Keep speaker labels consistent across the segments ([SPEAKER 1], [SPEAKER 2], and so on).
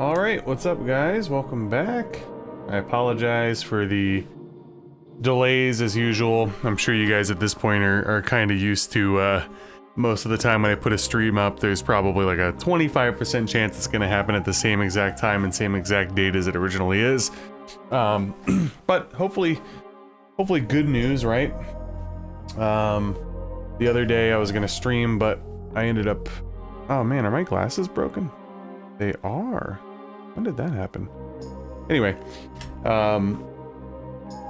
[SPEAKER 1] Alright, what's up guys? Welcome back. I apologize for the delays as usual. I'm sure you guys at this point are kind of used to most of the time when I put a stream up, there's probably like a 25% chance it's going to happen at the same exact time and same exact date as it originally is. But hopefully good news, right? The other day I was going to stream, but I ended up... Oh man, are my glasses broken? They are. When did that happen? Anyway,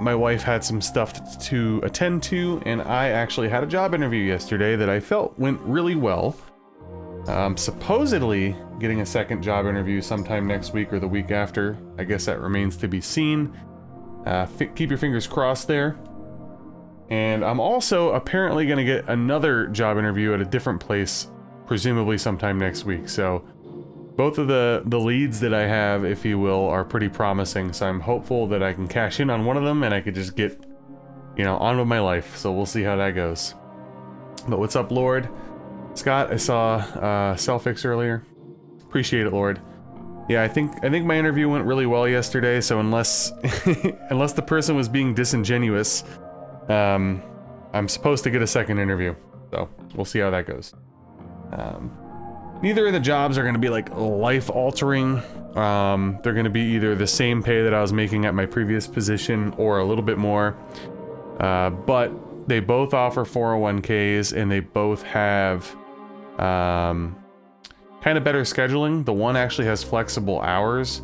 [SPEAKER 1] my wife had some stuff to attend to, and I actually had a job interview yesterday that I felt went really well. Supposedly getting a second job interview sometime next week or the week after. I guess that remains to be seen. Keep your fingers crossed there. And I'm also apparently going to get another job interview at a different place, presumably sometime next week. So both of the leads that I have, if you will, are pretty promising. So I'm hopeful that I can cash in on one of them and I could just get, you know, on with my life. So we'll see how that goes. But what's up, Lord? Scott, I saw Selfix earlier. Appreciate it, Lord. Yeah, I think my interview went really well yesterday. So unless unless the person was being disingenuous, I'm supposed to get a second interview. So we'll see how that goes. Neither of the jobs are going to be like life-altering. They're going to be either the same pay that I was making at my previous position or a little bit more. But they both offer 401ks and they both have kind of better scheduling. The one actually has flexible hours,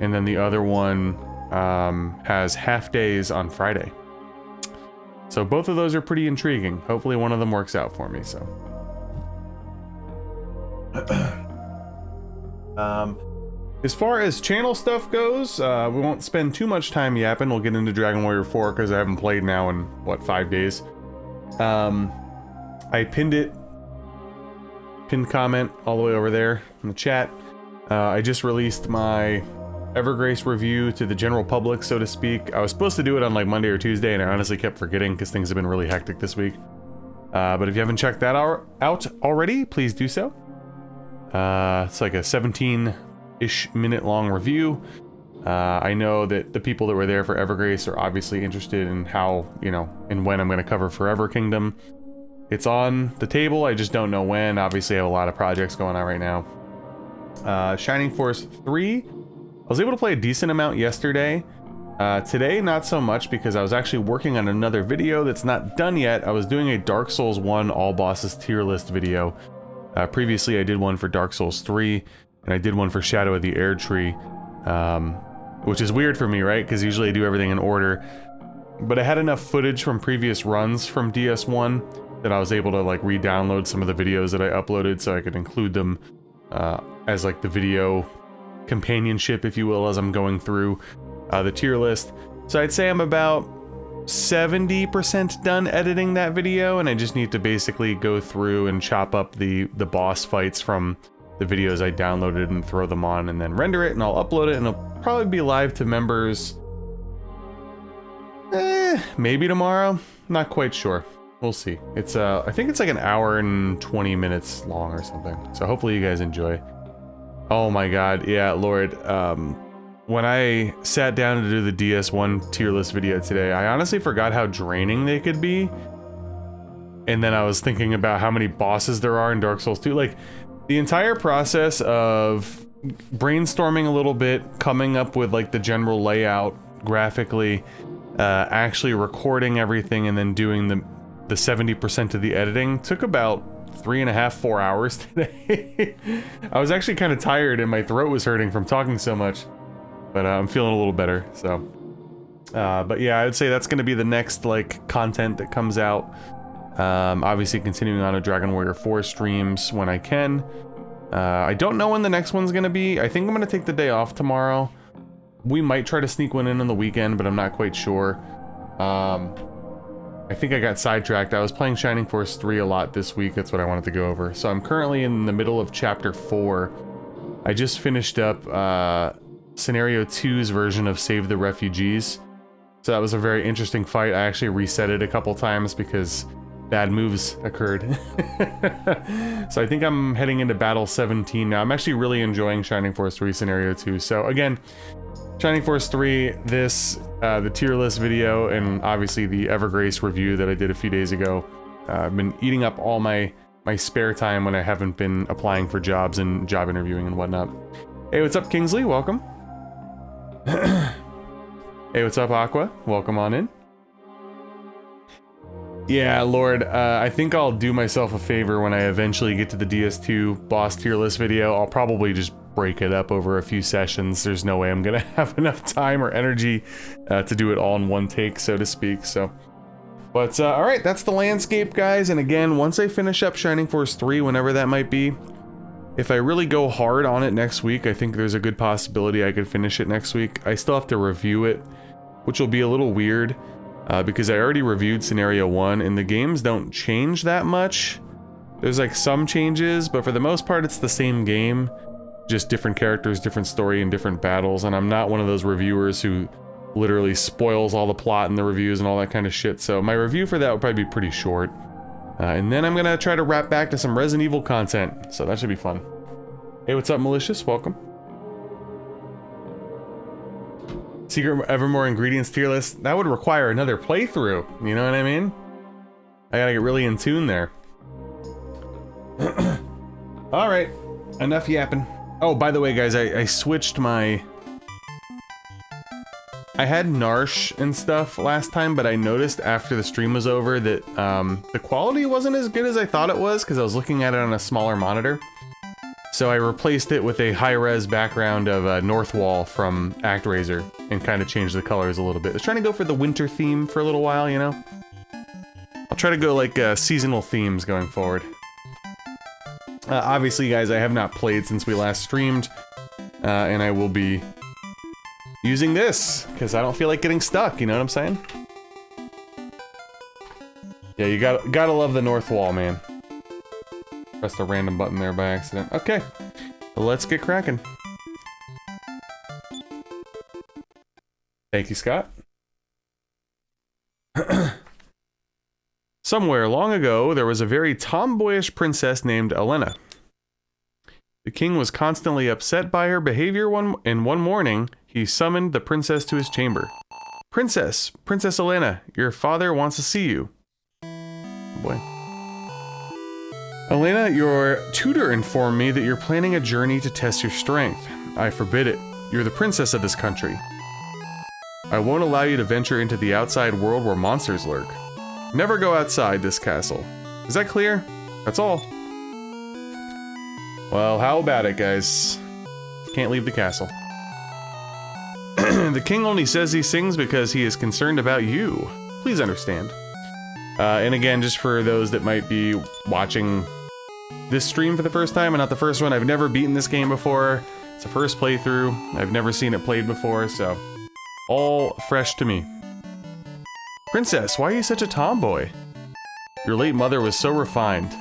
[SPEAKER 1] and then the other one has half days on Friday. So both of those are pretty intriguing. Hopefully one of them works out for me, so. As far as channel stuff goes, we won't spend too much time yapping. We'll get into Dragon Warrior 4 because I haven't played now in, what, 5 days. I pinned comment all the way over there in the chat. I just released my Evergrace review to the general public, so to speak. I was supposed to do it on like Monday or Tuesday, and I honestly kept forgetting because things have been really hectic this week. But if you haven't checked that out already, please do so. It's like a 17-ish minute long review. I know that the people that were there for Evergrace are obviously interested in how, you know, and when I'm going to cover Forever Kingdom. It's on the table, I just don't know when. Obviously I have a lot of projects going on right now. Shining Force 3, I was able to play a decent amount yesterday. Today, not so much because I was actually working on another video that's not done yet. I was doing a Dark Souls 1 all bosses tier list video. Previously, I did one for Dark Souls 3, and I did one for Shadow of the Erdtree, which is weird for me, right? Because usually I do everything in order. But I had enough footage from previous runs from DS1 that I was able to like re-download some of the videos that I uploaded so I could include them as like the video companionship, if you will, as I'm going through the tier list. So I'd say I'm about 70% done editing that video, and I just need to basically go through and chop up the boss fights from the videos I downloaded and throw them on and then render it, and I'll upload it, and it'll probably be live to members maybe tomorrow. Not quite sure. We'll see. It's I think it's like an hour and 20 minutes long or something, so hopefully you guys enjoy. Oh my god, yeah, Lord. When I sat down to do the DS1 tier list video today, I honestly forgot how draining they could be. And then I was thinking about how many bosses there are in Dark Souls 2. Like, the entire process of brainstorming a little bit, coming up with like the general layout graphically, actually recording everything and then doing the 70% of the editing took about 3.5, 4 hours today. I was actually kind of tired and my throat was hurting from talking so much. But I'm feeling a little better, so. But yeah, I would say that's going to be the next, like, content that comes out. Obviously continuing on to Dragon Warrior 4 streams when I can. I don't know when the next one's going to be. I think I'm going to take the day off tomorrow. We might try to sneak one in on the weekend, but I'm not quite sure. I think I got sidetracked. I was playing Shining Force 3 a lot this week. That's what I wanted to go over. So I'm currently in the middle of Chapter 4. I just finished up Scenario 2's version of Save the Refugees. So that was a very interesting fight. I actually reset it a couple times because bad moves occurred. So I think I'm heading into Battle 17 now. I'm actually really enjoying Shining Force 3 Scenario 2. So again, Shining Force 3, this, the tier list video, and obviously the Evergrace review that I did a few days ago. I've been eating up all my spare time when I haven't been applying for jobs and job interviewing and whatnot. Hey, what's up, Kingsley? Welcome. Hey, what's up, Aqua? Welcome on in. Yeah, Lord, I think I'll do myself a favor when I eventually get to the DS2 boss tier list video. I'll probably just break it up over a few sessions. There's no way I'm gonna have enough time or energy to do it all in one take, so to speak. So, but all right, that's the landscape, guys. And again, once I finish up Shining Force 3, whenever that might be, if I really go hard on it next week, I think there's a good possibility I could finish it next week. I still have to review it, which will be a little weird because I already reviewed Scenario 1, and the games don't change that much. There's like some changes, but for the most part, it's the same game. Just different characters, different story, and different battles. And I'm not one of those reviewers who literally spoils all the plot in the reviews and all that kind of shit. So my review for that would probably be pretty short. And then I'm gonna try to wrap back to some Resident Evil content. So that should be fun. Hey, what's up, Malicious? Welcome. Secret Evermore Ingredients tier list. That would require another playthrough. You know what I mean? I gotta get really in tune there. All right, enough yapping. Oh, by the way, guys, I switched my... I had Narsh and stuff last time, but I noticed after the stream was over that the quality wasn't as good as I thought it was because I was looking at it on a smaller monitor. So I replaced it with a high-res background of Northwall from ActRaiser and kind of changed the colors a little bit. I was trying to go for the winter theme for a little while, you know? I'll try to go like seasonal themes going forward. Obviously, guys, I have not played since we last streamed, and I will be using this because I don't feel like getting stuck, you know what I'm saying? Yeah, you gotta love the north wall, man. Pressed a random button there by accident. Okay, let's get cracking. Thank you, Scott. Somewhere long ago, there was a very tomboyish princess named Elena. The king was constantly upset by her behavior and one morning, he summoned the princess to his chamber. Princess Elena, your father wants to see you. Oh boy. Elena, your tutor informed me that you're planning a journey to test your strength. I forbid it. You're the princess of this country. I won't allow you to venture into the outside world where monsters lurk. Never go outside this castle. Is that clear? That's all. Well, how about it, guys? Can't leave the castle. The king only says these things because he is concerned about you. Please understand. And again, just for those that might be watching this stream for the first time and not the first one, I've never beaten this game before. It's a first playthrough. I've never seen it played before, so all fresh to me. Princess, why are you such a tomboy? Your late mother was so refined.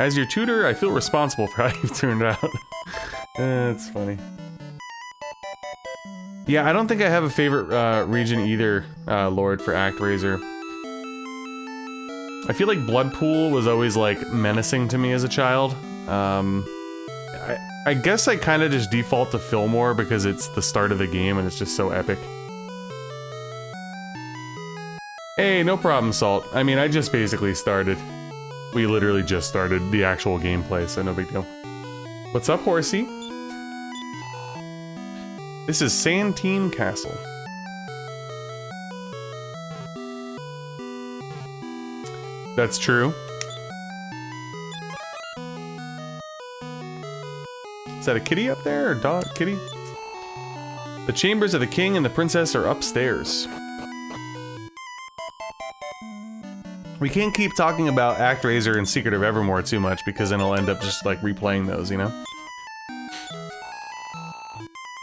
[SPEAKER 1] As your tutor, I feel responsible for how you've turned out. That's funny. Yeah, I don't think I have a favorite region either, Lord, for ActRaiser. I feel like Bloodpool was always, like, menacing to me as a child. I guess I kind of just default to Fillmore because it's the start of the game and it's just so epic. Hey, no problem, Salt. I mean, I just basically started. We literally just started the actual gameplay, so no big deal. What's up, Horsey? This is Santine Castle. That's true. Is that a kitty up there, or dog? Kitty? The chambers of the king and the princess are upstairs. We can't keep talking about ActRaiser and Secret of Evermore too much because then I'll end up just like replaying those, you know?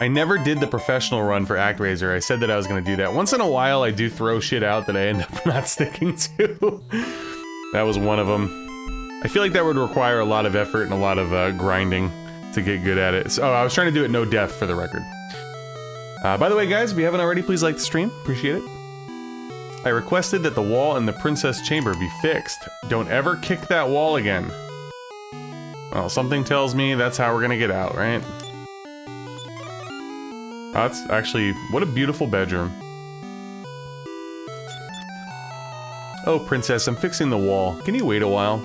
[SPEAKER 1] I never did the professional run for ActRaiser. I said that I was going to do that. Once in a while I do throw shit out that I end up not sticking to. That was one of them. I feel like that would require a lot of effort and a lot of grinding to get good at it. So, I was trying to do it no death for the record. By the way, guys, if you haven't already, please like the stream. Appreciate it. I requested that the wall in the princess chamber be fixed. Don't ever kick that wall again. Well, something tells me that's how we're gonna get out, right? Oh, that's actually, what a beautiful bedroom. Oh, princess, I'm fixing the wall. Can you wait a while?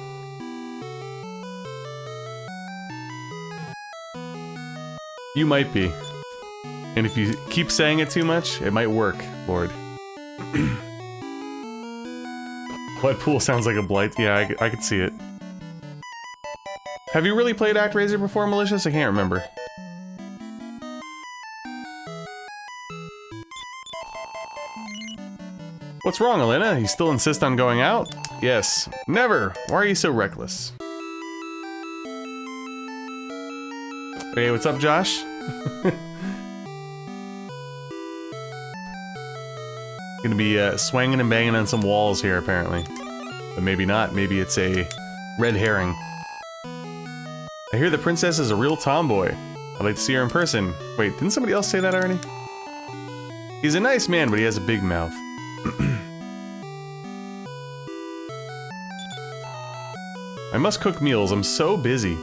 [SPEAKER 1] You might be. And if you keep saying it too much, it might work, Lord. Blood pool sounds like a blight. Yeah, I could see it. Have you really played ActRaiser before, Malicious? I can't remember. What's wrong, Elena? You still insist on going out? Yes. Never. Why are you so reckless? Hey, what's up, Josh? Gonna be swinging and banging on some walls here, apparently. But maybe not. Maybe it's a red herring. I hear the princess is a real tomboy. I'd like to see her in person. Wait, didn't somebody else say that already? He's a nice man, but he has a big mouth. I must cook meals. I'm so busy.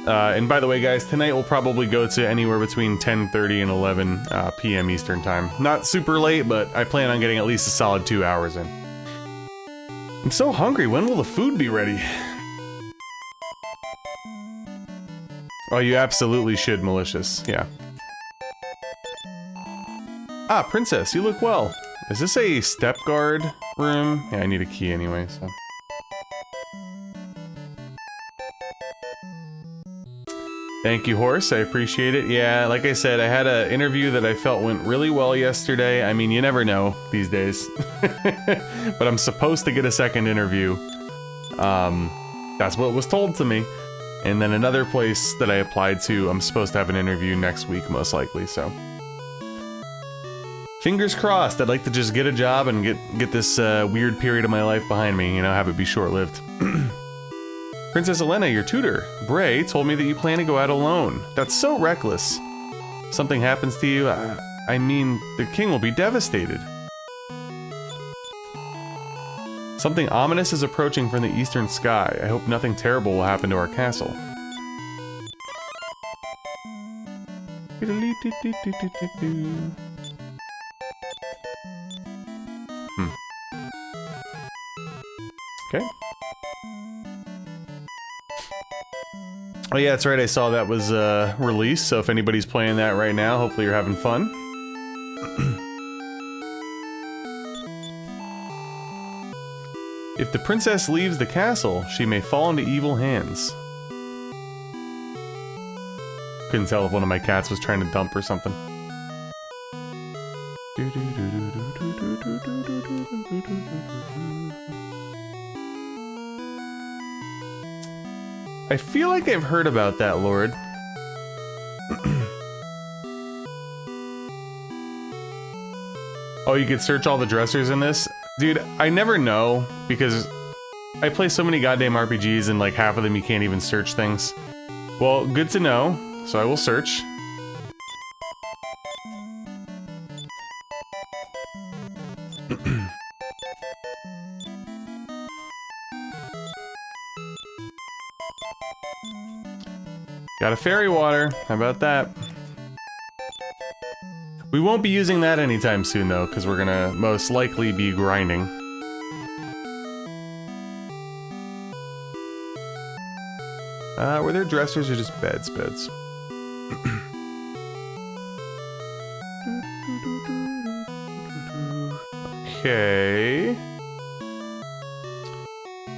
[SPEAKER 1] And by the way, guys, tonight we'll probably go to anywhere between 10:30 and 11 p.m. Eastern Time. Not super late, but I plan on getting at least a solid 2 hours in. I'm so hungry. When will the food be ready? Oh, you absolutely should, Malicious. Yeah. Ah, Princess, you look well. Is this a step guard room? Yeah, I need a key anyway, so... Thank you, Horse. I appreciate it. Yeah, like I said, I had an interview that I felt went really well yesterday. I mean, you never know these days. But I'm supposed to get a second interview. That's what was told to me. And then another place that I applied to, I'm supposed to have an interview next week, most likely, so... Fingers crossed. I'd like to just get a job and get this weird period of my life behind me, you know, have it be short-lived. Princess Elena, your tutor, Bray, told me that you plan to go out alone. That's so reckless. Something happens to you, I mean, the king will be devastated. Something ominous is approaching from the eastern sky. I hope nothing terrible will happen to our castle. Okay. Oh yeah, that's right, I saw that was released, so if anybody's playing that right now, hopefully you're having fun. If the princess leaves the castle, she may fall into evil hands. Couldn't tell if one of my cats was trying to dump or something. I feel like I've heard about that, Lord. Oh, you could search all the dressers in this? Dude, I never know, because I play so many goddamn RPGs and like half of them you can't even search things. Well, good to know, so I will search. Got a fairy water. How about that? We won't be using that anytime soon, though, because we're gonna most likely be grinding. Were there dressers or just beds? Beds. Okay.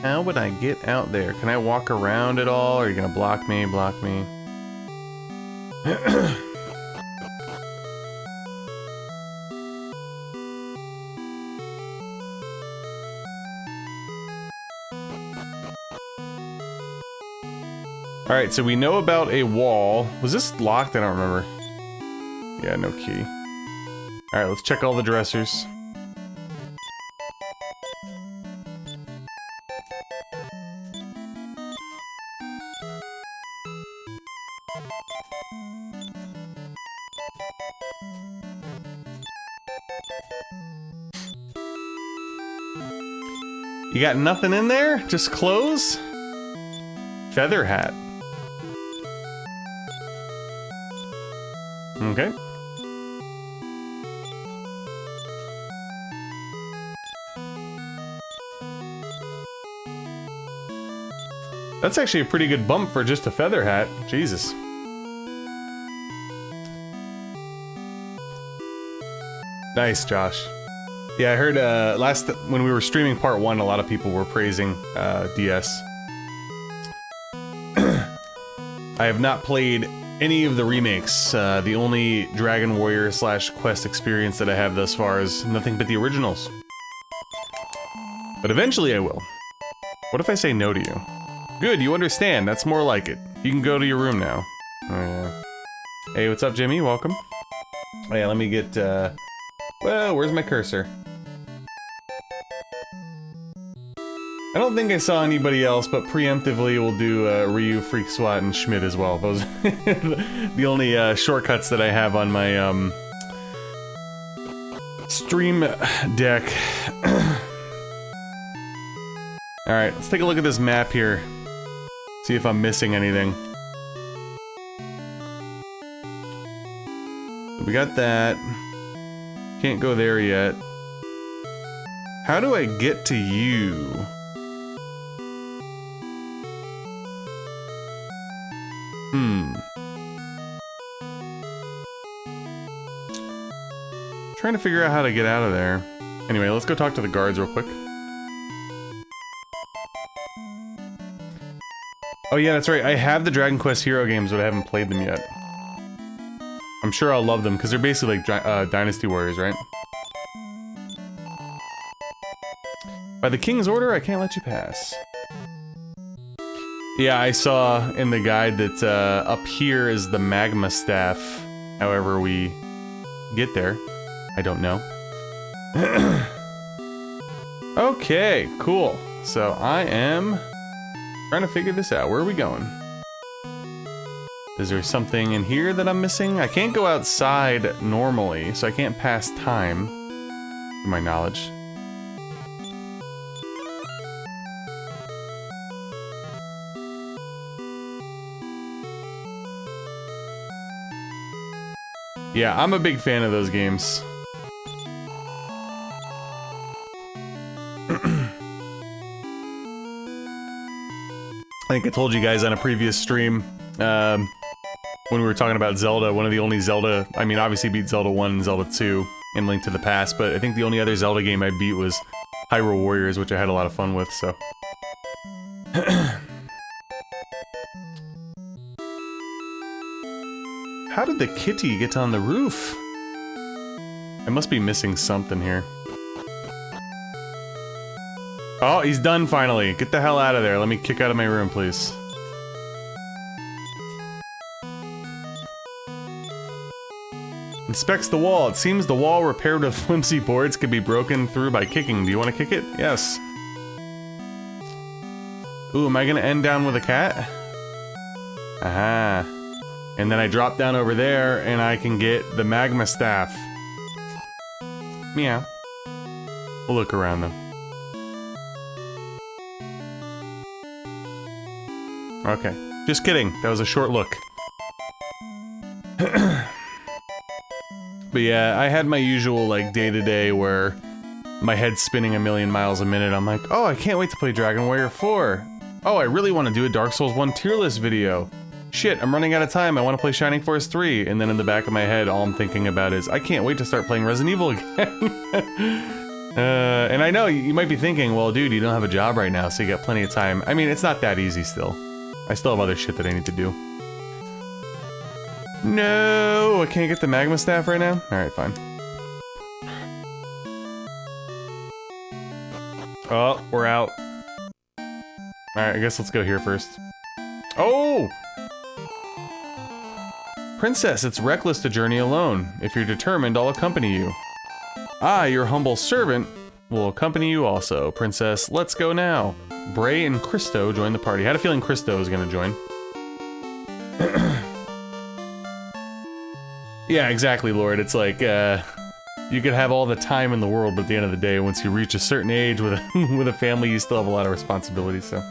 [SPEAKER 1] How would I get out there? Can I walk around at all? Or are you gonna block me? Block me. Alright, so we know about a wall. Was this locked? I don't remember. Yeah, no key. Alright, let's check all the dressers. You got nothing in there? Just clothes? Feather hat. Okay. That's actually a pretty good bump for just a feather hat. Jesus. Nice, Josh. Yeah, I heard when we were streaming part 1, a lot of people were praising DS. I have not played any of the remakes. The only Dragon Warrior / Quest experience that I have thus far is nothing but the originals. But eventually I will. What if I say no to you? Good, you understand. That's more like it. You can go to your room now. Oh, yeah. Hey, what's up, Jimmy? Welcome. Oh, yeah, let me get, well, where's my cursor? I don't think I saw anybody else, but preemptively we'll do Ryu, Freak SWAT, and Schmidt as well. Those the only shortcuts that I have on my stream deck. Alright, let's take a look at this map here. See if I'm missing anything. We got that. Can't go there yet. How do I get to you? Trying to figure out how to get out of there. Anyway, let's go talk to the guards real quick. Oh yeah, that's right. I have the Dragon Quest Hero games, but I haven't played them yet. I'm sure I'll love them, because they're basically like Dynasty Warriors, right? By the King's order, I can't let you pass. Yeah, I saw in the guide that up here is the Magma Staff. However we get there, I don't know. Okay, cool. So I am trying to figure this out. Where are we going? Is there something in here that I'm missing? I can't go outside normally, so I can't pass time, to my knowledge. Yeah, I'm a big fan of those games. I think I told you guys on a previous stream, when we were talking about Zelda, one of the only Zelda, I mean obviously beat Zelda 1 and Zelda 2 in Link to the Past, but I think the only other Zelda game I beat was Hyrule Warriors, which I had a lot of fun with, so. How did the kitty get on the roof? I must be missing something here. Oh, he's done finally. Get the hell out of there. Let me kick out of my room, please. Inspects the wall. It seems the wall repaired with flimsy boards could be broken through by kicking. Do you want to kick it? Yes. Ooh, am I gonna end down with a cat? Aha. And then I drop down over there and I can get the Magma Staff. Meow. We'll look around though. Okay. Just kidding. That was a short look. But yeah, I had my usual, like, day-to-day where my head's spinning a million miles a minute. I'm like, oh, I can't wait to play Dragon Warrior 4. Oh, I really want to do a Dark Souls 1 tier list video. Shit, I'm running out of time. I want to play Shining Force 3. And then in the back of my head, all I'm thinking about is, I can't wait to start playing Resident Evil again. And I know, you might be thinking, well, dude, you don't have a job right now, so you got plenty of time. I mean, it's not that easy still. I still have other shit that I need to do. No, I can't get the Magma Staff right now? Alright, fine. Oh, we're out. Alright, I guess let's go here first. Oh! Princess, it's reckless to journey alone. If you're determined, I'll accompany you. I, your humble servant, will accompany you also. Princess, let's go now. Bray and Christo join the party. I had a feeling Christo was gonna join. Yeah, exactly, Lord. It's like, you could have all the time in the world, but at the end of the day, once you reach a certain age with a, with a family, you still have a lot of responsibilities, so.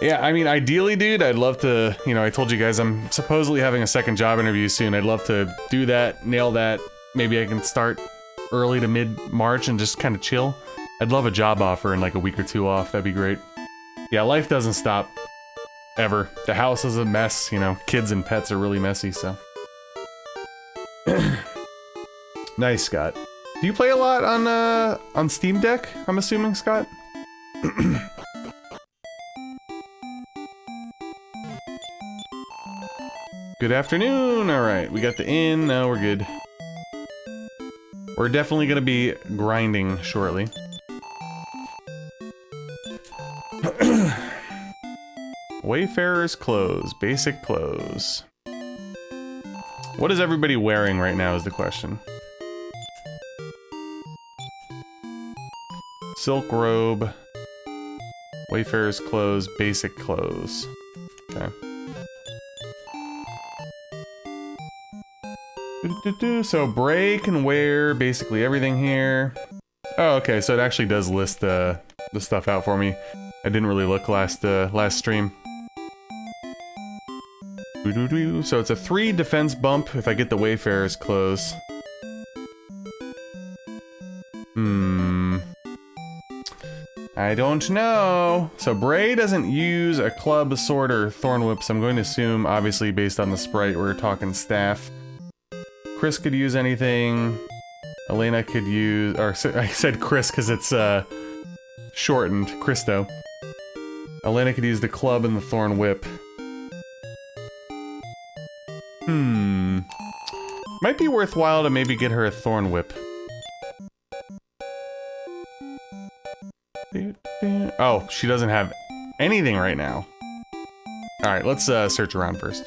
[SPEAKER 1] Yeah, I mean, ideally, dude, I'd love to, you know, I told you guys I'm supposedly having a second job interview soon. I'd love to do that, nail that. Maybe I can start early to mid-March and just kind of chill. I'd love a job offer and like a week or two off. That'd be great. Yeah, life doesn't stop. Ever. The house is a mess, you know. Kids and pets are really messy, so. Nice, Scott. Do you play a lot on Steam Deck, I'm assuming, Scott? Good afternoon! Alright, we got the inn, now we're good. We're definitely gonna be grinding shortly. Wayfarer's clothes, basic clothes. What is everybody wearing right now is the question. Silk robe, Wayfarer's clothes, basic clothes. Okay. So Bray can wear basically everything here. Oh, okay, so it actually does list the stuff out for me. I didn't really look last stream. So it's a 3 defense bump if I get the Wayfarer's clothes. I don't know. So Bray doesn't use a club, sword, or thorn whip, so I'm going to assume, obviously based on the sprite, we're talking staff. Chris could use anything. Elena could use, or I said Chris because it's shortened, Christo. Elena could use the club and the thorn whip. Might be worthwhile to maybe get her a thorn whip. Oh, she doesn't have anything right now. Alright, let's search around first.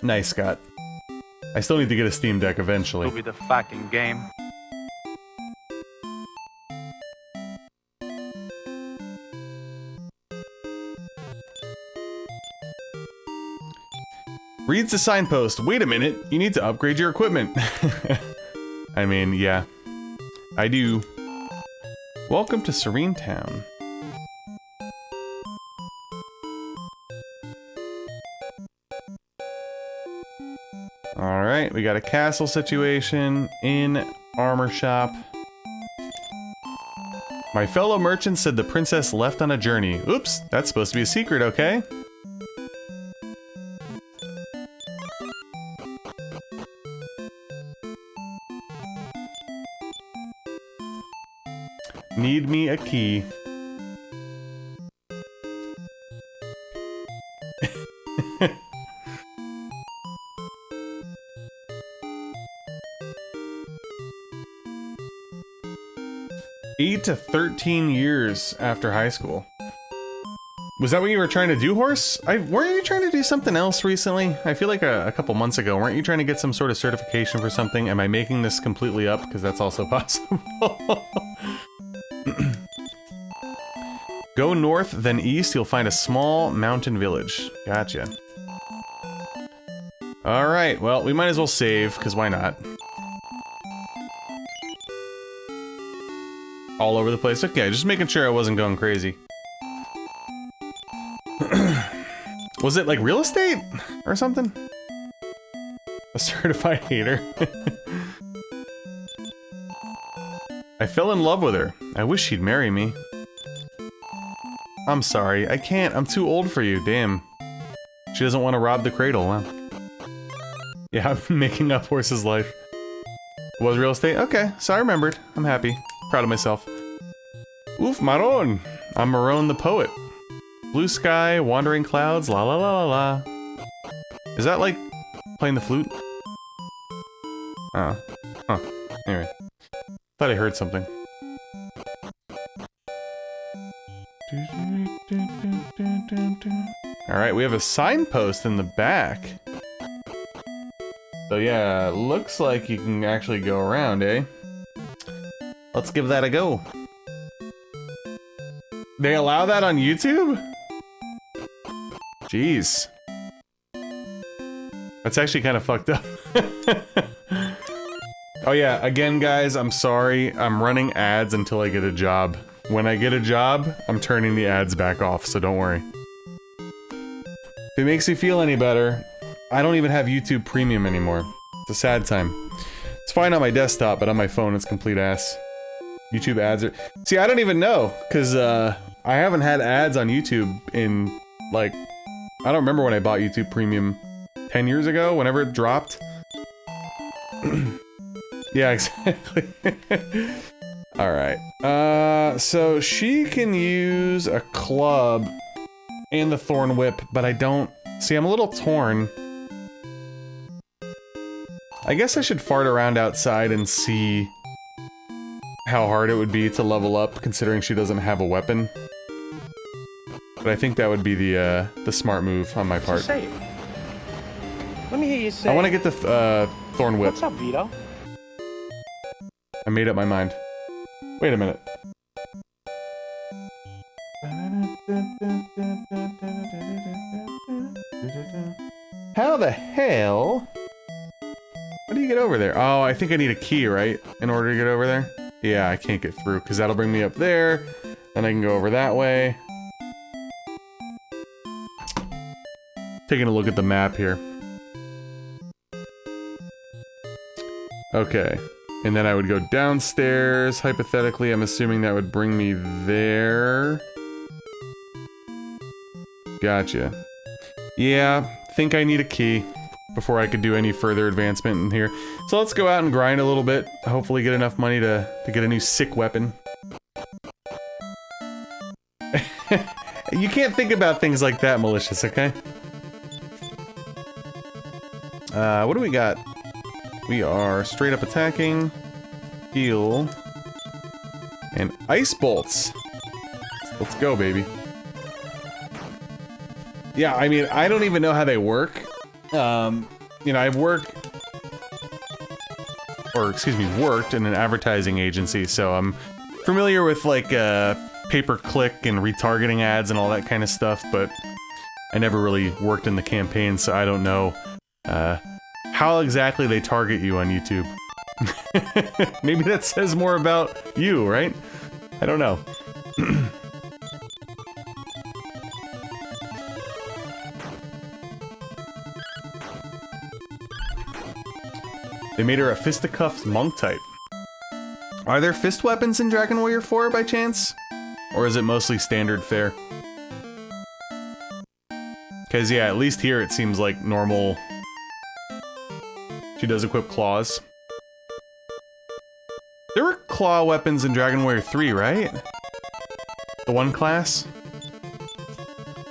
[SPEAKER 1] Nice, Scott. I still need to get a Steam Deck eventually.
[SPEAKER 2] It'll be the fucking game.
[SPEAKER 1] Reads the signpost. Wait a minute, you need to upgrade your equipment. I mean, yeah. I do. Welcome to Serene Town. Alright, we got a castle situation, inn, armor shop. My fellow merchant said the princess left on a journey. Oops, that's supposed to be a secret, okay? Need me a key. Eight to 13 years after high school. Was that what you were trying to do, Horse? Weren't you trying to do something else recently? I feel like a couple months ago, weren't you trying to get some sort of certification for something? Am I making this completely up? Because that's also possible. Go north, then east, you'll find a small mountain village. Gotcha. Alright, well, we might as well save, because why not? All over the place. Okay, just making sure I wasn't going crazy. Was it like real estate? Or something? A certified hater. I fell in love with her. I wish she'd marry me. I'm sorry, I can't. I'm too old for you, damn. She doesn't want to rob the cradle, wow. Yeah, I'm making up Horse's life. It was real estate? Okay, so I remembered. I'm happy. Proud of myself. Oof, Maron! I'm Maron the poet. Blue sky, wandering clouds, la la la la la. Is that like playing the flute? Oh. Huh. Anyway. Thought I heard something. Alright, we have a signpost in the back. So yeah, looks like you can actually go around, eh? Let's give that a go. They allow that on YouTube? Jeez. That's actually kind of fucked up. Oh yeah, again guys, I'm sorry. I'm running ads until I get a job. When I get a job, I'm turning the ads back off, so don't worry. If it makes you feel any better, I don't even have YouTube Premium anymore. It's a sad time. It's fine on my desktop, but on my phone it's complete ass. YouTube ads are... See, I don't even know, because I haven't had ads on YouTube in, like... I don't remember when I bought YouTube Premium 10 years ago, whenever it dropped. Yeah, exactly. Alright. So she can use a club and the thorn whip, but I don't... See, I'm a little torn. I guess I should fart around outside and see how hard it would be to level up, considering she doesn't have a weapon. But I think that would be the smart move on my part.
[SPEAKER 2] Say it. Let me hear you say.
[SPEAKER 1] I want to get the thorn whip.
[SPEAKER 2] What's up, Vito?
[SPEAKER 1] I made up my mind. Wait a minute. How the hell? How do you get over there? Oh, I think I need a key, right? In order to get over there? Yeah, I can't get through, because that'll bring me up there. Then I can go over that way. Taking a look at the map here. Okay. And then I would go downstairs. Hypothetically, I'm assuming that would bring me there. Gotcha. Yeah, think I need a key before I could do any further advancement in here. So let's go out and grind a little bit. Hopefully get enough money to get a new sick weapon. You can't think about things like that, Malicious, okay? What do we got? We are straight up attacking, heal, and ice bolts. Let's go, baby. Yeah, I mean, I don't even know how they work. You know, I've worked in an advertising agency, so I'm familiar with, like, pay-per-click and retargeting ads and all that kind of stuff, but I never really worked in the campaign, so I don't know, how exactly they target you on YouTube. Maybe that says more about you, right? I don't know. They made her a fisticuffs monk type. Are there fist weapons in Dragon Warrior 4 by chance? Or is it mostly standard fare? Because yeah, at least here it seems like normal. She does equip claws. There were claw weapons in Dragon Warrior 3, right? The one class?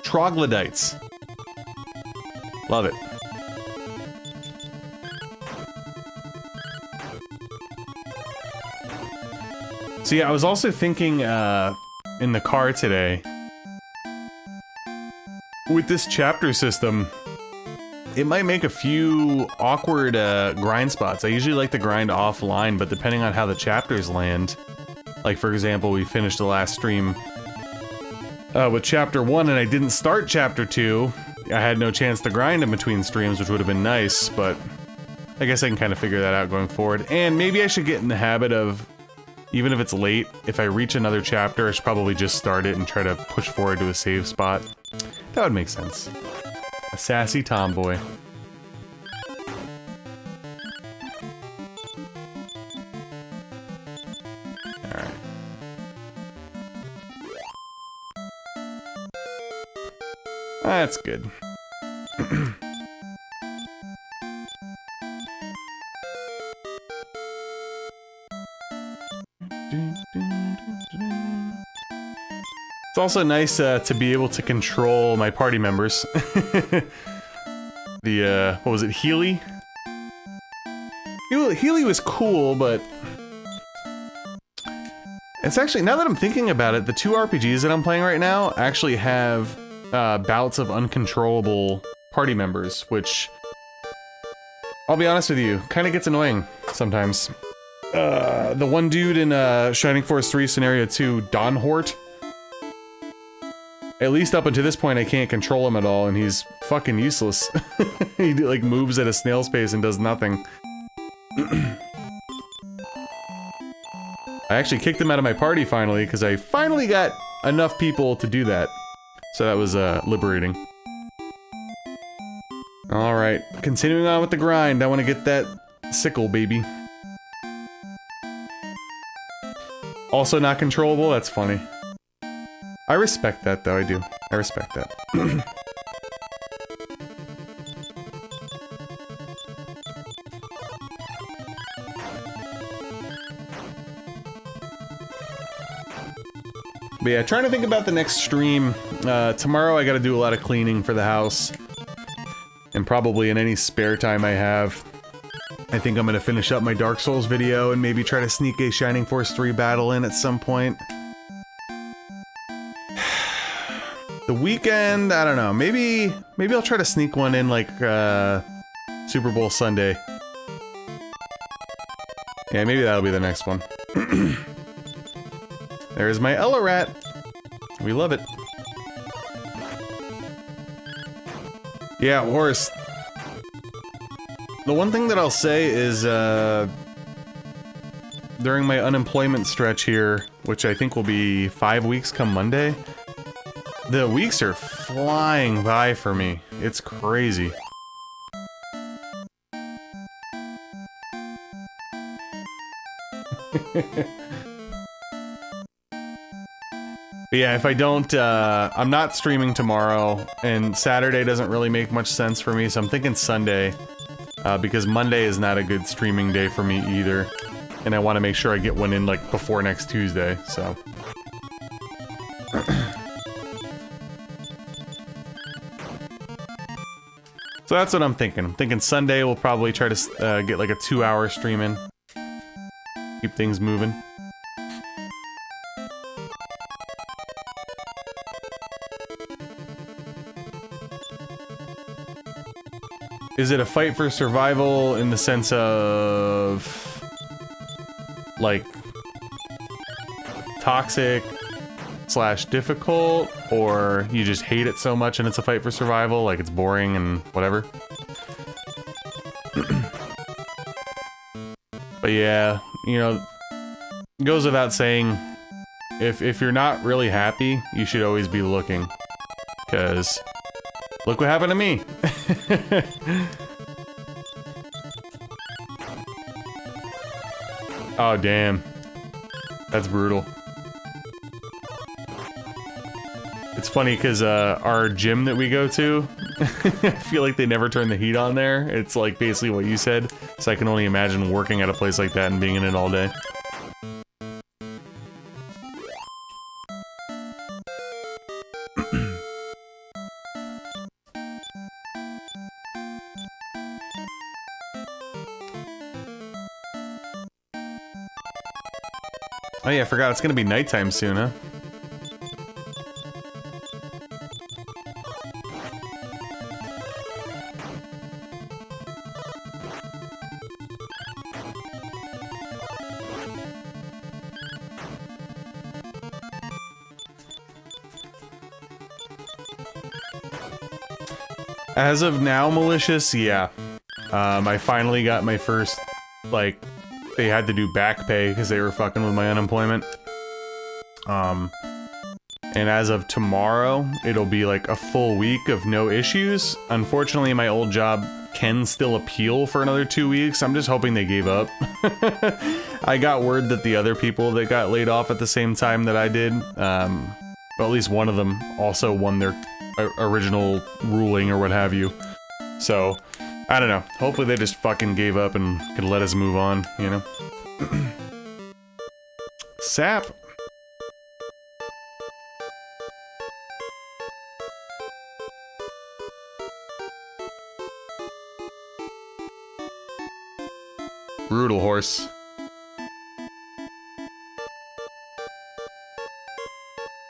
[SPEAKER 1] Troglodytes. Love it. So yeah, I was also thinking, in the car today, with this chapter system, it might make a few awkward, grind spots. I usually like to grind offline, but depending on how the chapters land, like for example, we finished the last stream, with chapter 1 and I didn't start chapter 2, I had no chance to grind in between streams, which would have been nice, but I guess I can kind of figure that out going forward. And maybe I should get in the habit of, even if it's late, if I reach another chapter, I should probably just start it and try to push forward to a save spot. That would make sense. A sassy tomboy. Alright. That's good. It's also nice to be able to control my party members. The, what was it, Healy? Healy was cool, but... It's actually, now that I'm thinking about it, the two RPGs that I'm playing right now actually have bouts of uncontrollable party members, which... I'll be honest with you, kind of gets annoying sometimes. The one dude in Shining Force 3 Scenario 2, Don Hort, At least up until this point, I can't control him at all, and he's fucking useless. He like moves at a snail's pace and does nothing. I actually kicked him out of my party finally, because I finally got enough people to do that. So that was liberating. Alright, continuing on with the grind. I want to get that sickle, baby. Also not controllable? That's funny. I respect that, though, I do. I respect that. But yeah, trying to think about the next stream. Tomorrow I gotta do a lot of cleaning for the house. And probably in any spare time I have, I think I'm gonna finish up my Dark Souls video and maybe try to sneak a Shining Force 3 battle in at some point. The weekend, I don't know, maybe I'll try to sneak one in like, Super Bowl Sunday. Yeah, maybe that'll be the next one. There's my Ella Rat. We love it. Yeah, Horse. The one thing that I'll say is, during my unemployment stretch here, which I think will be 5 weeks come Monday, the weeks are flying by for me. It's crazy. But yeah, if I don't, I'm not streaming tomorrow, and Saturday doesn't really make much sense for me, so I'm thinking Sunday, because Monday is not a good streaming day for me either, and I want to make sure I get one in, like, before next Tuesday, so. So that's what I'm thinking. I'm thinking Sunday we'll probably try to get like a 2-hour stream in. Keep things moving. Is it a fight for survival in the sense of like toxic / difficult, or you just hate it so much and it's a fight for survival, like it's boring and whatever? But yeah, you know, it goes without saying, if you're not really happy, you should always be looking, because look what happened to me. Oh damn, that's brutal. It's funny because our gym that we go to, I feel like they never turn the heat on there. It's like basically what you said, so I can only imagine working at a place like that and being in it all day. Oh yeah, I forgot, it's gonna be nighttime soon, huh? As of now, Malicious, yeah. I finally got my first, like, they had to do back pay because they were fucking with my unemployment. And as of tomorrow, it'll be like a full week of no issues. Unfortunately, my old job can still appeal for another 2 weeks. I'm just hoping they gave up. I got word that the other people that got laid off at the same time that I did, well, at least one of them also won their original ruling or what have you. So, I don't know. Hopefully they just fucking gave up and could let us move on, you know? Sap. Brutal horse.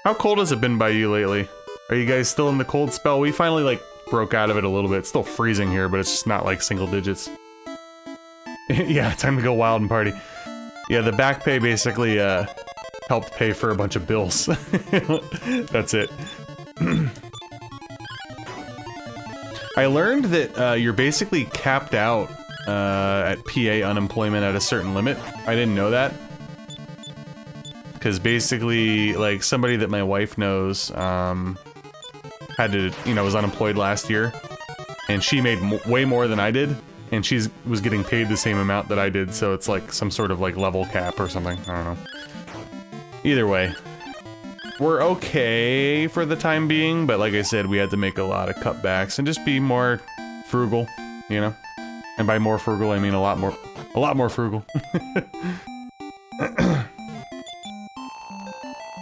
[SPEAKER 1] How cold has it been by you lately? Are you guys still in the cold spell? We finally, like, broke out of it a little bit. It's still freezing here, but it's just not, like, single digits. Yeah, time to go wild and party. Yeah, the back pay basically, helped pay for a bunch of bills. That's it. I learned that you're basically capped out at PA unemployment at a certain limit. I didn't know that. Because basically, like, somebody that my wife knows had to, you know, was unemployed last year. And she made way more than I did. And she was getting paid the same amount that I did, so it's like some sort of, like, level cap or something. I don't know. Either way. We're okay for the time being, but like I said, we had to make a lot of cutbacks and just be more frugal, you know? And by more frugal, I mean a lot more frugal.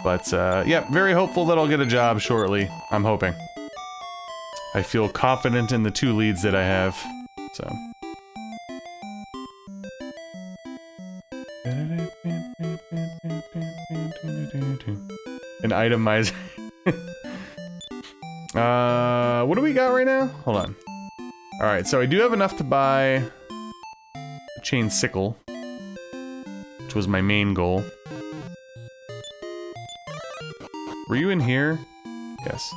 [SPEAKER 1] But, yeah, very hopeful that I'll get a job shortly. I'm hoping. I feel confident in the 2 leads that I have, so. An itemizer. What do we got right now? Hold on. Alright, so I do have enough to buy a chain sickle, which was my main goal. Were you in here? Yes.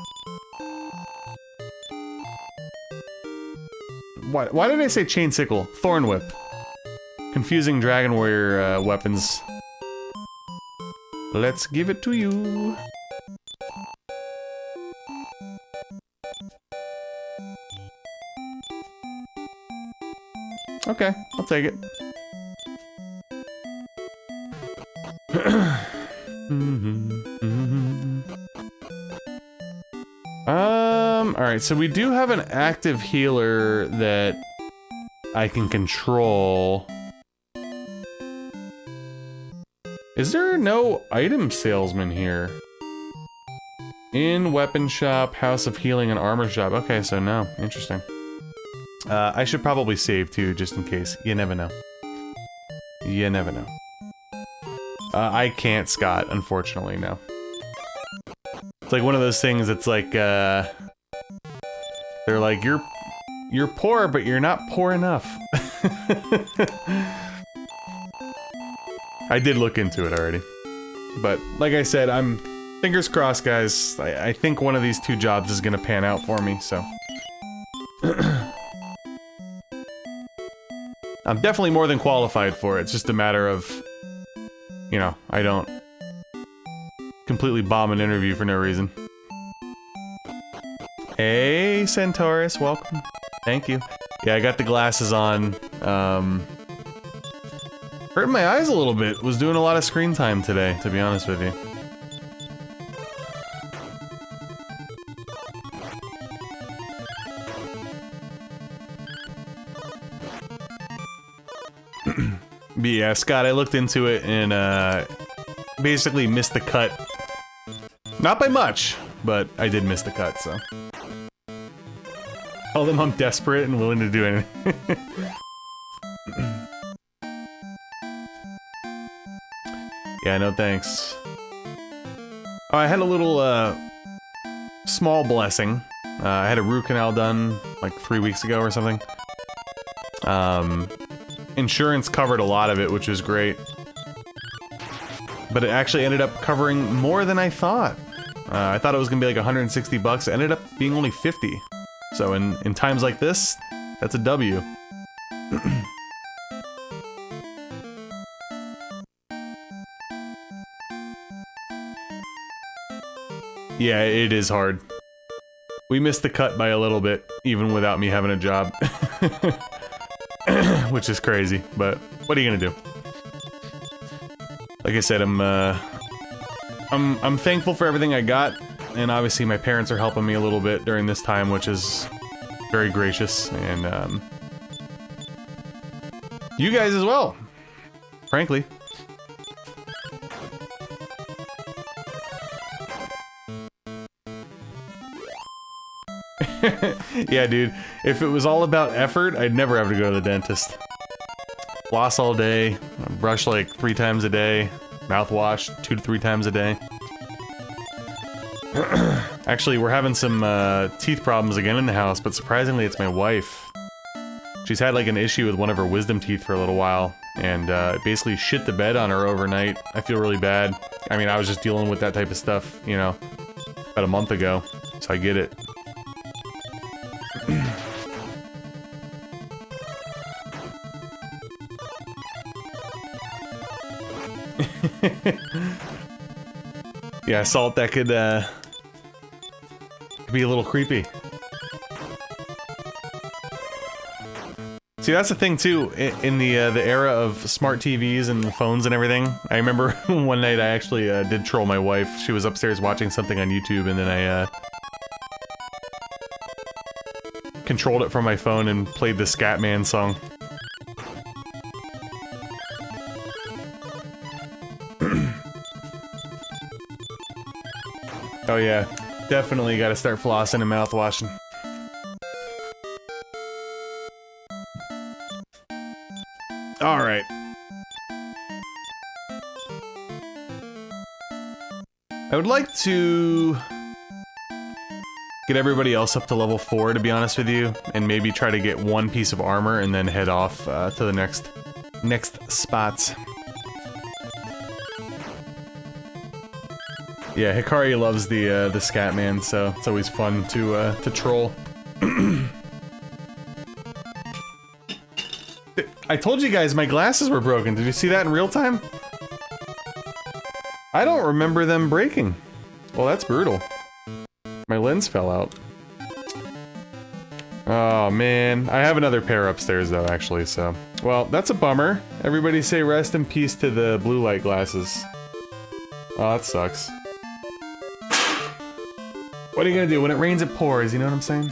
[SPEAKER 1] Why did I say chain sickle? Thorn whip. Confusing Dragon Warrior weapons. Let's give it to you. Okay, I'll take it. Alright, so we do have an active healer that I can control. Is there no item salesman here? In weapon shop, house of healing, and armor shop. Okay, so no. Interesting. I should probably save too, just in case. You never know. You never know. I can't, Scott, unfortunately, no. It's like one of those things that's like, they're like, you're poor, but you're not poor enough. I did look into it already. But, like I said, I'm... Fingers crossed, guys. I think one of these 2 jobs is gonna pan out for me, so... I'm definitely more than qualified for it. It's just a matter of... You know, I don't... completely bomb an interview for no reason. Hey, Centaurus, welcome. Thank you. Yeah, I got the glasses on. Hurting my eyes a little bit. Was doing a lot of screen time today, to be honest with you. But yeah, Scott, I looked into it and basically missed the cut. Not by much, but I did miss the cut, so. Tell them I'm desperate and willing to do anything. Yeah, no thanks. Oh, I had a little, small blessing. I had a root canal done, like, 3 weeks ago or something. Insurance covered a lot of it, which was great. But it actually ended up covering more than I thought. I thought it was gonna be like 160 bucks. It ended up being only 50. So in times like this, that's a W. Yeah, it is hard. We missed the cut by a little bit, even without me having a job. Which is crazy, but what are you gonna do? Like I said, I'm thankful for everything I got, and obviously my parents are helping me a little bit during this time, which is very gracious, and you guys as well, frankly. Yeah, dude, if it was all about effort, I'd never have to go to the dentist. Floss all day, brush like 3 times a day, mouthwash 2 to 3 times a day. Actually, we're having some teeth problems again in the house, but surprisingly it's my wife. She's had like an issue with one of her wisdom teeth for a little while, and it basically shit the bed on her overnight. I feel really bad. I mean, I was just dealing with that type of stuff, you know, about a month ago. So I get it. Yeah, salt, that could be a little creepy. See, that's the thing too, in the era of smart TVs and phones and everything. I remember one night I actually did troll my wife. She was upstairs watching something on YouTube, and then I controlled it from my phone and played the Scatman song. Oh yeah, definitely gotta start flossing and mouthwashing. Alright. I would like to get everybody else up to level 4, to be honest with you, and maybe try to get one piece of armor and then head off to the next spots. Yeah, Hikari loves the Scatman, so it's always fun to troll. I told you guys my glasses were broken. Did you see that in real time? I don't remember them breaking. Well, that's brutal. My lens fell out. Oh, man. I have another pair upstairs, though, actually, so... Well, that's a bummer. Everybody say rest in peace to the blue light glasses. Oh, that sucks. What are you gonna do? When it rains, it pours, you know what I'm saying?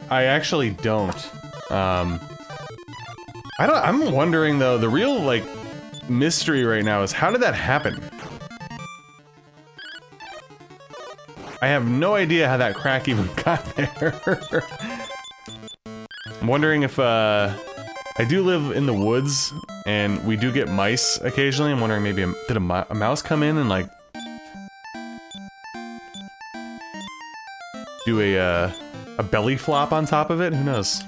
[SPEAKER 1] I actually don't. I'm wondering though, the real, like, mystery right now is how did that happen? I have no idea how that crack even got there. I'm wondering if, I do live in the woods, and we do get mice occasionally. I'm wondering maybe, did a mouse come in and, like, do a belly flop on top of it? Who knows?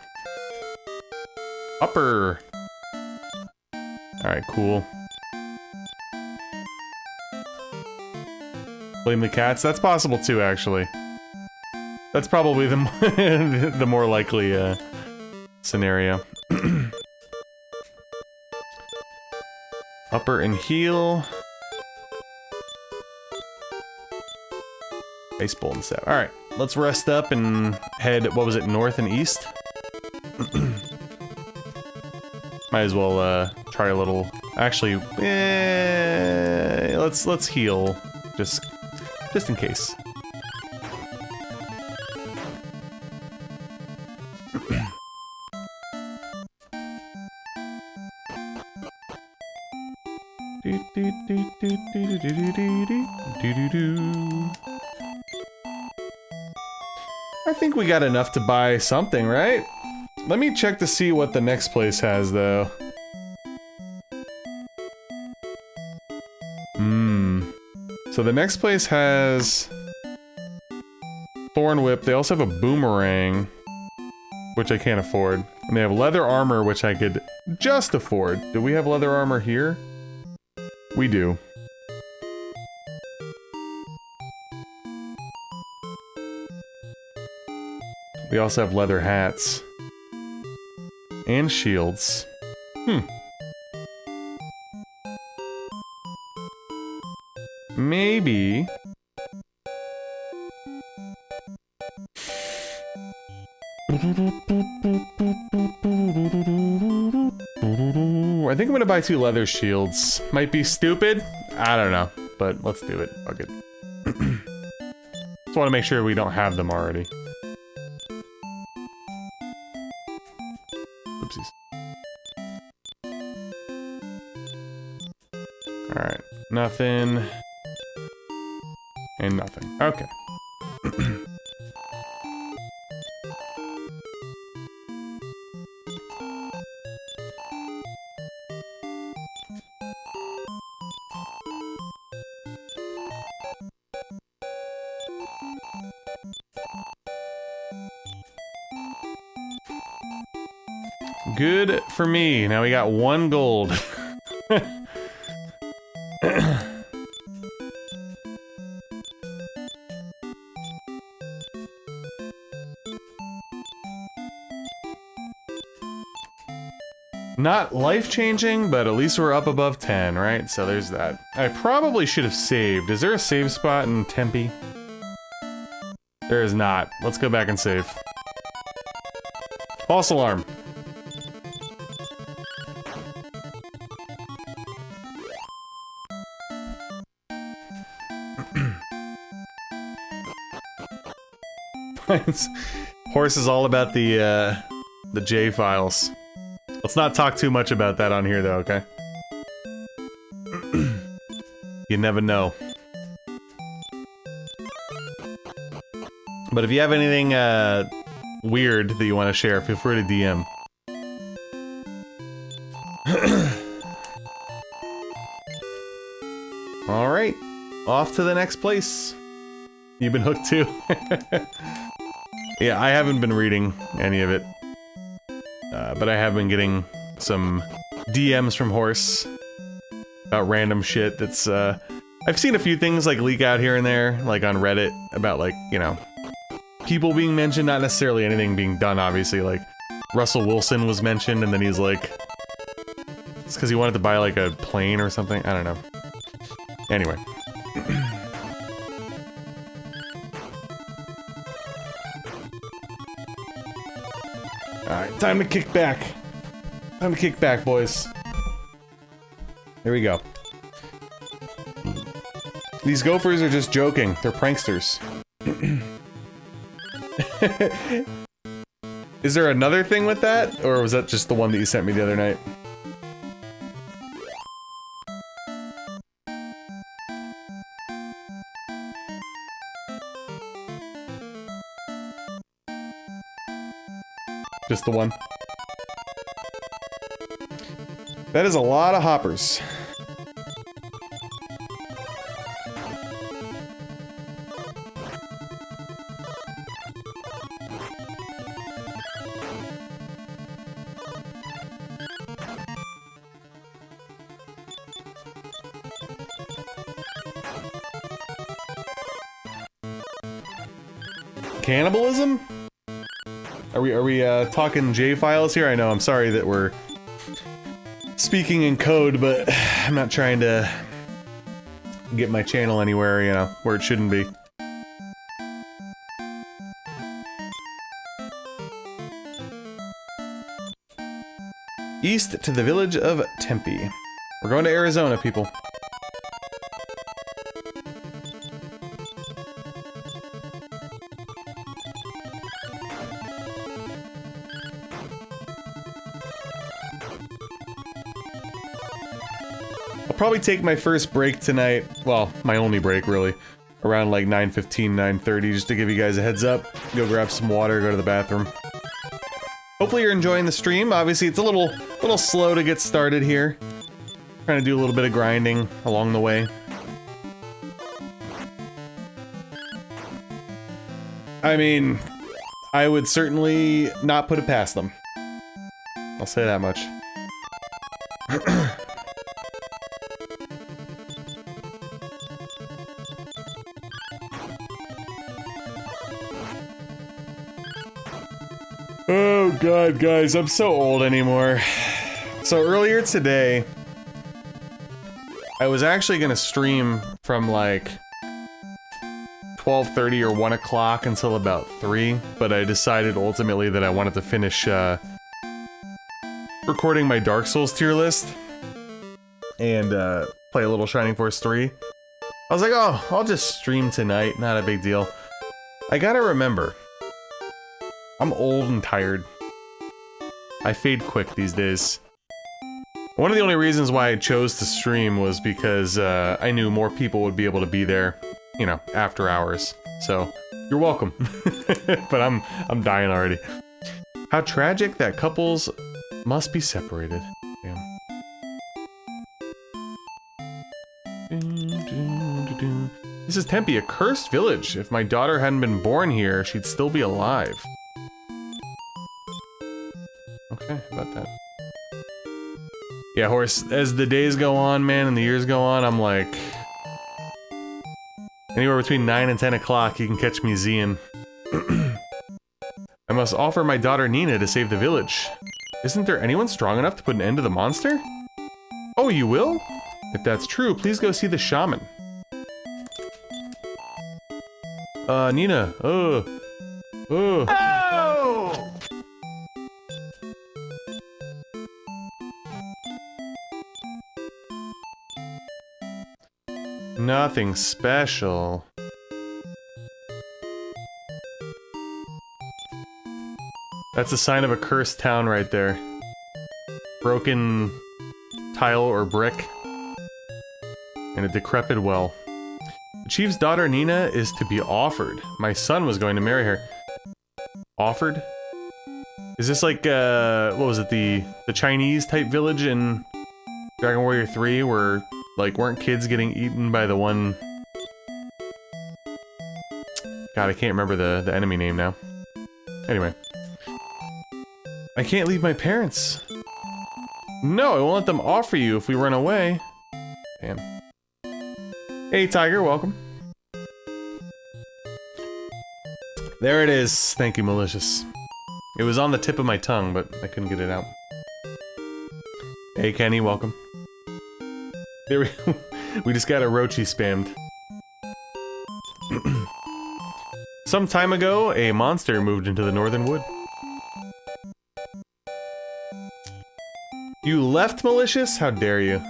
[SPEAKER 1] Upper! Alright, cool. Blame the cats? That's possible too, actually. That's probably the, the more likely, scenario. Upper and heel. Ice bowl and stuff. Alright, let's rest up and head, what was it, north and east? Might as well, try a little... Actually, let's heal. Just in case. I think we got enough to buy something, right? Let me check to see what the next place has, though. So the next place has... Thorn Whip. They also have a Boomerang, which I can't afford. And they have Leather Armor, which I could just afford. Do we have Leather Armor here? We do. We also have leather hats. And shields. Maybe... I think I'm gonna buy 2 leather shields. Might be stupid. I don't know. But let's do it. Fuck it. Just want to make sure we don't have them already. Oopsies. Alright. Nothing. And nothing. Okay. Good for me. Now we got 1 gold. Not life-changing, but at least we're up above 10, right? So there's that. I probably should have saved. Is there a save spot in Tempe? There is not. Let's go back and save. False alarm. Horse is all about the J files. Let's not talk too much about that on here, though, okay? You never know. But if you have anything weird that you want to share, feel free to DM. Alright, off to the next place. You've been hooked too. Yeah, I haven't been reading any of it. But I have been getting some DMs from Horse about random shit that's, I've seen a few things, like, leak out here and there, like, on Reddit, about, like, you know, people being mentioned, not necessarily anything being done, obviously, like, Russell Wilson was mentioned, and then he's like, it's because he wanted to buy, like, a plane or something, I don't know. Anyway. Alright, time to kick back. Time to kick back, boys. There we go. These gophers are just joking. They're pranksters. Is there another thing with that? Or was that just the one that you sent me the other night? Just the one. That is a lot of hoppers. Cannibalism? Are we talking J files here? I know, I'm sorry that we're speaking in code, but I'm not trying to get my channel anywhere, you know, where it shouldn't be. East to the village of Tempe. We're going to Arizona, people. I'll probably take my first break tonight, well, my only break really, around like 9:15, 9:30, just to give you guys a heads up. Go grab some water, go to the bathroom. Hopefully you're enjoying the stream. Obviously it's a little slow to get started here. Trying to do a little bit of grinding along the way. I mean, I would certainly not put it past them. I'll say that much. Oh god, guys, I'm so old anymore. So earlier today, I was actually gonna stream from like 12:30 or 1 o'clock until about 3, but I decided ultimately that I wanted to finish recording my Dark Souls tier list and play a little Shining Force 3. I was like, oh, I'll just stream tonight, not a big deal. I gotta remember, I'm old and tired. I fade quick these days. One of the only reasons why I chose to stream was because I knew more people would be able to be there, you know, after hours. So, you're welcome. But I'm dying already. How tragic that couples must be separated. Damn. This is Tempe, a cursed village. If my daughter hadn't been born here, she'd still be alive. Okay, about that. Yeah, horse, as the days go on, man, and the years go on, I'm like... Anywhere between 9 and 10 o'clock, you can catch me Z'ing. I must offer my daughter Nina to save the village. Isn't there anyone strong enough to put an end to the monster? Oh, you will? If that's true, please go see the shaman. Nina. Oh!
[SPEAKER 2] Oh!
[SPEAKER 1] Nothing special. That's a sign of a cursed town right there. Broken tile or brick. And a decrepit well. The chief's daughter Nina is to be offered. My son was going to marry her. Offered? Is this like, what was it, the Chinese type village in Dragon Warrior 3 where, like, weren't kids getting eaten by the one... God, I can't remember the enemy name now. Anyway. I can't leave my parents. No, I won't let them offer you if we run away. Damn. Hey, Tiger, welcome. There it is. Thank you, Malicious. It was on the tip of my tongue, but I couldn't get it out. Hey, Kenny, welcome. There we just got a Rochi spammed. Some time ago, a monster moved into the Northern Wood. You left, Malicious? How dare you?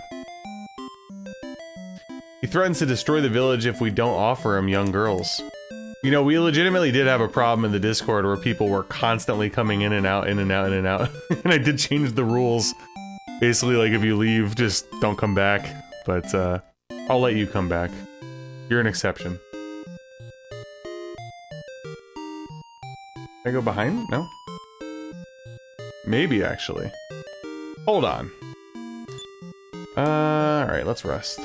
[SPEAKER 1] He threatens to destroy the village if we don't offer him young girls. You know, we legitimately did have a problem in the Discord where people were constantly coming in and out, in and out, in and out. And I did change the rules. Basically, like, if you leave, just don't come back. But, I'll let you come back. You're an exception. Can I go behind? No? Maybe, actually. Hold on. Alright, let's rest.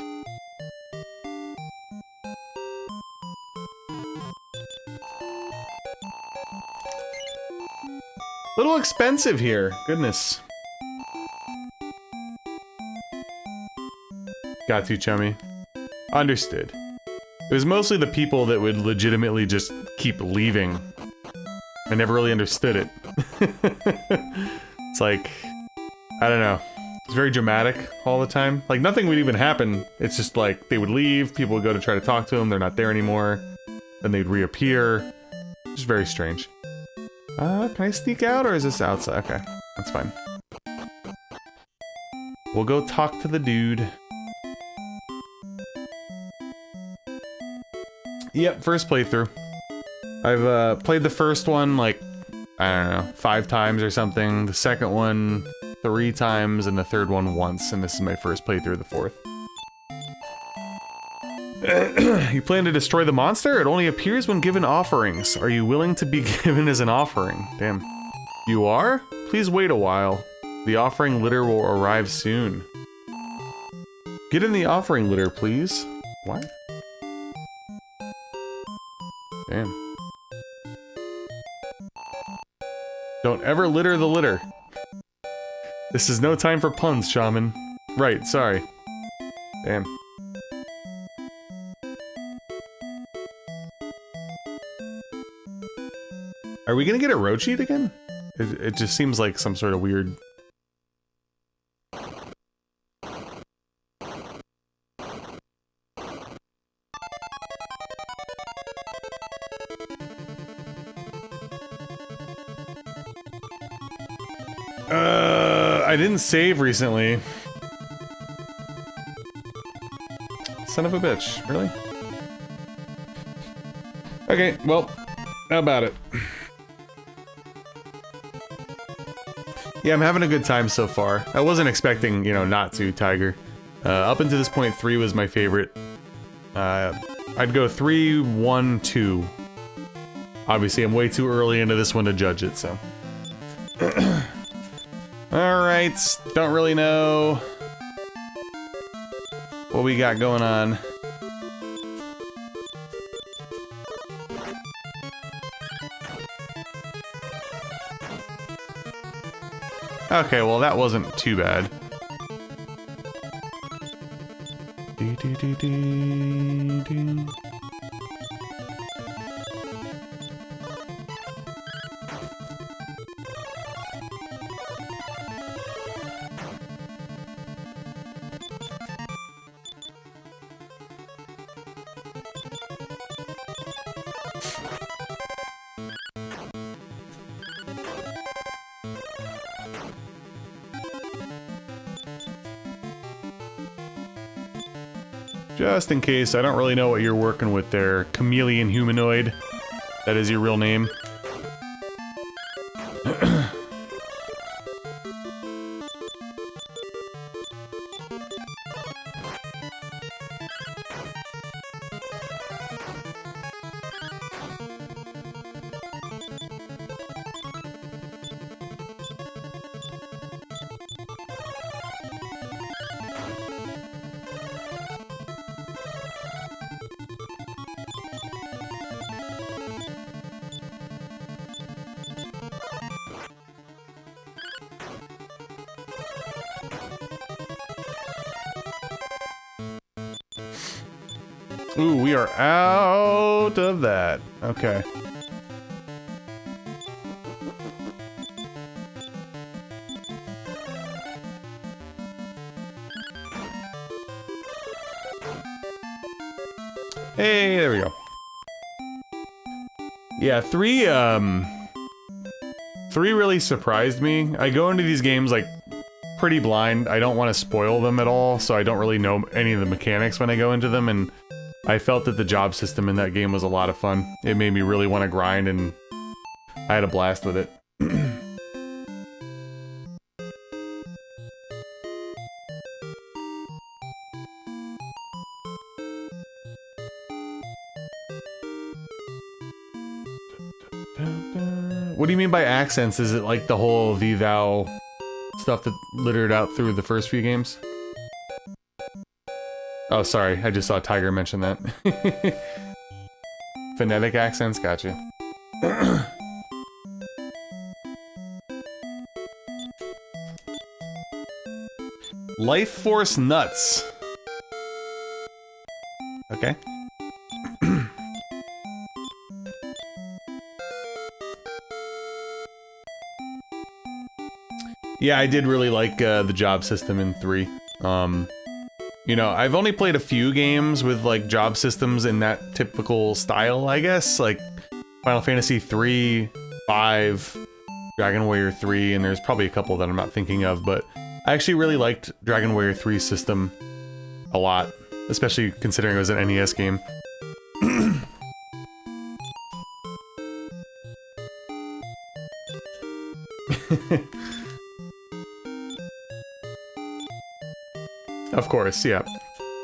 [SPEAKER 1] Little expensive here. Goodness. Got too chummy. Understood. It was mostly the people that would legitimately just keep leaving. I never really understood it. It's like... I don't know. It's very dramatic all the time. Like, nothing would even happen. It's just like, they would leave, people would go to try to talk to them, they're not there anymore. Then they'd reappear. Just very strange. Can I sneak out, or is this outside? Okay, that's fine. We'll go talk to the dude. Yep, first playthrough. I've, played the first one, like, I don't know, 5 times or something. The second one... 3 times, and the third one once, and this is my first playthrough of the fourth. You plan to destroy the monster? It only appears when given offerings. Are you willing to be given as an offering? Damn. You are? Please wait a while. The offering litter will arrive soon. Get in the offering litter, please. What? Damn. Don't ever litter the litter. This is no time for puns, Shaman. Right, sorry. Damn. Are we gonna get a road sheet again? It just seems like some sort of weird... I didn't save recently. Son of a bitch, really? Okay, well, how about it? Yeah, I'm having a good time so far. I wasn't expecting, you know, not to, Tiger. Up until this point, 3 was my favorite. I'd go 3, 1, 2. Obviously, I'm way too early into this one to judge it, so... Alright, don't really know what we got going on. Okay, well that wasn't too bad. Just in case, I don't really know what you're working with there. Chameleon Humanoid. That is your real name. Ooh, we are out of that. Okay. Hey, there we go. Yeah, three really surprised me. I go into these games like pretty blind. I don't want to spoil them at all, so I don't really know any of the mechanics when I go into them, and I felt that the job system in that game was a lot of fun. It made me really want to grind, and I had a blast with it. What do you mean by accents? Is it like the whole thee thou stuff that littered out through the first few games? Oh, sorry, I just saw Tiger mention that. Phonetic accents, gotcha. Life Force Nuts. Okay. Yeah, I did really like the job system in 3. You know, I've only played a few games with like job systems in that typical style, I guess, like Final Fantasy 3, 5, Dragon Warrior 3, and there's probably a couple that I'm not thinking of, but I actually really liked Dragon Warrior 3's system a lot, especially considering it was an NES game. Of course, yeah.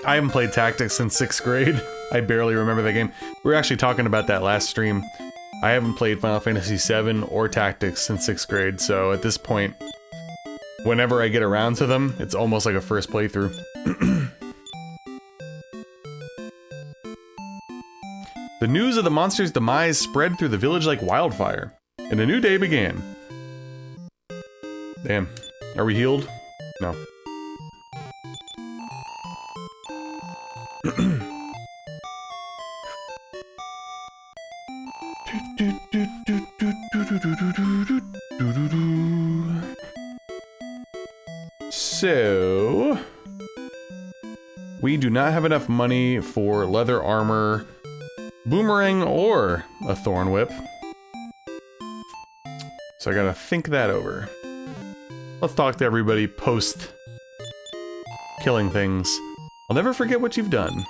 [SPEAKER 1] I haven't played Tactics since 6th grade. I barely remember that game. We were actually talking about that last stream. I haven't played Final Fantasy 7 or Tactics since 6th grade, so at this point, whenever I get around to them, it's almost like a first playthrough. The news of the monster's demise spread through the village like wildfire, and a new day began. Damn. Are we healed? No. So, we do not have enough money for leather armor, boomerang, or a thorn whip. So I gotta think that over. Let's talk to everybody post killing things. I'll never forget what you've done.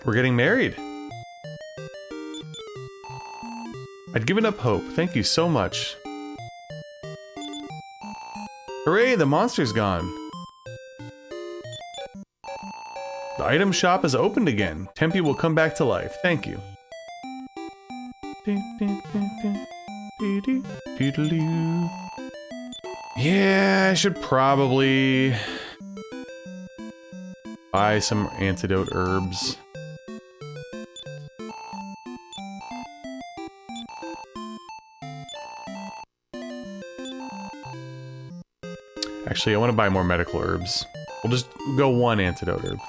[SPEAKER 1] We're getting married. I'd given up hope. Thank you so much. Hooray, the monster's gone. The item shop is opened again. Tempe will come back to life. Thank you. Yeah, I should probably buy some antidote herbs. Actually, I want to buy more medical herbs. We'll just go one antidote herb.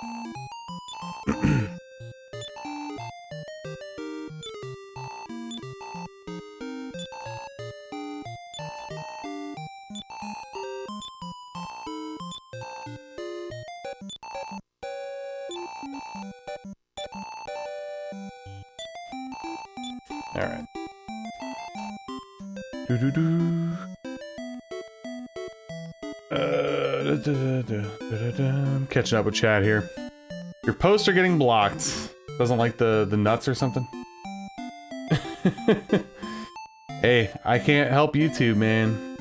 [SPEAKER 1] Alright. I'm catching up with chat here. Your posts are getting blocked. Doesn't like the nuts or something? Hey, I can't help YouTube, man.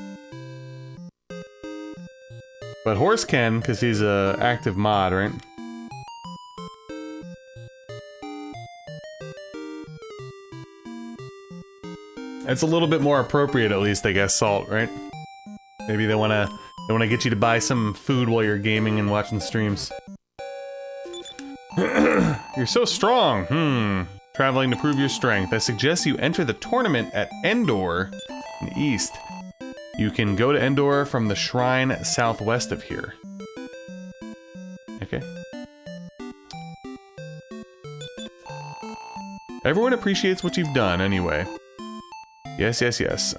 [SPEAKER 1] But Horse can, because he's a active mod, right? It's a little bit more appropriate, at least, I guess, Salt, right? Maybe they wanna get you to buy some food while you're gaming and watching streams. You're so strong. Traveling to prove your strength. I suggest you enter the tournament at Endor in the east. You can go to Endor from the shrine southwest of here. Okay. Everyone appreciates what you've done, anyway. Yes, yes, yes.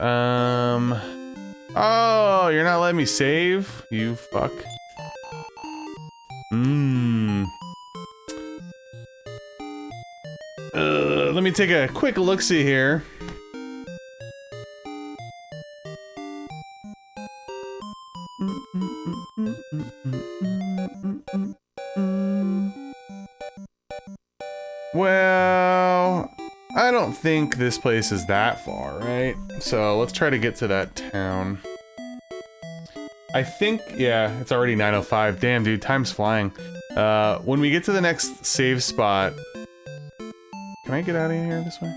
[SPEAKER 1] Oh, you're not letting me save? You fuck. Let me take a quick look-see here. Well, I don't think this place is that far, right? So let's try to get to that town. I think, yeah, it's already 9:05. Damn, dude, time's flying. When we get to the next save spot... Can I get out of here this way?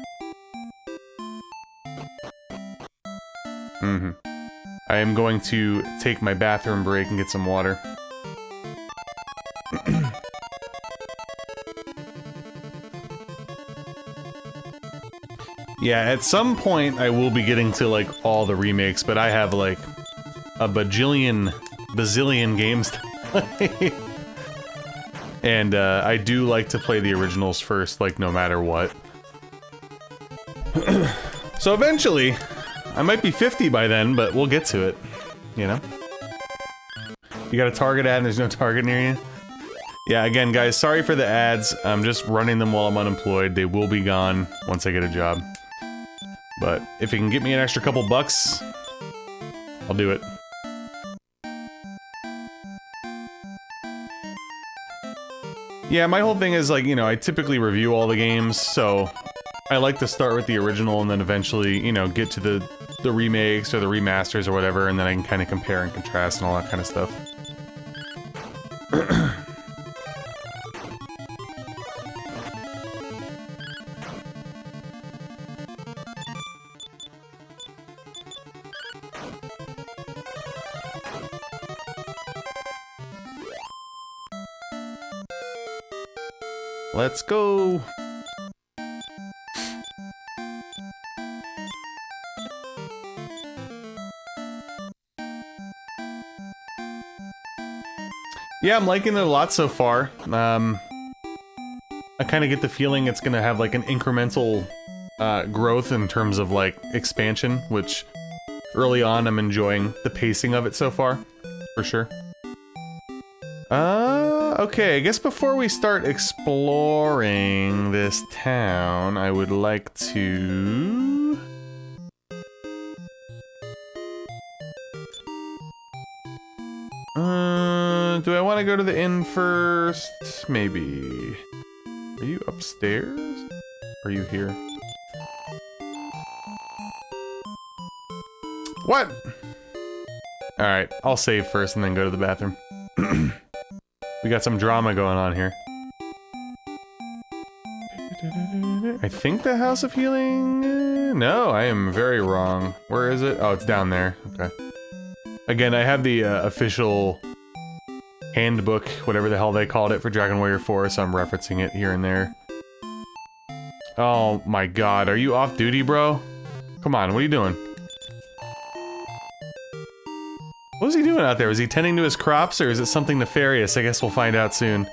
[SPEAKER 1] I am going to take my bathroom break and get some water. Yeah, at some point I will be getting to, like, all the remakes, but I have, like, a bazillion games to play. And, I do like to play the originals first, like, no matter what. So eventually, I might be 50 by then, but we'll get to it. You know? You got a target ad and there's no target near you? Yeah, again, guys, sorry for the ads. I'm just running them while I'm unemployed. They will be gone once I get a job. But if it can get me an extra couple bucks, I'll do it. Yeah, my whole thing is, like, you know, I typically review all the games, so I like to start with the original and then eventually, you know, get to the remakes or the remasters or whatever, and then I can kind of compare and contrast and all that kind of stuff. Let's go! Yeah, I'm liking it a lot so far. I kind of get the feeling it's gonna have like an incremental growth in terms of like expansion, which early on I'm enjoying the pacing of it so far, for sure. Okay, I guess before we start exploring this town, I would like to... do I want to go to the inn first? Maybe. Are you upstairs? Are you here? What? Alright, I'll save first and then go to the bathroom. We got some drama going on here. I think the House of Healing... No, I am very wrong. Where is it? Oh, it's down there. Okay. Again, I have the official handbook, whatever the hell they called it, for Dragon Warrior 4, so I'm referencing it here and there. Oh my god, are you off duty, bro? Come on, what are you doing? What was he doing out there? Was he tending to his crops, or is it something nefarious? I guess we'll find out soon.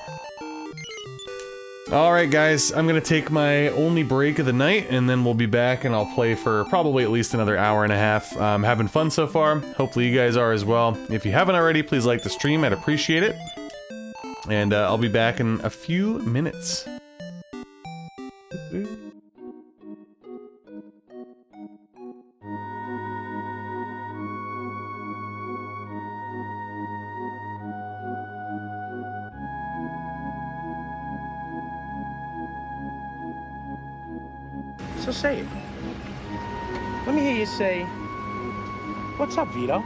[SPEAKER 1] Alright guys, I'm gonna take my only break of the night, and then we'll be back and I'll play for probably at least another hour and a half. Having fun so far. Hopefully you guys are as well. If you haven't already, please like the stream, I'd appreciate it. And I'll be back in a few minutes.
[SPEAKER 2] So say it. Let me hear you say, "What's up, Vito?"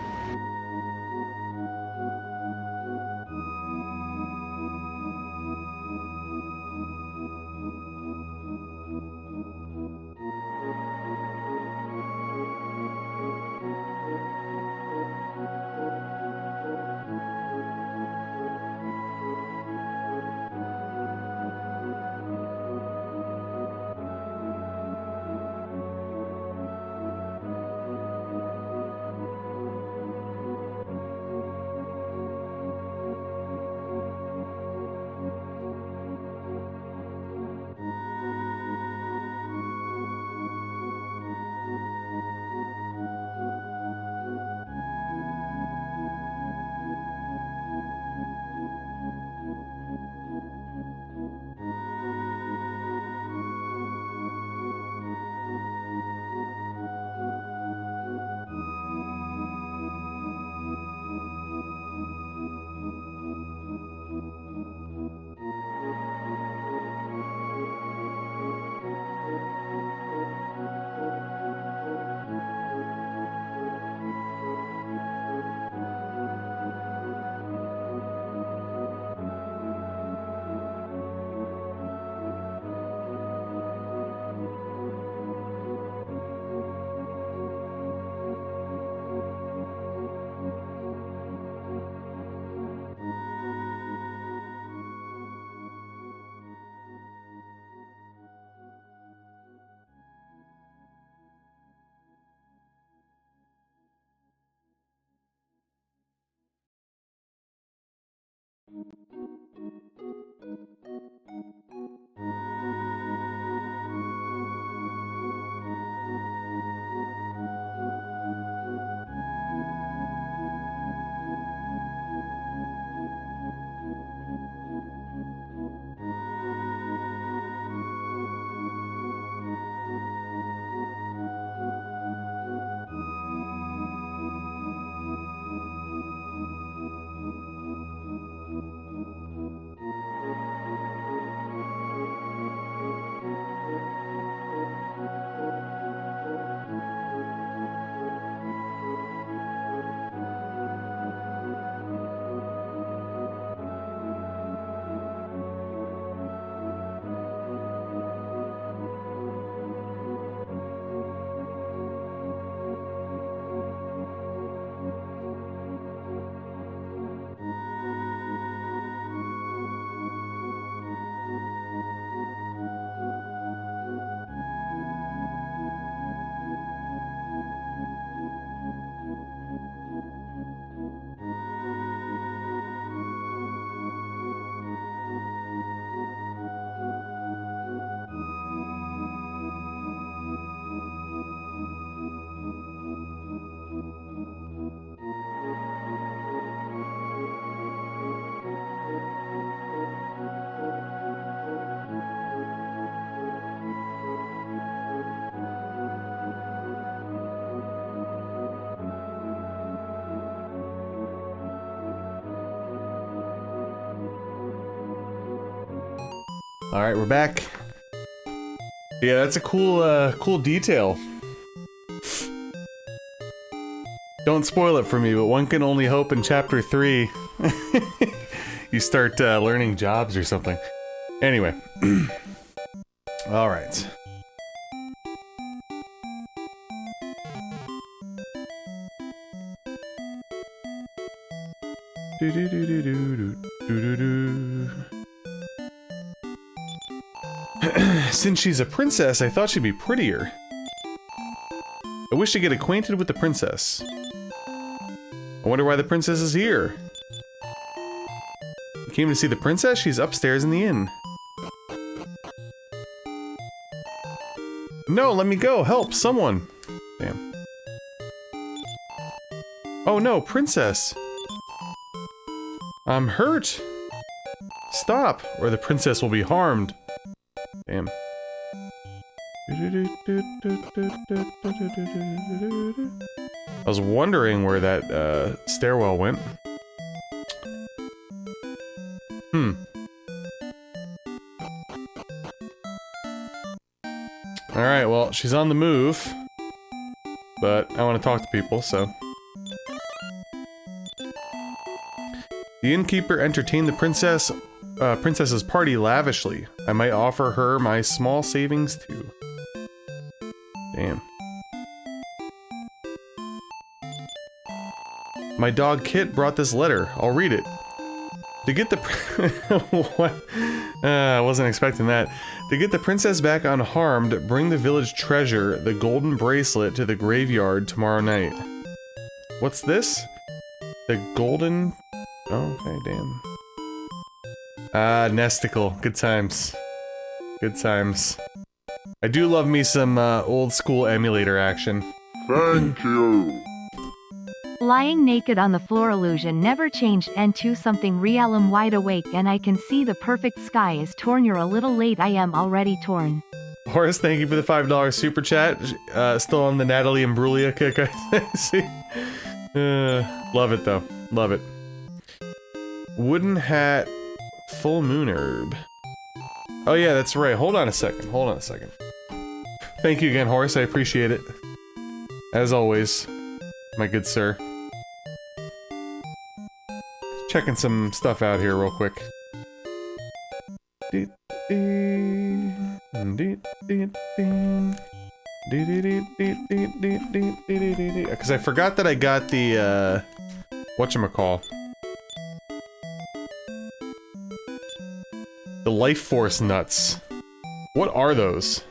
[SPEAKER 1] All right, we're back. Yeah, that's a cool, cool detail. Don't spoil it for me, but one can only hope in Chapter 3 you start learning jobs or something. Anyway. All right. Since she's a princess, I thought she'd be prettier. I wish to get acquainted with the princess. I wonder why the princess is here. You came to see the princess? She's upstairs in the inn. No, let me go. Help, someone. Damn. Oh no, princess. I'm hurt. Stop, or the princess will be harmed. Damn. I was wondering where that stairwell went. Alright, well, she's on the move. But I want to talk to people, so. The innkeeper entertained the princess's party lavishly. I might offer her my small savings too. Damn. My dog Kit brought this letter. I'll read it. To get the what? I wasn't expecting that. To get the princess back unharmed, bring the village treasure, the golden bracelet, to the graveyard tomorrow night. What's this? The golden... Oh, okay, damn. Ah, Nesticle. Good times. Good times. I do love me some old school emulator action.
[SPEAKER 3] Thank you.
[SPEAKER 4] Lying naked on the floor illusion never changed into something real. I'm wide awake and I can see the perfect sky is torn. You're a little late. I am already torn.
[SPEAKER 1] Horace, thank you for the $5 super chat. Still on the Natalie Imbruglia kick, I see. Love it though. Love it. Wooden hat, full moon herb. Oh yeah, that's right. Hold on a second. Hold on a second. Thank you again, Horace. I appreciate it. As always, my good sir. Checking some stuff out here real quick. Because I forgot that I got the, whatchamacall. The life force nuts. What are those?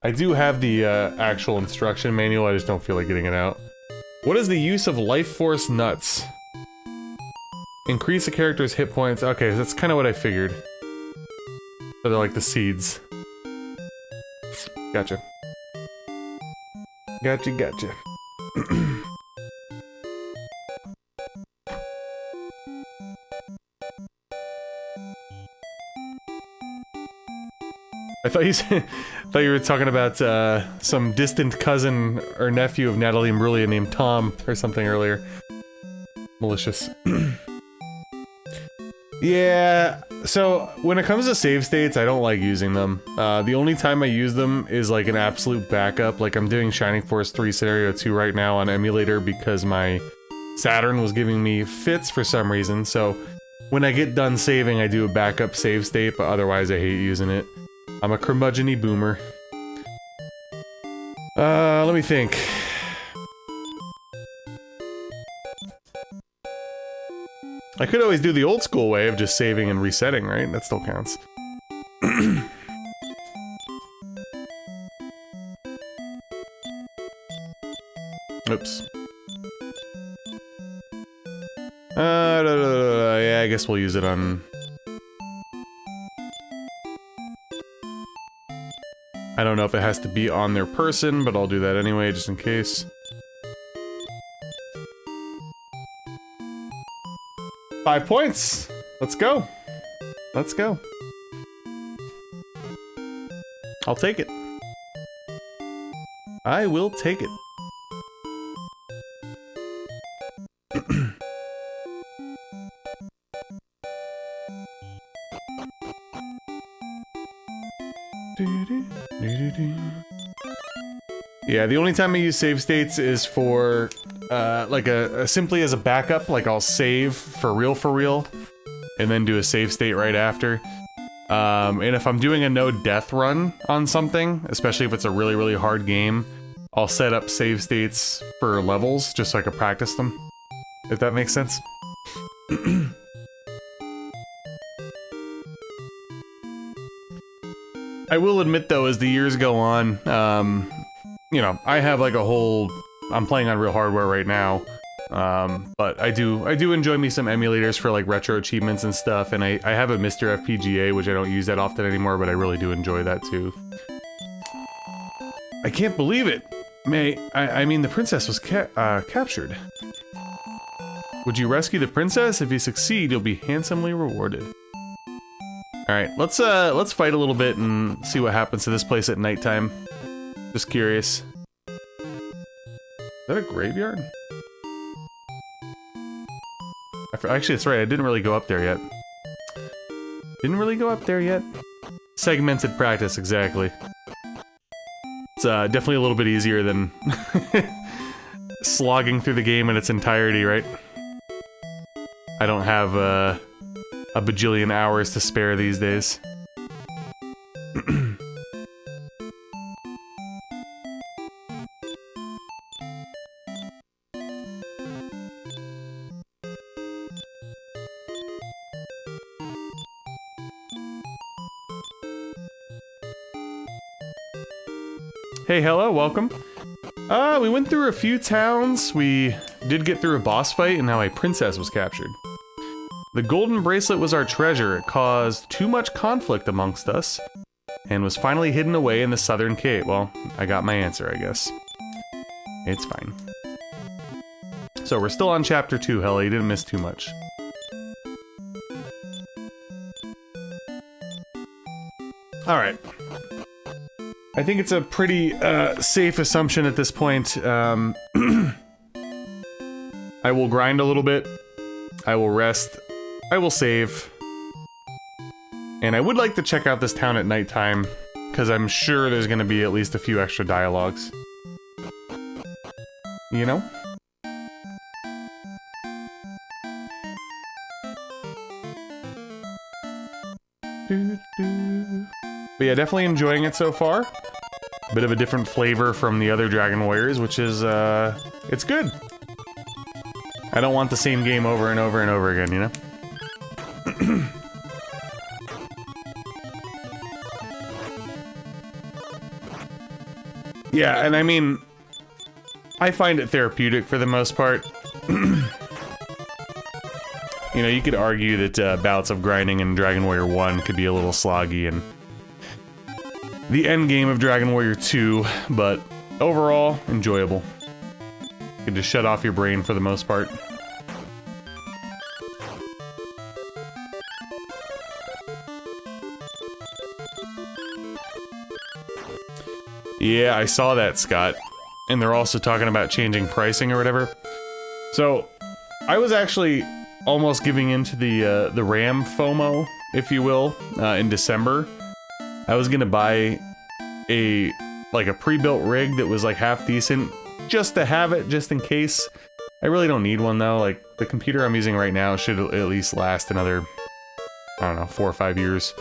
[SPEAKER 1] I do have the actual instruction manual, I just don't feel like getting it out. What is the use of life force nuts? Increase the character's hit points. Okay, that's kind of what I figured. So they're like the seeds. Gotcha. Gotcha, gotcha. I thought you were talking about some distant cousin or nephew of Natalie Imbruglia named Tom or something earlier. Malicious. Yeah, so when it comes to save states, I don't like using them. The only time I use them is like an absolute backup. Like I'm doing Shining Force 3 Scenario 2 right now on emulator because my Saturn was giving me fits for some reason. So when I get done saving, I do a backup save state, but otherwise I hate using it. I'm a curmudgeon-y boomer. Let me think. I could always do the old school way of just saving and resetting, right? That still counts. Oops. Yeah, I guess we'll use it on... I don't know if it has to be on their person, but I'll do that anyway, just in case. $5 points! Let's go! Let's go. I'll take it. I will take it. Yeah, the only time I use save states is for, like simply as a backup, like I'll save for real, and then do a save state right after. And if I'm doing a no death run on something, especially if it's a really hard game, I'll set up save states for levels, just so I can practice them. If that makes sense. I will admit though, as the years go on, you know, I have like a whole... I'm playing on real hardware right now. But I do enjoy me some emulators for like retro achievements and stuff, and I have a Mr. FPGA, which I don't use that often anymore, but I really do enjoy that too. I can't believe it! I mean, the princess was captured. Would you rescue the princess? If you succeed, you'll be handsomely rewarded. Alright, let's fight a little bit and see what happens to this place at nighttime. Just curious. Is that a graveyard? Actually, that's right, I didn't really go up there yet. Segmented practice, exactly. It's definitely a little bit easier than slogging through the game in its entirety, right? I don't have a bajillion hours to spare these days. Hey, hello, welcome. We went through a few towns, we did get through a boss fight, and now a princess was captured. The golden bracelet was our treasure. It caused too much conflict amongst us, and was finally hidden away in the southern cave. Well, I got my answer, I guess. It's fine. So we're still on chapter 2, Hella, you didn't miss too much. Alright. I think it's a pretty safe assumption at this point. I will grind a little bit. I will rest. I will save. And I would like to check out this town at nighttime, because I'm sure there's going to be at least a few extra dialogues. You know? But yeah, definitely enjoying it so far. Bit of a different flavor from the other Dragon Warriors, which is, it's good. I don't want the same game over and over and over again, you know? Yeah, and I mean, I find it therapeutic for the most part. You know, you could argue that bouts of grinding in Dragon Warrior 1 could be a little sloggy and the end game of Dragon Warrior 2, but overall, enjoyable. You can just shut off your brain for the most part. Yeah, I saw that, Scott. And they're also talking about changing pricing or whatever. So, I was actually almost giving into the RAM FOMO, if you will, in December. I was gonna buy a pre-built rig that was like half decent, just to have it, just in case. I really don't need one though. Like, the computer I'm using right now should at least last another, I don't know, 4 or 5 years.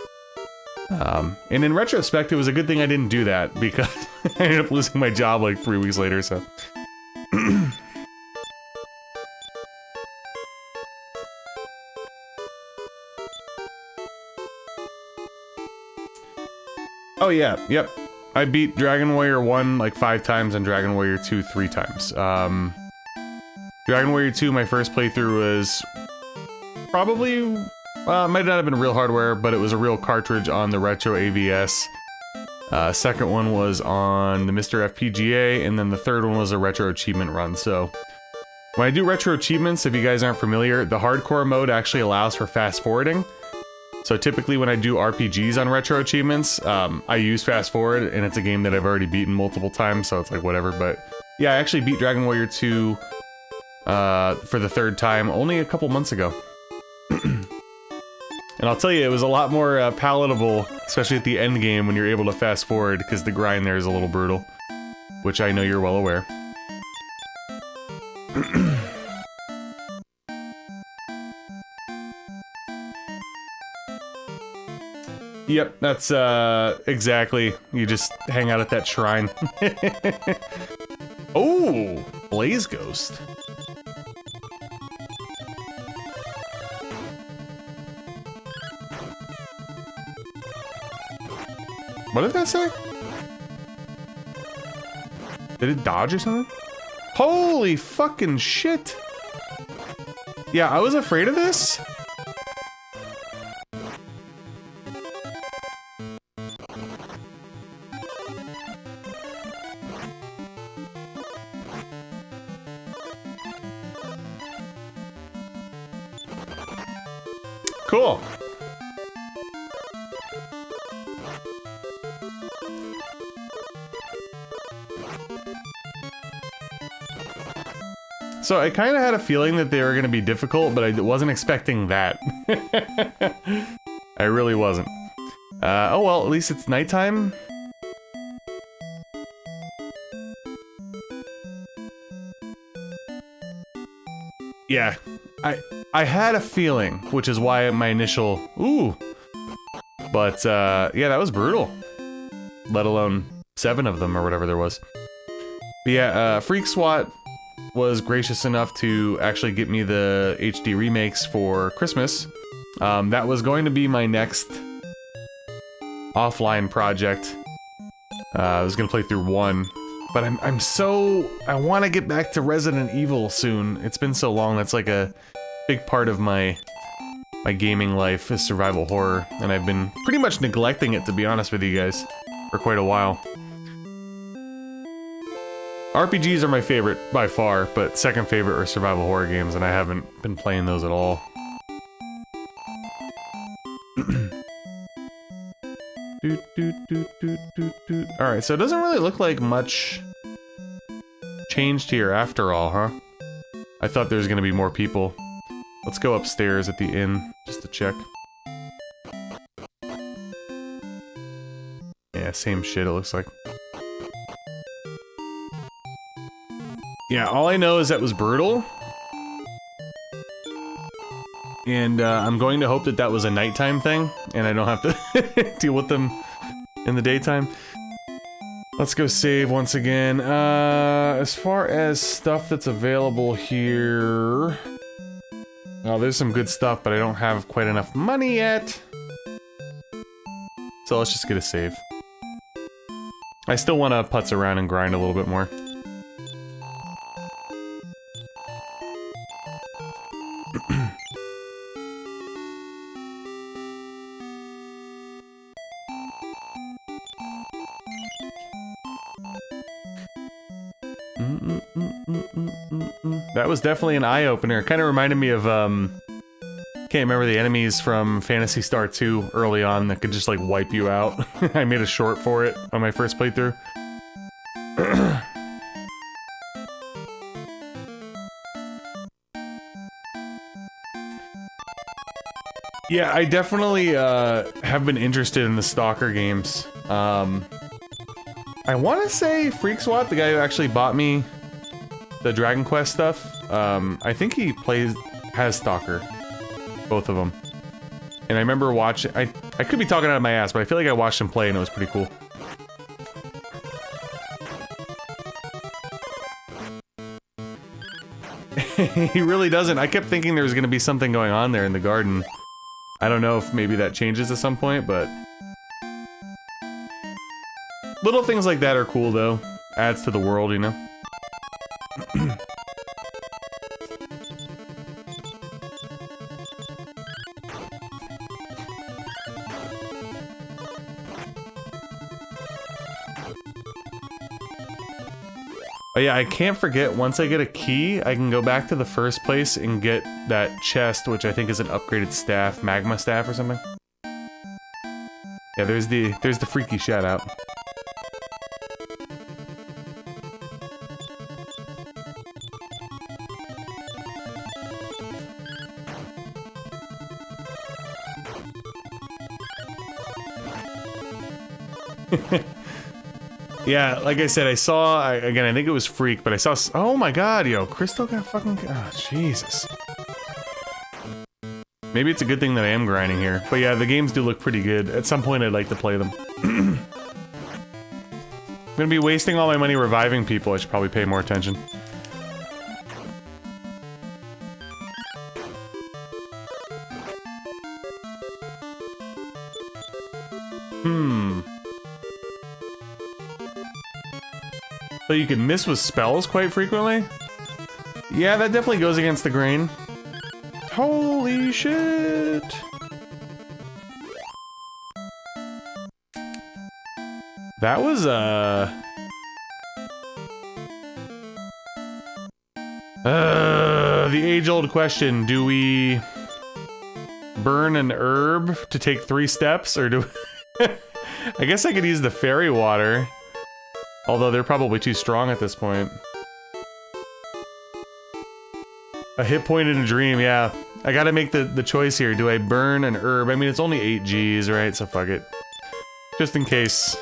[SPEAKER 1] And in retrospect, it was a good thing I didn't do that, because I ended up losing my job like 3 weeks later, so. Oh yeah, yep. I beat Dragon Warrior 1 like 5 times and Dragon Warrior 2 3 times. Dragon Warrior 2, my first playthrough was probably, it might not have been real hardware, but it was a real cartridge on the Retro AVS. Second one was on the Mr. FPGA, and then the third one was a Retro Achievement run, so. When I do Retro Achievements, if you guys aren't familiar, the hardcore mode actually allows for fast forwarding. So typically when I do RPGs on Retro Achievements, I use fast forward, and it's a game that I've already beaten multiple times, so it's like whatever, but yeah, I actually beat Dragon Warrior 2 for the 3rd time only a couple months ago. And I'll tell you, it was a lot more palatable, especially at the end game when you're able to fast forward, because the grind there is a little brutal, which I know you're well aware. Yep, that's exactly. You just hang out at that shrine. Oh, Blaze Ghost. What did that say? Did it dodge or something? Holy fucking shit! Yeah, I was afraid of this. Cool. So I kind of had a feeling that they were going to be difficult, but I wasn't expecting that. I really wasn't. Oh well, at least it's nighttime. Yeah, I had a feeling, which is why my initial ooh. But yeah, that was brutal. Let alone 7 of them or whatever there was. But yeah, Freak SWAT was gracious enough to actually get me the HD remakes for Christmas. That was going to be my next offline project. I was gonna play through 1, but I want to get back to Resident Evil soon. It's been so long. That's like a big part of my gaming life is survival horror, and I've been pretty much neglecting it, to be honest with you guys, for quite a while. RPGs are my favorite by far, but second favorite are survival horror games, and I haven't been playing those at all. Alright, so it doesn't really look like much changed here after all, huh? I thought there was gonna be more people. Let's go upstairs at the inn, just to check. Yeah, same shit it looks like. Yeah, all I know is that was brutal. And I'm going to hope that that was a nighttime thing, and I don't have to deal with them in the daytime. Let's go save once again. As far as stuff that's available here... Oh, there's some good stuff, but I don't have quite enough money yet. So let's just get a save. I still want to putz around and grind a little bit more. That was definitely an eye-opener. It kind of reminded me of, can't remember the enemies from Phantasy Star 2 early on that could just, like, wipe you out. I made a short for it on my first playthrough. Yeah, I definitely, have been interested in the Stalker games. I want to say Freak SWAT, the guy who actually bought me the Dragon Quest stuff, I think he has Stalker. Both of them. And I remember watching, I could be talking out of my ass, but I feel like I watched him play and it was pretty cool. He really doesn't. I kept thinking there was going to be something going on there in the garden. I don't know if maybe that changes at some point, but... Little things like that are cool, though. Adds to the world, you know? Oh yeah, I can't forget, once I get a key, I can go back to the first place and get that chest, which I think is an upgraded staff, magma staff or something. Yeah, there's the freaky shout out. Yeah, like I said, I saw, again, I think it was Freak, but I saw, oh my god, yo, Crystal got fucking, oh, Jesus. Maybe it's a good thing that I am grinding here. But yeah, the games do look pretty good. At some point, I'd like to play them. I'm gonna be wasting all my money reviving people. I should probably pay more attention. But you can miss with spells quite frequently? Yeah, that definitely goes against the grain. Holy shit! That was, the age-old question, do we burn an herb to take 3 steps, or do I guess I could use the fairy water, although they're probably too strong at this point. A hit point in a dream, yeah. I gotta make the choice here. Do I burn an herb? I mean, it's only 8 Gs, right? So fuck it. Just in case.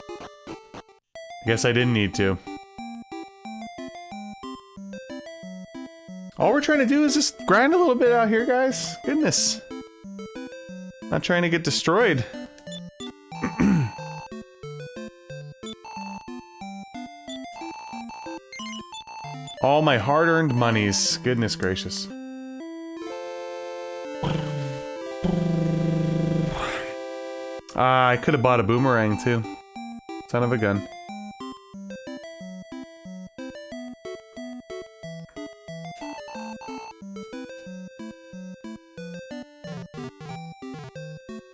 [SPEAKER 1] I guess I didn't need to. All we're trying to do is just grind a little bit out here, guys. Goodness. Not trying to get destroyed. All my hard-earned monies. Goodness gracious. I could have bought a boomerang too. Son of a gun.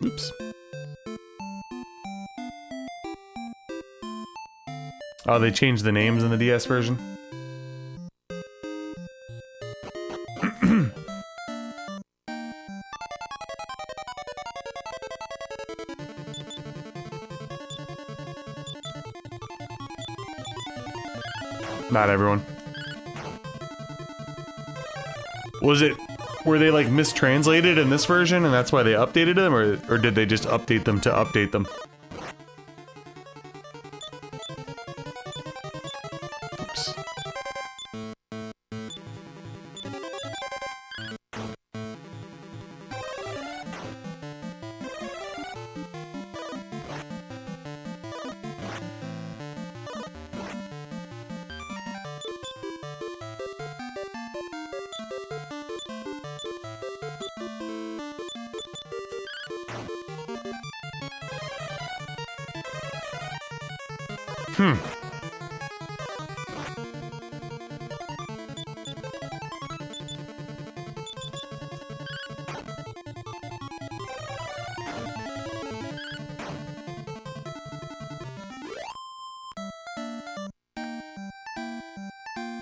[SPEAKER 1] Oops. Oh, they changed the names in the DS version? Not everyone. Were they like mistranslated in this version and that's why they updated them, or did they just update them to update them? Oops.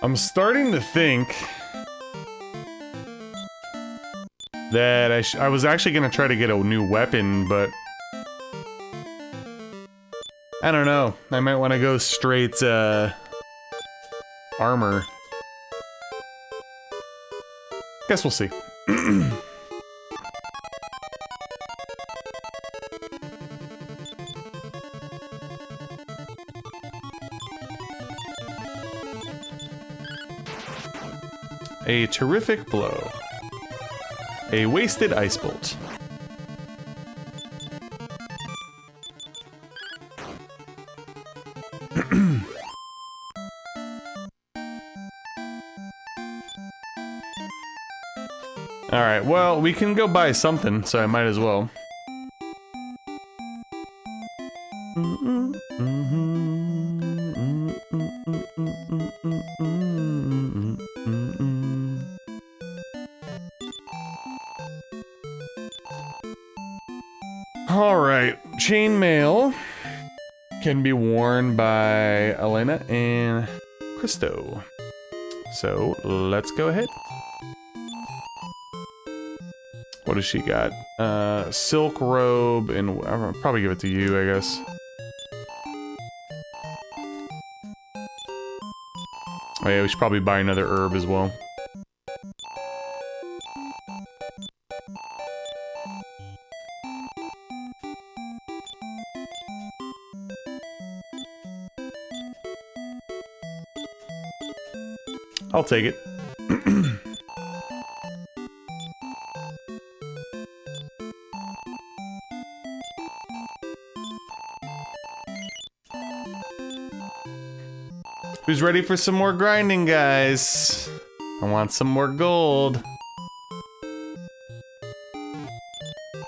[SPEAKER 1] I'm starting to think that I was actually gonna try to get a new weapon, but I don't know. I might want to go straight armor. Guess we'll see. A terrific blow. A wasted ice bolt. Alright, well, we can go buy something, so I might as well. Alright, chainmail can be worn by Elena and Christo. So, let's go ahead. What does she got? Silk robe, and I'll probably give it to you, I guess. Oh yeah, we should probably buy another herb as well. I'll take it. Who's ready for some more grinding, guys? I want some more gold.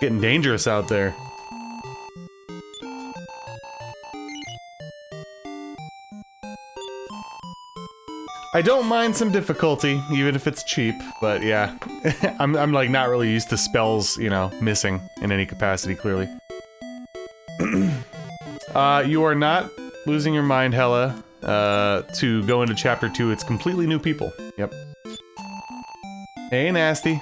[SPEAKER 1] Getting dangerous out there. I don't mind some difficulty, even if it's cheap, but yeah. I'm like not really used to spells, you know, missing in any capacity, clearly. You are not losing your mind, Hella, to go into Chapter 2. It's completely new people. Yep. Hey, Nasty.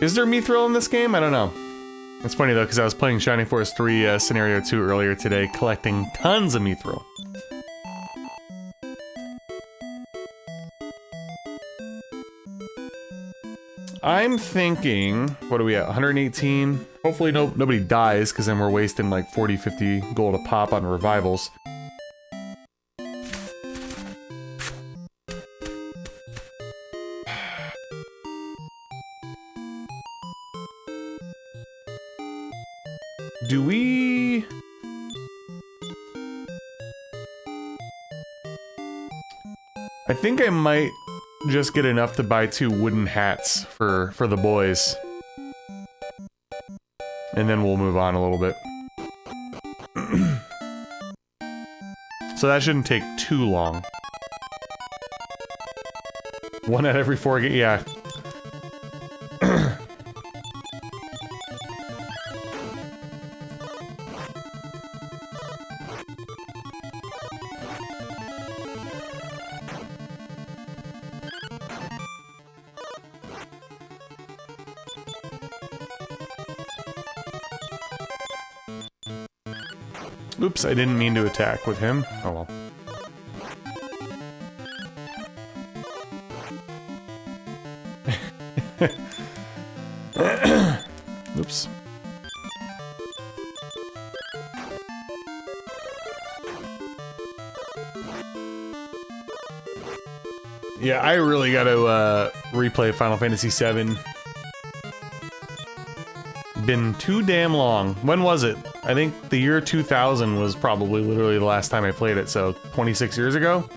[SPEAKER 1] Is there Mithril in this game? I don't know. It's funny though, because I was playing Shining Force 3 Scenario 2 earlier today, collecting tons of Mithril. I'm thinking, what are we at, 118? Hopefully nobody dies, because then we're wasting like 40, 50 gold a pop on revivals. Do we... I think I might just get enough to buy 2 wooden hats for the boys. And then we'll move on a little bit. So that shouldn't take too long. 1 out of every 4 yeah. Oops, I didn't mean to attack with him. Oh well. Oops. Yeah, I really gotta replay Final Fantasy VII. Been too damn long. When was it? I think the year 2000 was probably literally the last time I played it, so 26 years ago?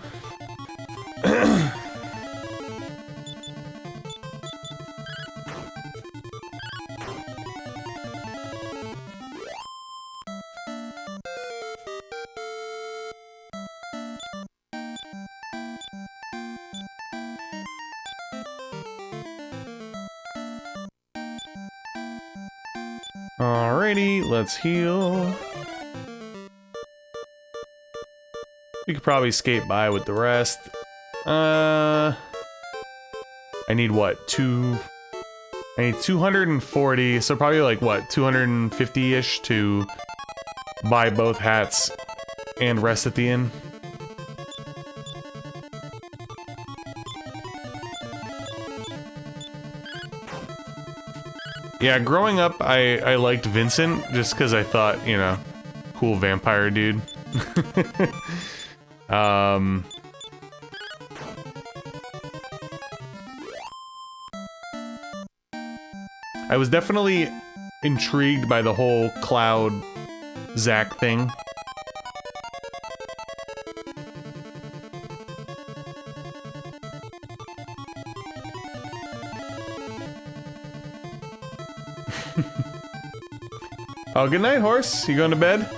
[SPEAKER 1] Alrighty, let's heal. We could probably skate by with the rest. I need what? I need 240, so probably like what, 250-ish to buy both hats and rest at the inn. Yeah, growing up, I liked Vincent, just because I thought, you know, cool vampire dude. I was definitely intrigued by the whole Cloud Zack thing. Oh, good night, horse. You going to bed?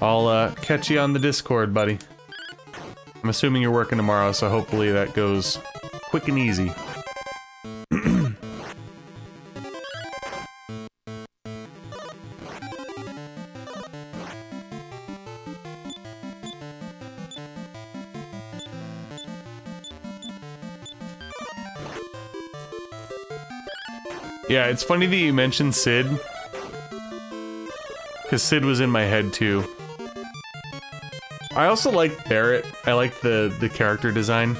[SPEAKER 1] I'll catch you on the Discord, buddy. I'm assuming you're working tomorrow, so hopefully that goes quick and easy. Yeah, it's funny that you mentioned Sid. Because Sid was in my head, too. I also like Barrett. I like the character design.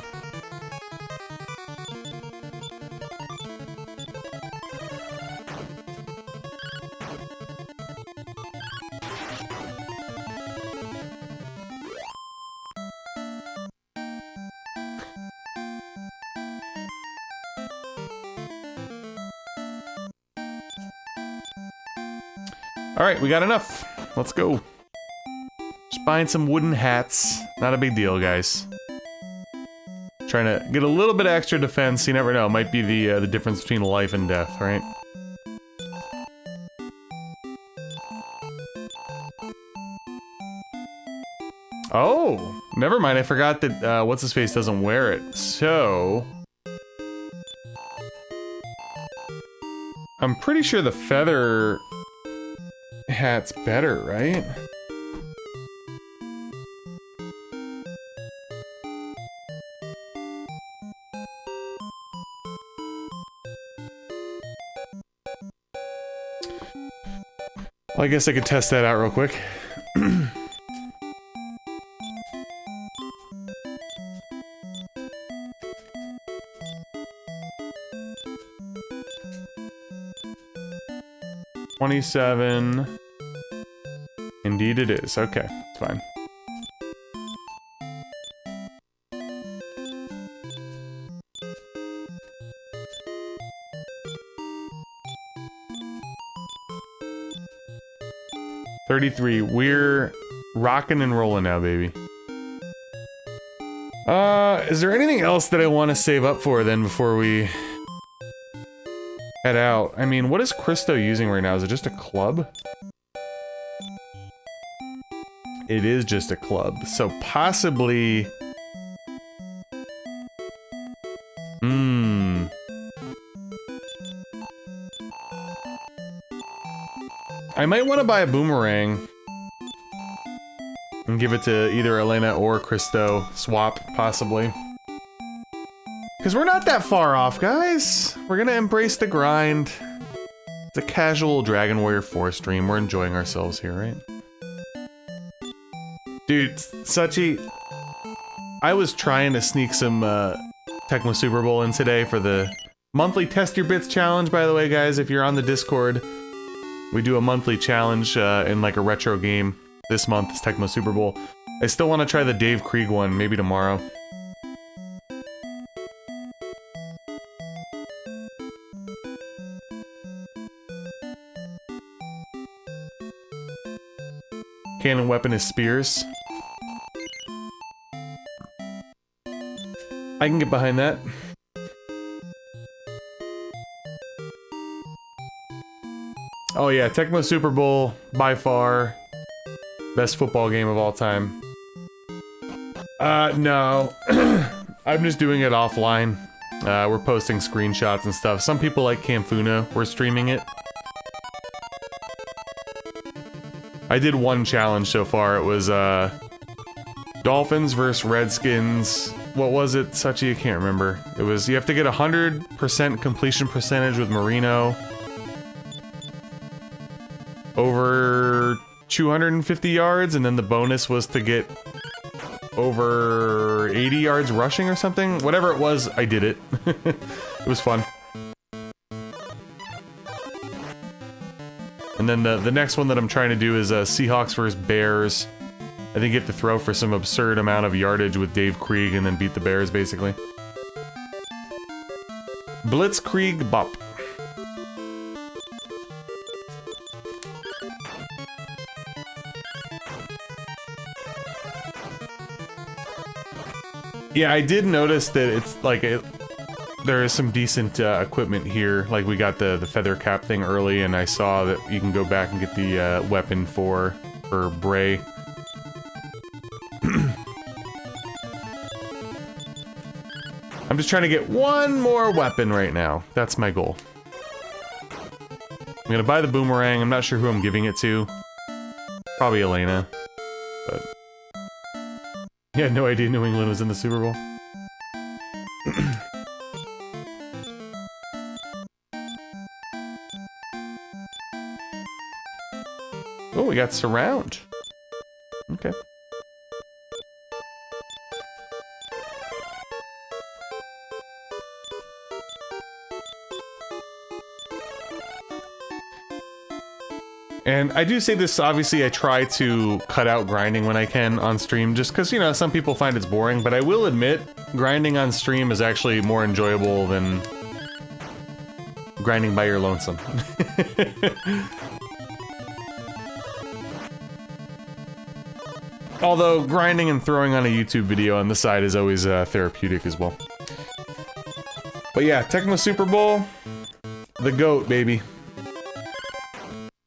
[SPEAKER 1] Alright, we got enough. Let's go. Just buying some wooden hats. Not a big deal, guys. Trying to get a little bit of extra defense. You never know. It might be the difference between life and death, right? Oh, never mind. I forgot that what's his face doesn't wear it. So I'm pretty sure the feather hat's better, right? Well, I guess I could test that out real quick. $27. Indeed it is. Okay, it's fine. $33. We're rocking and rolling now, baby. Is there anything else that I want to save up for then before we head out? I mean, what is Christo using right now? Is it just a club? It is just a club, so possibly... I might want to buy a boomerang and give it to either Elena or Christo. Swap, possibly. Because we're not that far off, guys. We're gonna embrace the grind. It's a casual Dragon Warrior 4 stream. We're enjoying ourselves here, right? Dude, Sachi, I was trying to sneak some Tecmo Super Bowl in today for the monthly Test Your Bits challenge, by the way, guys. If you're on the Discord, we do a monthly challenge in like a retro game. This month is Tecmo Super Bowl. I still want to try the Dave Krieg one, maybe tomorrow. Cannon weapon is spears. I can get behind that. Oh yeah, Tecmo Super Bowl, by far, best football game of all time. No. I'm just doing it offline. We're posting screenshots and stuff. Some people like Camfuna, we're streaming it. I did one challenge so far. It was, Dolphins versus Redskins. What was it, Sachi? I can't remember. It was, you have to get 100% completion percentage with Marino. Over 250 yards, and then the bonus was to get over 80 yards rushing or something. Whatever it was, I did it. It was fun. And then the next one that I'm trying to do is Seahawks versus Bears. I think you have to throw for some absurd amount of yardage with Dave Krieg and then beat the Bears, basically. Blitzkrieg Bop. Yeah, I did notice that it's like there is some decent equipment here. Like we got the feather cap thing early, and I saw that you can go back and get the weapon for Bray. I'm just trying to get one more weapon right now. That's my goal. I'm gonna buy the boomerang. I'm not sure who I'm giving it to. Probably Elena, but. Yeah, no idea New England was in the Super Bowl. Oh, we got surround. Okay. And I do say this, obviously I try to cut out grinding when I can on stream, just because, you know, some people find it's boring, but I will admit, grinding on stream is actually more enjoyable than grinding by your lonesome. Although, grinding and throwing on a YouTube video on the side is always therapeutic as well. But yeah, Tecmo Super Bowl, the GOAT, baby.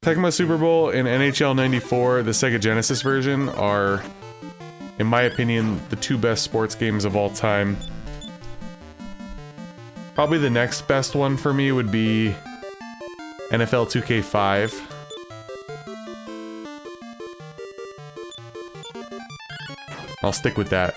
[SPEAKER 1] Tecmo Super Bowl and NHL 94, the Sega Genesis version, are in my opinion, the two best sports games of all time. Probably the next best one for me would be NFL 2K5. I'll stick with that.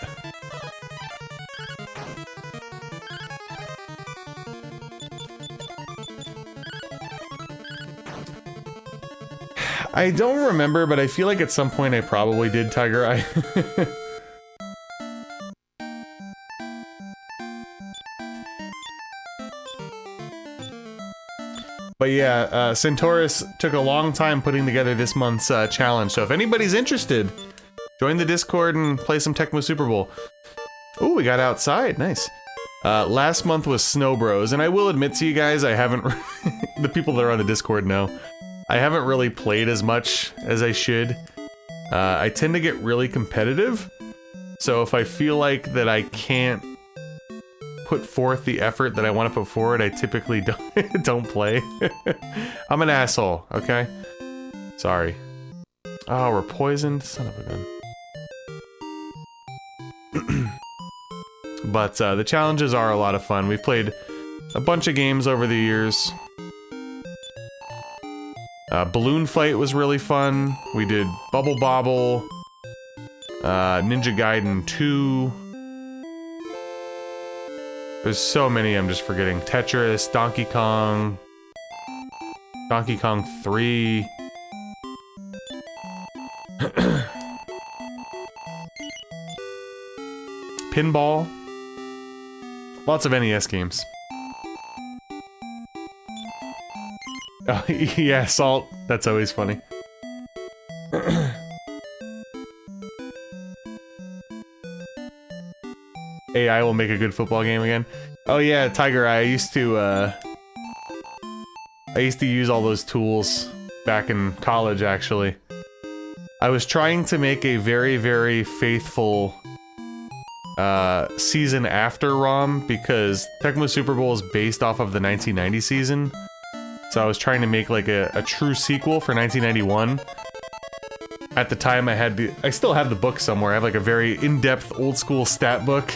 [SPEAKER 1] I don't remember, but I feel like at some point I probably did Tiger Eye. But yeah, Centaurus took a long time putting together this month's challenge, so if anybody's interested, join the Discord and play some Tecmo Super Bowl. Ooh, we got outside, nice. Last month was Snow Bros, and I will admit to you guys, I haven't... the people that are on the Discord know. I haven't really played as much as I should. I tend to get really competitive, so if I feel like that I can't put forth the effort that I want to put forward, I typically don't play. I'm an asshole, okay? Sorry. Oh, we're poisoned? Son of a gun. But the challenges are a lot of fun. We've played a bunch of games over the years. Balloon Fight was really fun. We did Bubble Bobble, Ninja Gaiden 2. There's so many I'm just forgetting. Tetris, Donkey Kong 3. Pinball. Lots of NES games. Oh, yeah, Salt. That's always funny. AI will make a good football game again. Oh yeah, Tiger Eye. I used to use all those tools back in college, actually. I was trying to make a very, very faithful season after ROM because Tecmo Super Bowl is based off of the 1990 season. So I was trying to make like a true sequel for 1991. At the time I still have the book somewhere. I have like a very in-depth old school stat book.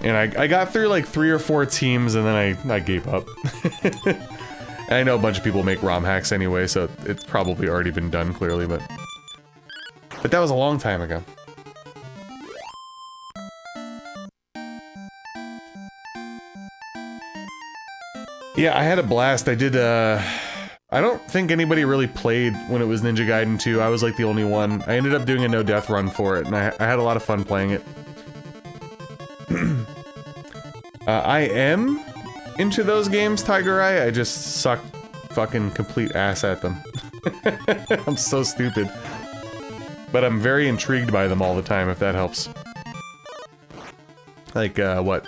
[SPEAKER 1] And I got through like 3 or 4 teams and then I gave up. And I know a bunch of people make ROM hacks anyway, so it's probably already been done clearly, but that was a long time ago. Yeah, I had a blast. I did, I don't think anybody really played when it was Ninja Gaiden 2. I was like the only one. I ended up doing a no-death run for it, and I had a lot of fun playing it. I am into those games, Tiger Eye. I just suck fucking complete ass at them. I'm so stupid. But I'm very intrigued by them all the time, if that helps. Like, what?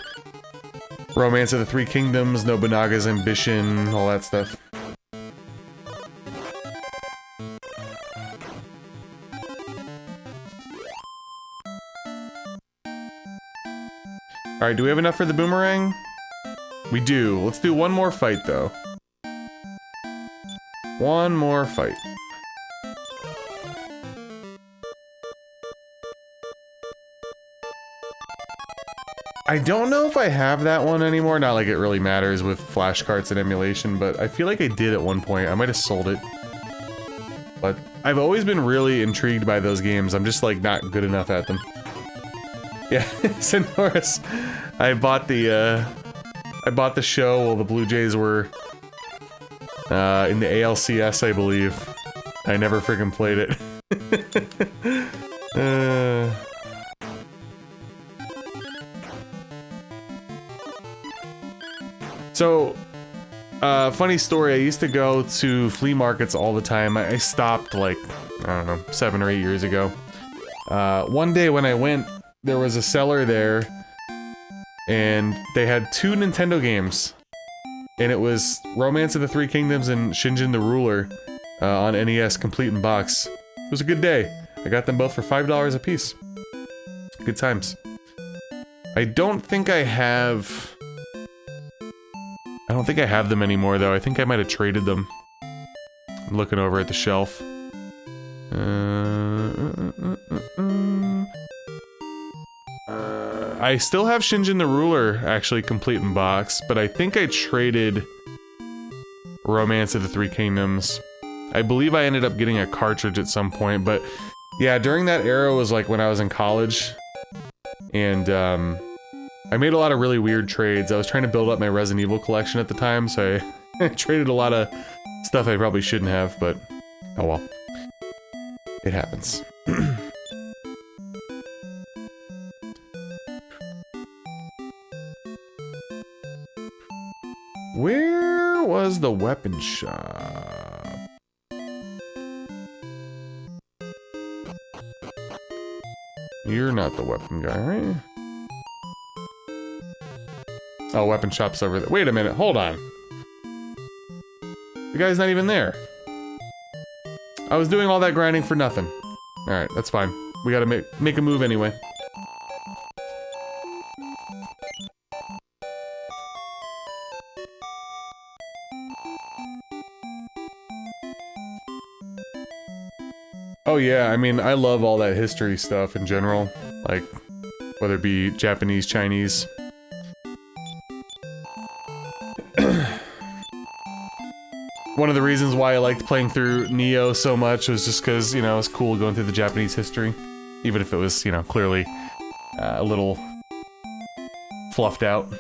[SPEAKER 1] Romance of the Three Kingdoms, Nobunaga's Ambition, all that stuff. Alright, do we have enough for the boomerang? We do. Let's do one more fight, though. One more fight. I don't know if I have that one anymore, not like it really matters with flashcards and emulation, but I feel like I did at one point. I might have sold it. But I've always been really intrigued by those games. I'm just like not good enough at them. Yeah, Centaurus. I bought the show while the Blue Jays were in the ALCS, I believe. I never freaking played it. So, funny story, I used to go to flea markets all the time. I stopped like, I don't know, 7 or 8 years ago. One day when I went, there was a seller there, and they had 2 Nintendo games. And it was Romance of the Three Kingdoms and Shinjin the Ruler on NES, complete in box. It was a good day. I got them both for $5 a piece. Good times. I don't think I have them anymore, though. I think I might have traded them. I'm looking over at the shelf. I still have Shinjin the Ruler actually complete in box, but I think I traded Romance of the Three Kingdoms. I believe I ended up getting a cartridge at some point, but yeah, during that era was like when I was in college, and I made a lot of really weird trades. I was trying to build up my Resident Evil collection at the time, so I traded a lot of stuff I probably shouldn't have, but oh well. It happens. Where was the weapon shop? You're not the weapon guy, right? Oh, weapon shop's over there. Wait a minute, hold on. The guy's not even there. I was doing all that grinding for nothing. Alright, that's fine. We gotta make a move anyway. Oh yeah, I mean, I love all that history stuff in general. Like, whether it be Japanese, Chinese. One of the reasons why I liked playing through Neo so much was just because, you know, it was cool going through the Japanese history. Even if it was, you know, clearly a little fluffed out.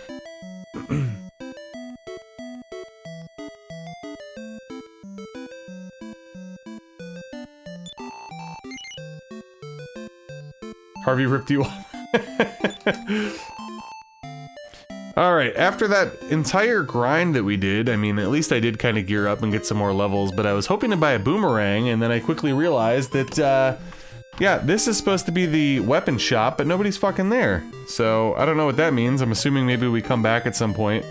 [SPEAKER 1] Harvey ripped you off. Alright, after that entire grind that we did, I mean, at least I did kind of gear up and get some more levels, but I was hoping to buy a boomerang, and then I quickly realized that, yeah, this is supposed to be the weapon shop, but nobody's fucking there. So, I don't know what that means. I'm assuming maybe we come back at some point.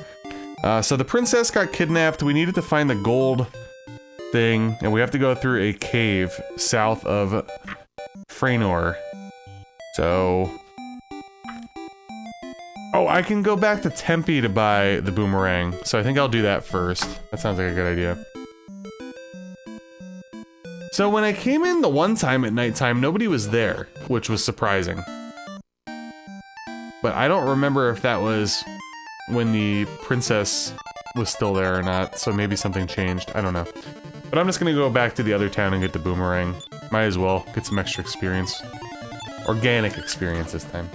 [SPEAKER 1] So the princess got kidnapped. We needed to find the gold thing, and we have to go through a cave south of Freynour. So... Oh, I can go back to Tempe to buy the boomerang, so I think I'll do that first. That sounds like a good idea. So when I came in the one time at nighttime, nobody was there, which was surprising. But I don't remember if that was when the princess was still there or not, so maybe something changed. I don't know. But I'm just gonna go back to the other town and get the boomerang. Might as well get some extra experience. Organic experience this time.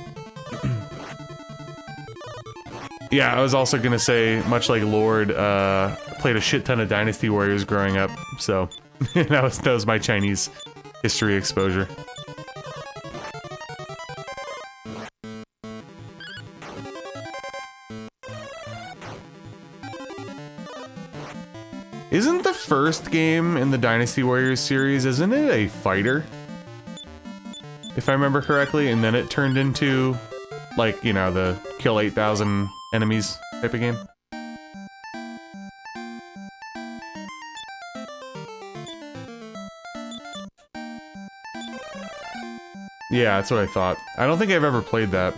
[SPEAKER 1] Yeah, I was also gonna say, much like Lord, played a shit ton of Dynasty Warriors growing up, so that was my Chinese history exposure. Isn't the first game in the Dynasty Warriors series, isn't it a fighter? If I remember correctly, and then it turned into, like, you know, the kill 8,000 enemies type of game. Yeah, that's what I thought. I don't think I've ever played that.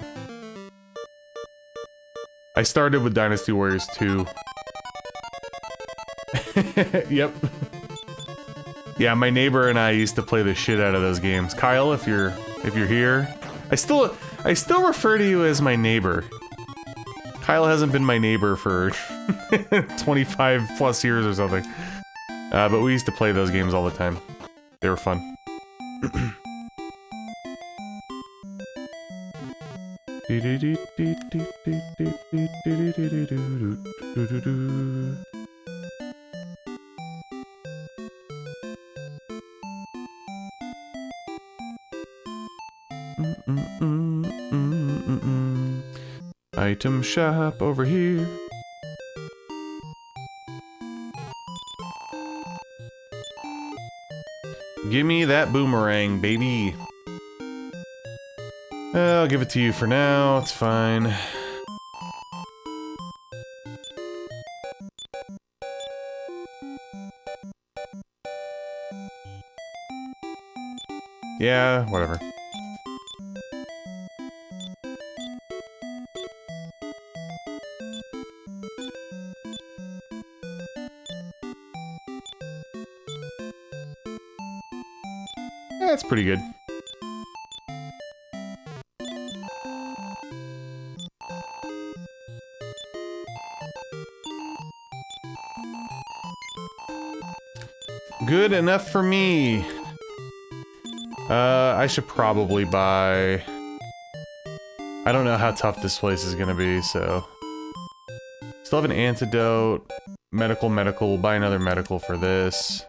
[SPEAKER 1] I started with Dynasty Warriors 2. Yep. Yeah, my neighbor and I used to play the shit out of those games. Kyle, if you're here, I still refer to you as my neighbor. Kyle hasn't been my neighbor for 25 plus years or something. But we used to play those games all the time. They were fun. Item shop over here. Give me that boomerang, baby. I'll give it to you for now, it's fine. Yeah, whatever. That's pretty good. Good enough for me. I should probably buy... I don't know how tough this place is gonna be, so... Still have an antidote. Medical. We'll buy another medical for this.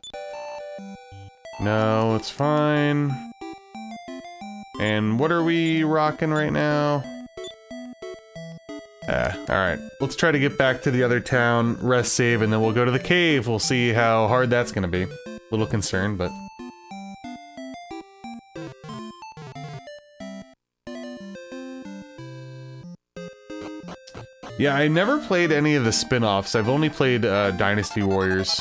[SPEAKER 1] No, it's fine. And what are we rocking right now? Alright. Let's try to get back to the other town, rest, save, and then we'll go to the cave. We'll see how hard that's gonna be. A little concerned, but... Yeah, I never played any of the spin-offs. I've only played Dynasty Warriors.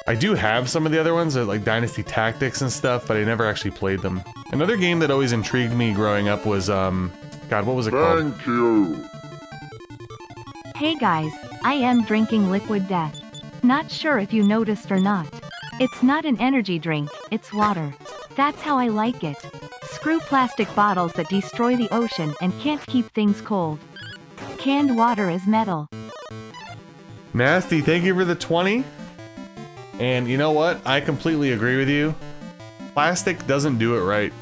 [SPEAKER 1] I do have some of the other ones, like Dynasty Tactics and stuff, but I never actually played them. Another game that always intrigued me growing up was, God, what was it called?
[SPEAKER 3] Thank you.
[SPEAKER 4] Hey guys, I am drinking Liquid Death. Not sure if you noticed or not. It's not an energy drink, it's water. That's how I like it. Screw plastic bottles that destroy the ocean and can't keep things cold. Canned water is metal.
[SPEAKER 1] Nasty, thank you for the 20. And you know what? I completely agree with you. Plastic doesn't do it right.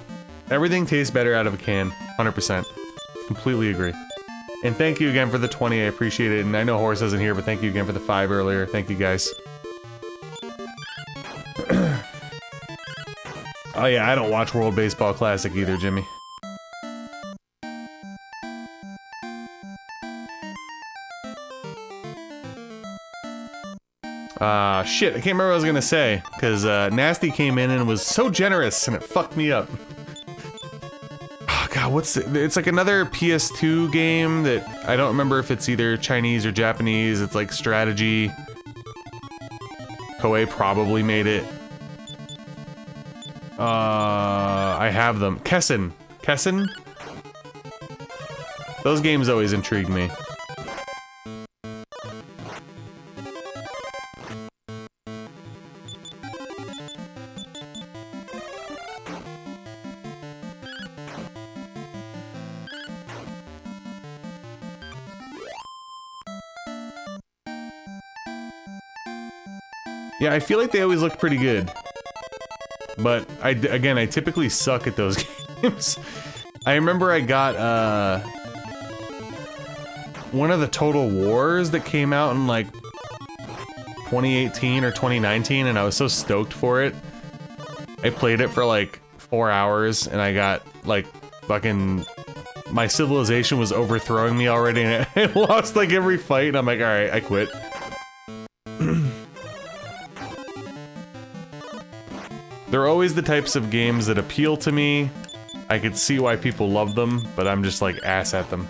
[SPEAKER 1] Everything tastes better out of a can. 100%. Completely agree. And thank you again for the 20, I appreciate it. And I know Horace isn't here, but thank you again for the 5 earlier. Thank you guys. Oh yeah, I don't watch World Baseball Classic either, Jimmy. Shit, I can't remember what I was gonna say, because Nasty came in and was so generous, and it fucked me up. Oh god, what's it? It's like another PS2 game that I don't remember if it's either Chinese or Japanese. It's like strategy. Koei probably made it. I have them. Kessen. Those games always intrigued me. Yeah, I feel like they always look pretty good. But, again, I typically suck at those games. I remember I got, one of the Total Wars that came out in, like, 2018 or 2019, and I was so stoked for it. I played it for, like, 4 hours, and I got, like, fucking... My civilization was overthrowing me already, and I lost, like, every fight, and I'm like, alright, I quit. They're always the types of games that appeal to me. I could see why people love them, but I'm just like ass at them.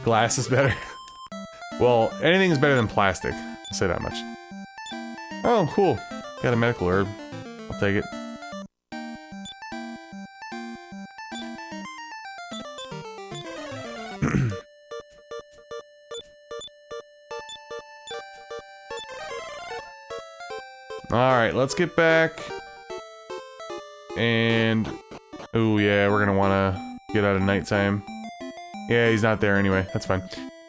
[SPEAKER 1] Glass is better. Well, anything's better than plastic. I'll say that much. Oh, cool. Got a medical herb. I'll take it. Alright, let's get back. And... oh yeah, we're gonna wanna get out of nighttime. Yeah, he's not there anyway, that's fine.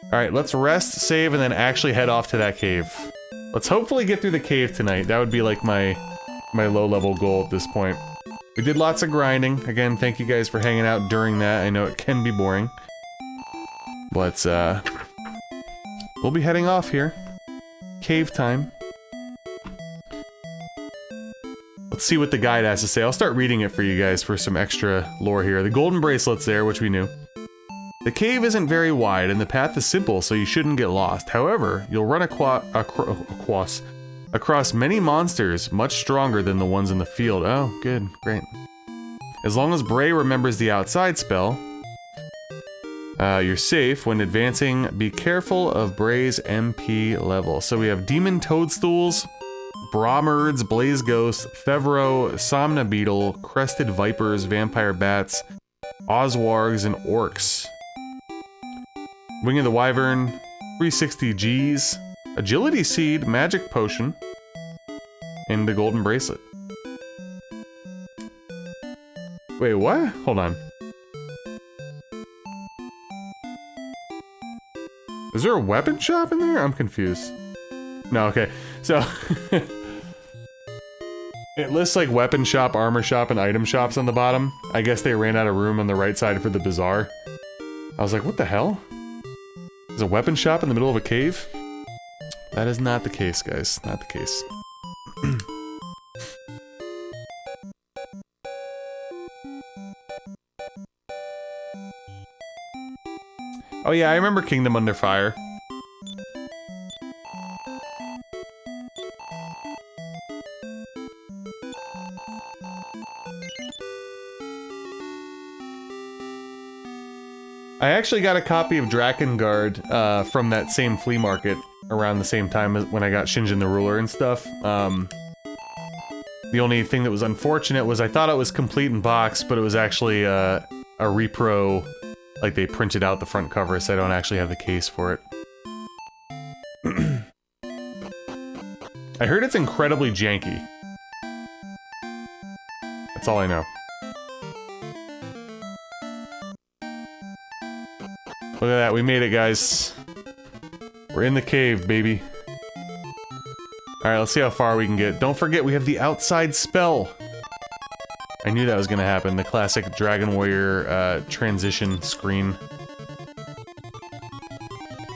[SPEAKER 1] Alright, let's rest, save, and then actually head off to that cave. Let's hopefully get through the cave tonight. That would be like my low-level goal at this point. We did lots of grinding. Again, thank you guys for hanging out during that. I know it can be boring. But, we'll be heading off here. Cave time. Let's see what the guide has to say. I'll start reading it for you guys for some extra lore here. The golden bracelet's there, which we knew. The cave isn't very wide, and the path is simple, so you shouldn't get lost. However, you'll run across many monsters, much stronger than the ones in the field. Oh, good, great. As long as Bray remembers the outside spell, you're safe. When advancing, be careful of Bray's MP level. So we have Demon Toadstools, Brommerds, Blaze Ghosts, Thevro, Somna Beetle, Crested Vipers, Vampire Bats, Oswargs, and Orcs. Wing of the Wyvern, 360 Gs, Agility Seed, Magic Potion, and the Golden Bracelet. Wait, what? Hold on. Is there a weapon shop in there? I'm confused. No, okay. So... it lists like weapon shop, armor shop, and item shops on the bottom. I guess they ran out of room on the right side for the bazaar. I was like, what the hell? There's a weapon shop in the middle of a cave? That is not the case, guys. Not the case. Oh yeah, I remember Kingdom Under Fire. I actually got a copy of Drakengard from that same flea market around the same time as when I got Shinjin the Ruler and stuff. The only thing that was unfortunate was I thought it was complete in box, but it was actually a repro, like they printed out the front cover, so I don't actually have the case for it. I heard it's incredibly janky. That's all I know. Look at that, we made it, guys. We're in the cave, baby. Alright, let's see how far we can get. Don't forget, we have the outside spell! I knew that was gonna happen, the classic Dragon Warrior transition screen.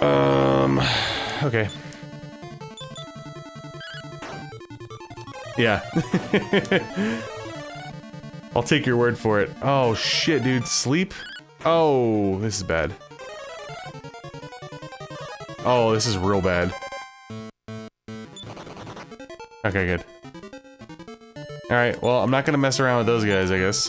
[SPEAKER 1] Okay. Yeah. I'll take your word for it. Oh shit, dude, sleep? Oh, this is bad. Oh, this is real bad. Okay, good. Alright, well, I'm not gonna mess around with those guys, I guess.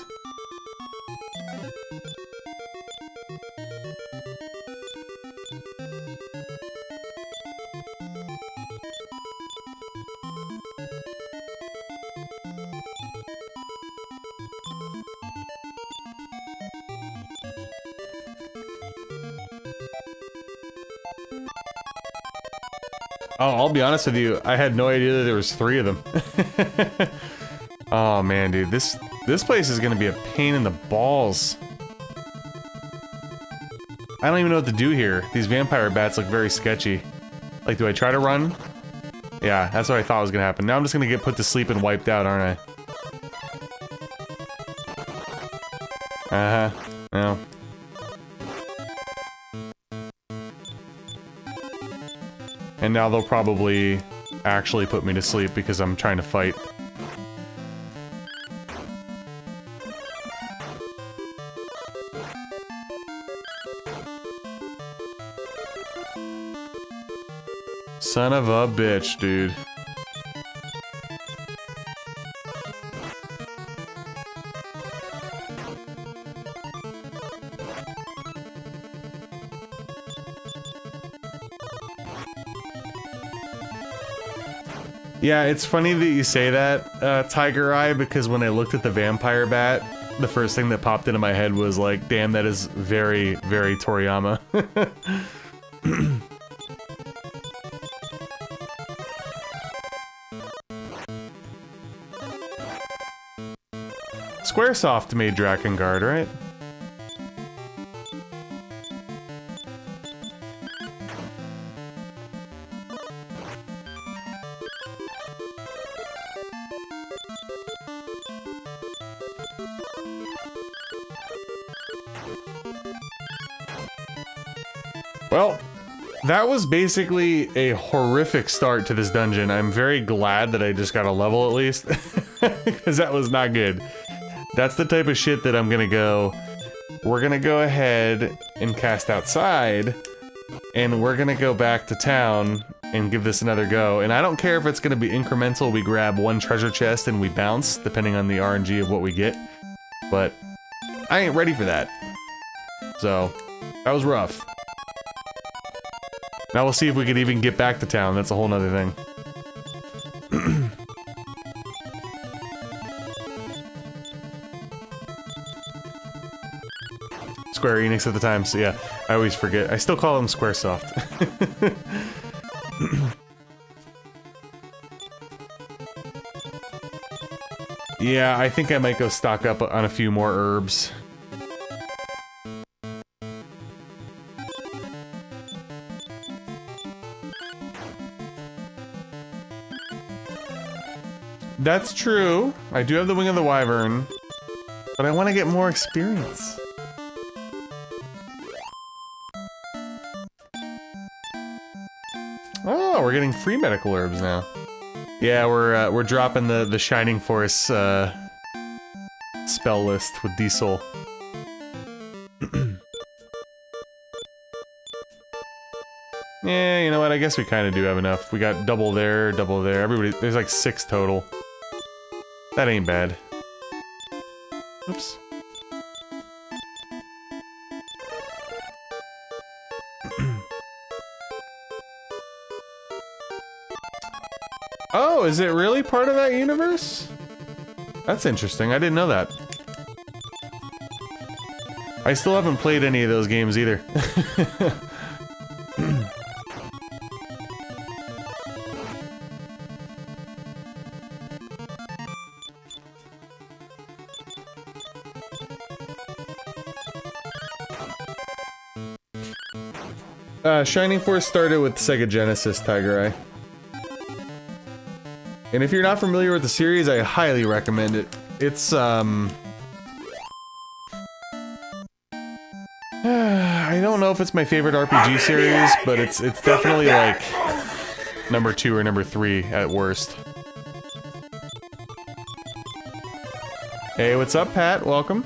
[SPEAKER 1] Oh, I'll be honest with you, I had no idea that there was 3 of them. Oh man, dude, this place is gonna be a pain in the balls. I don't even know what to do here. These vampire bats look very sketchy. Like, do I try to run? Yeah, that's what I thought was gonna happen. Now I'm just gonna get put to sleep and wiped out, aren't I? Uh-huh. No. And now they'll probably actually put me to sleep because I'm trying to fight. Son of a bitch, dude. Yeah, it's funny that you say that, Tiger Eye, because when I looked at the vampire bat, the first thing that popped into my head was like, damn, that is very, very Toriyama. Squaresoft made Drakengard, right? Well, that was basically a horrific start to this dungeon. I'm very glad that I just got a level at least, because that was not good. That's the type of shit that I'm gonna go, we're gonna go ahead and cast outside, and we're gonna go back to town and give this another go. And I don't care if it's gonna be incremental, we grab 1 treasure chest and we bounce, depending on the RNG of what we get. But I ain't ready for that. So, that was rough. Now we'll see if we could even get back to town, that's a whole nother thing. Square Enix at the time, so yeah, I always forget. I still call them Squaresoft. Yeah, I think I might go stock up on a few more herbs. That's true. I do have the Wing of the Wyvern, but I want to get more experience. Oh, we're getting free medical herbs now. Yeah, we're dropping the Shining Force spell list with Diesel. Yeah, you know what? I guess we kind of do have enough. We got double there, double there. Everybody, there's like 6 total. That ain't bad. Oops. Oh, is it really part of that universe? That's interesting. I didn't know that. I still haven't played any of those games either. Shining Force started with Sega Genesis, Tiger Eye. And if you're not familiar with the series, I highly recommend it. It's, I don't know if it's my favorite RPG series, but it's definitely like number 2 or number 3 at worst. Hey, what's up, Pat? Welcome.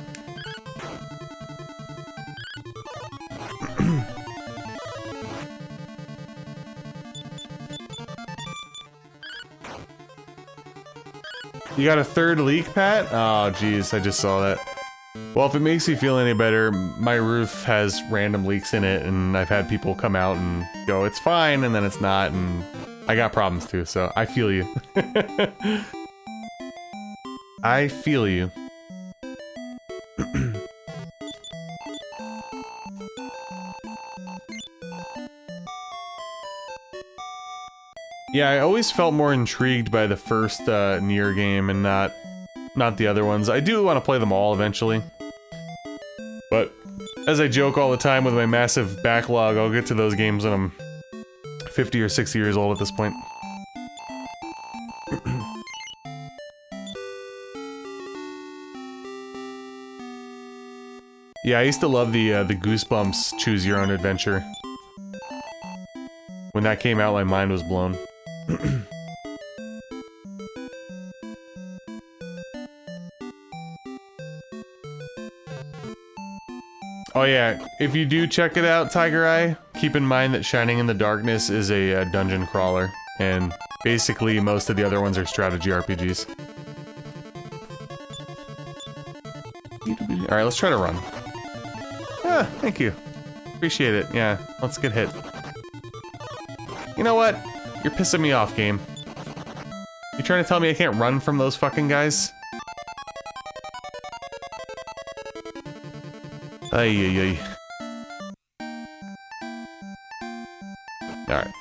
[SPEAKER 1] You got a 3rd leak, Pat? Oh, jeez, I just saw that. Well, if it makes you feel any better, my roof has random leaks in it, and I've had people come out and go, it's fine, and then it's not, and I got problems too, so I feel you. I feel you. Yeah, I always felt more intrigued by the first Nier game and not the other ones. I do want to play them all eventually. But as I joke all the time with my massive backlog, I'll get to those games when I'm 50 or 60 years old at this point. Yeah, I used to love the Goosebumps Choose Your Own Adventure. When that came out, my mind was blown. Oh yeah, if you do check it out, Tiger Eye, keep in mind that Shining in the Darkness is a dungeon crawler, and basically most of the other ones are strategy RPGs. Alright, let's try to run. Ah, thank you. Appreciate it, yeah, let's get hit. You know what? You're pissing me off, game. You trying to tell me I can't run from those fucking guys? Ay, ay, ay. Alright.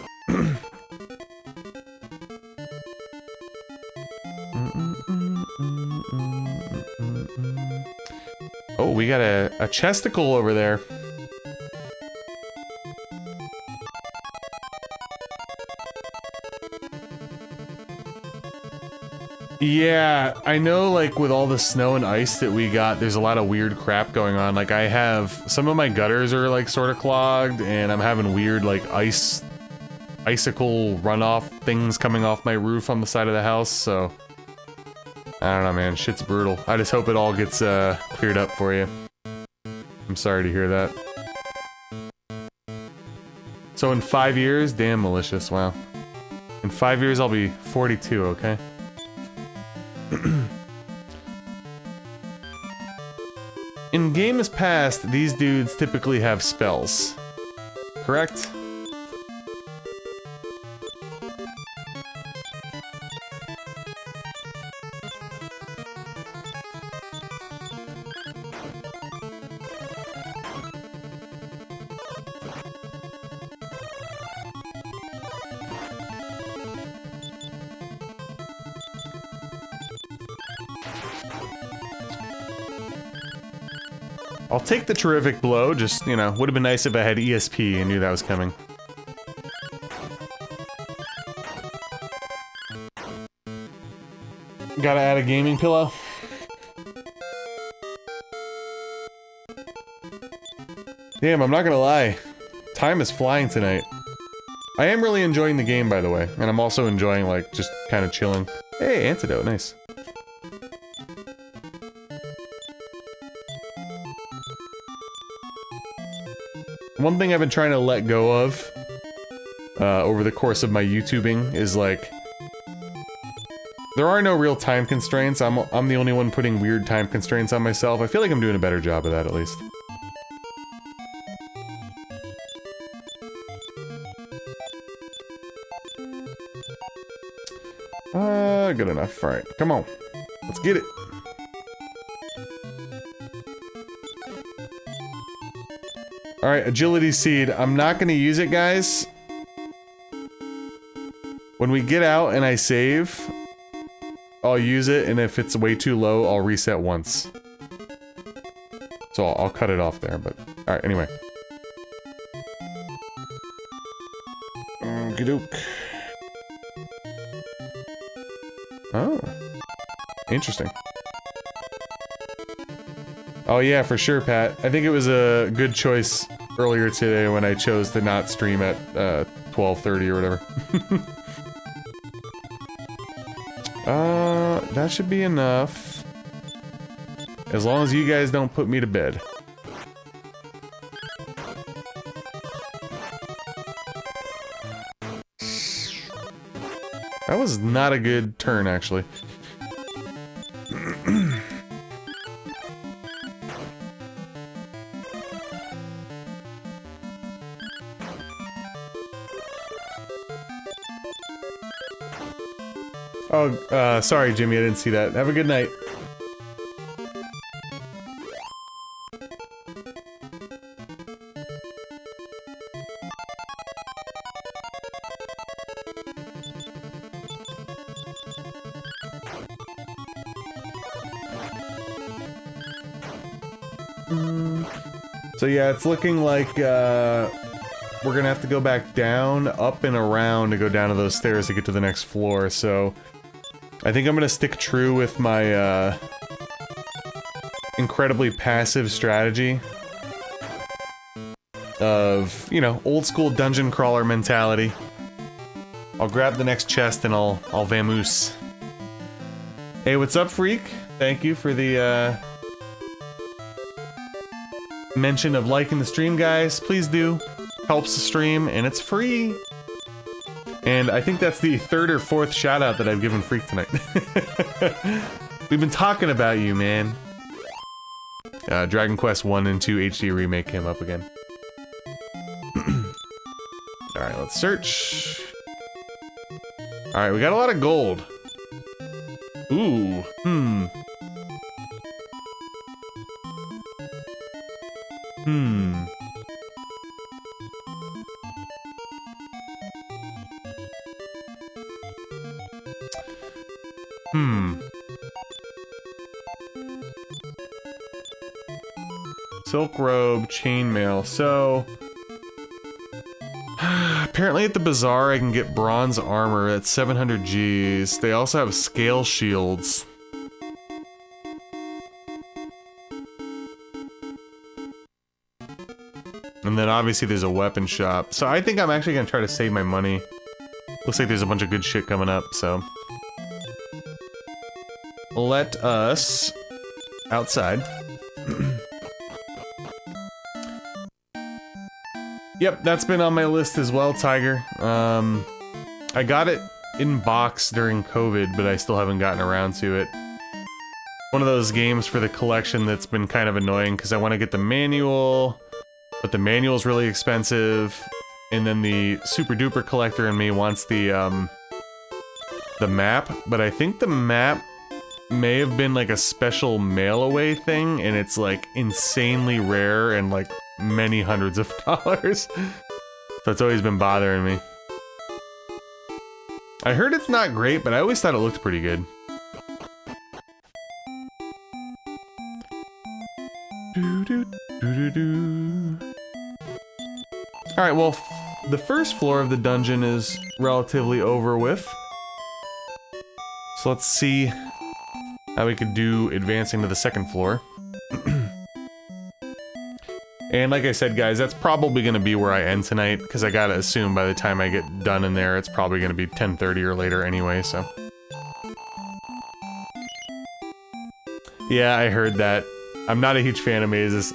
[SPEAKER 1] Oh, we got a chesticle over there. Yeah, I know, like, with all the snow and ice that we got, there's a lot of weird crap going on. Like, I have... some of my gutters are, like, sort of clogged, and I'm having weird, like, icicle runoff things coming off my roof on the side of the house, so... I don't know, man. Shit's brutal. I just hope it all gets, cleared up for you. I'm sorry to hear that. So in 5 years? Damn malicious, wow. In 5 years, I'll be 42, okay? In games past, these dudes typically have spells. Correct? I'll take the terrific blow, just, you know, would have been nice if I had ESP and knew that was coming. Gotta add a gaming pillow. Damn, I'm not gonna lie. Time is flying tonight. I am really enjoying the game, by the way. And I'm also enjoying, like, just kind of chilling. Hey, antidote, nice. One thing I've been trying to let go of over the course of my YouTubing is, like, there are no real time constraints. I'm the only one putting weird time constraints on myself. I feel like I'm doing a better job of that, at least. Good enough. Alright, come on. Let's get it. Alright, agility seed. I'm not gonna use it, guys. When we get out and I save, I'll use it, and if it's way too low, I'll reset once. So I'll cut it off there, but... Alright, anyway. Okey-doke. Oh. Interesting. Oh yeah, for sure, Pat. I think it was a good choice earlier today when I chose to not stream at 12:30 or whatever. That should be enough. As long as you guys don't put me to bed. That was not a good turn, actually. Oh, sorry, Jimmy, I didn't see that. Have a good night. So yeah, it's looking like, we're gonna have to go back down, up and around to go down to those stairs to get to the next floor, so... I think I'm gonna stick true with my, incredibly passive strategy of, you know, old school dungeon crawler mentality. I'll grab the next chest and I'll vamoose. Hey, what's up, Freak? Thank you for the, mention of liking the stream, guys. Please do. Helps the stream, and it's free. And I think that's the third or fourth shout out that I've given Freak tonight. We've been talking about you, man. Dragon Quest 1 and 2 HD remake came up again. Alright, let's search. Alright, we got a lot of gold. Ooh, Silk robe, chainmail. So apparently at the bazaar I can get bronze armor at 700 Gs. They also have scale shields. And then obviously there's a weapon shop. So I think I'm actually gonna try to save my money. Looks like there's a bunch of good shit coming up, so. Let us outside. Yep, that's been on my list as well, Tiger. I got it in box during COVID, but I still haven't gotten around to it. One of those games for the collection that's been kind of annoying because I want to get the manual, but the manual's really expensive, and then the super duper collector in me wants the map, but I think the map may have been like a special mail away thing, and it's like insanely rare and like many hundreds of dollars. So it's always been bothering me. I heard it's not great, but I always thought it looked pretty good. Alright, well, the first floor of the dungeon is relatively over with. So let's see Now we could do advancing to the second floor. And like I said, guys, that's probably going to be where I end tonight, because I gotta assume by the time I get done in there, it's probably going to be 10:30 or later anyway, so... Yeah, I heard that. I'm not a huge fan of mazes.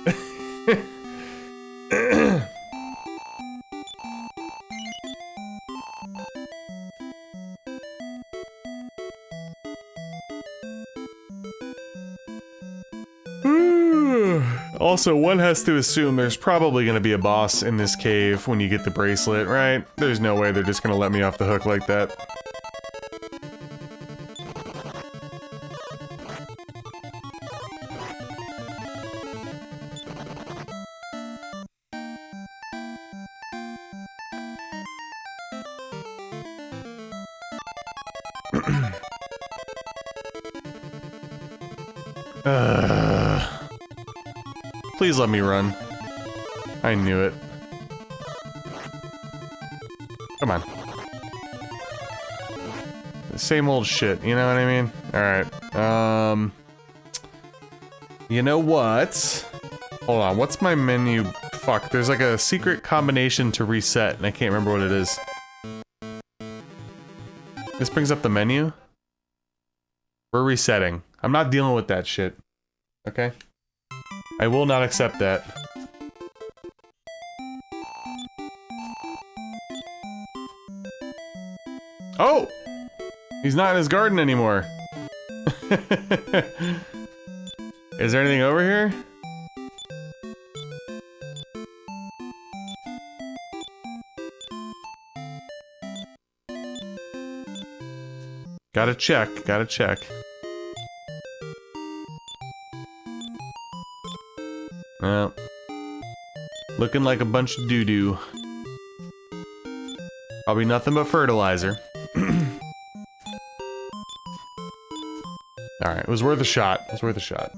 [SPEAKER 1] Also, one has to assume there's probably going to be a boss in this cave when you get the bracelet, right? There's no way they're just going to let me off the hook like that. Please let me run. I knew it. Come on. Same old shit, you know what I mean? Alright, you know what? Hold on, what's my menu? Fuck, there's like a secret combination to reset, and I can't remember what it is. This brings up the menu? We're resetting. I'm not dealing with that shit. Okay? I will not accept that. Oh! He's not in his garden anymore. Is there anything over here? Gotta check, gotta check. Well, looking like a bunch of doo-doo. Probably nothing but fertilizer. Alright, it was worth a shot. It was worth a shot.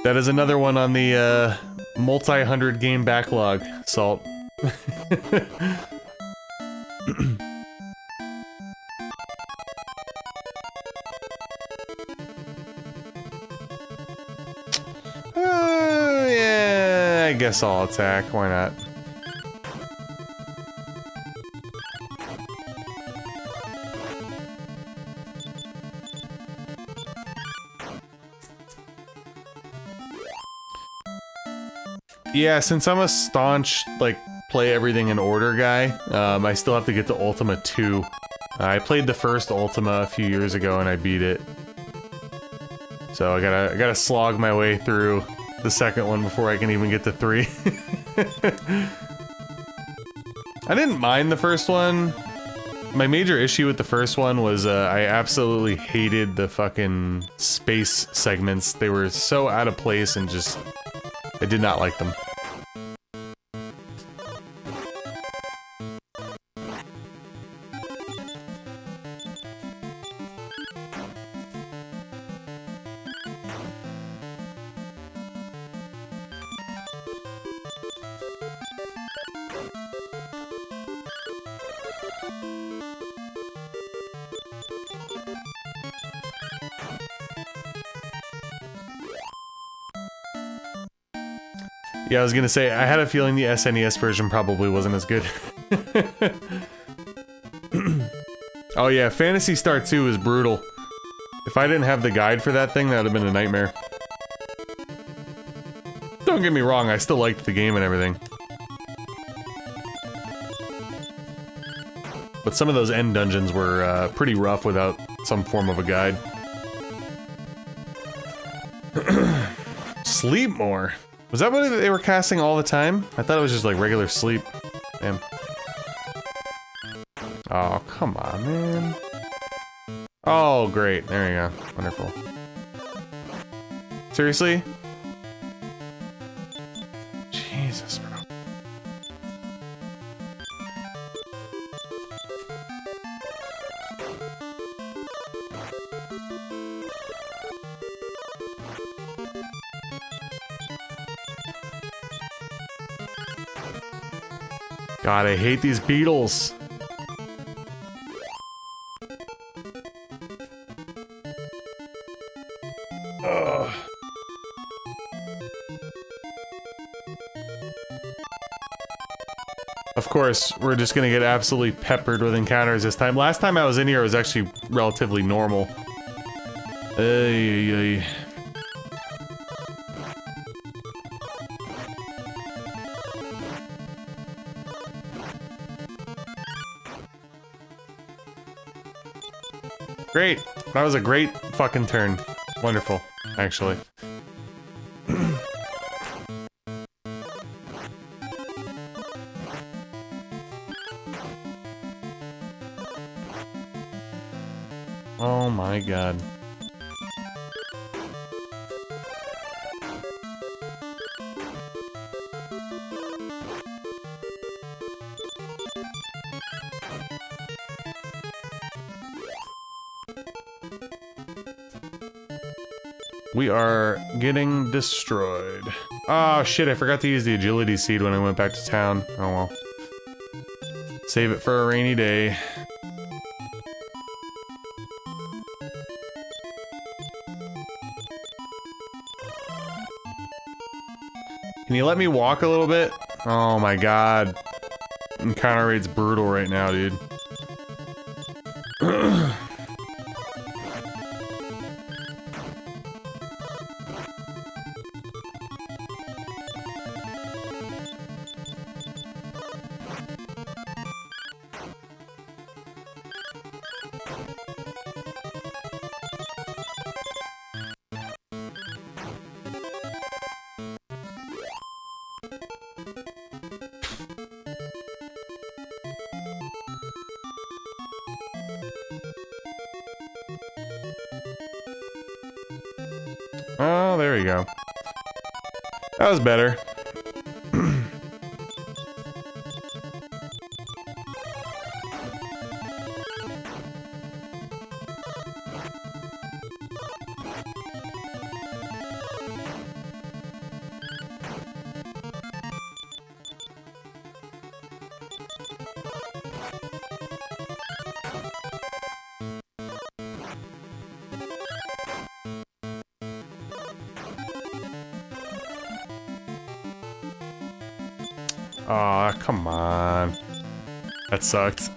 [SPEAKER 1] That is another one on the, multi-hundred game backlog, Salt. Yeah, I guess I'll attack. Why not? Yeah, since I'm a staunch, like, play everything in order guy, I still have to get to Ultima 2. I played the first Ultima a few years ago and I beat it. So I gotta slog my way through the second one before I can even get to 3. I didn't mind the first one. My major issue with the first one was I absolutely hated the fucking space segments. They were so out of place and just... I did not like them. Yeah, I was gonna say, I had a feeling the SNES version probably wasn't as good. Oh yeah, Phantasy Star 2 is brutal. If I didn't have the guide for that thing, that would have been a nightmare. Don't get me wrong, I still liked the game and everything. But some of those end dungeons were pretty rough without some form of a guide. Sleep more. Was that what they were casting all the time? I thought it was just like regular sleep. Damn. Oh, come on, man. Oh, great. There you go. Wonderful. Seriously? Jesus, bro. God, I hate these beetles. Ugh. Of course, we're just gonna get absolutely peppered with encounters this time. Last time I was in here, it was actually relatively normal. Ay, ay, ay. Great. That was a great fucking turn. Wonderful, actually. Oh my god. We are getting destroyed. Oh shit, I forgot to use the agility seed when I went back to town. Oh well. Save it for a rainy day. Can you let me walk a little bit? Oh my god. Encounter rate's brutal right now, dude. Oh, there we go. That was better. Aw, come on. That sucked.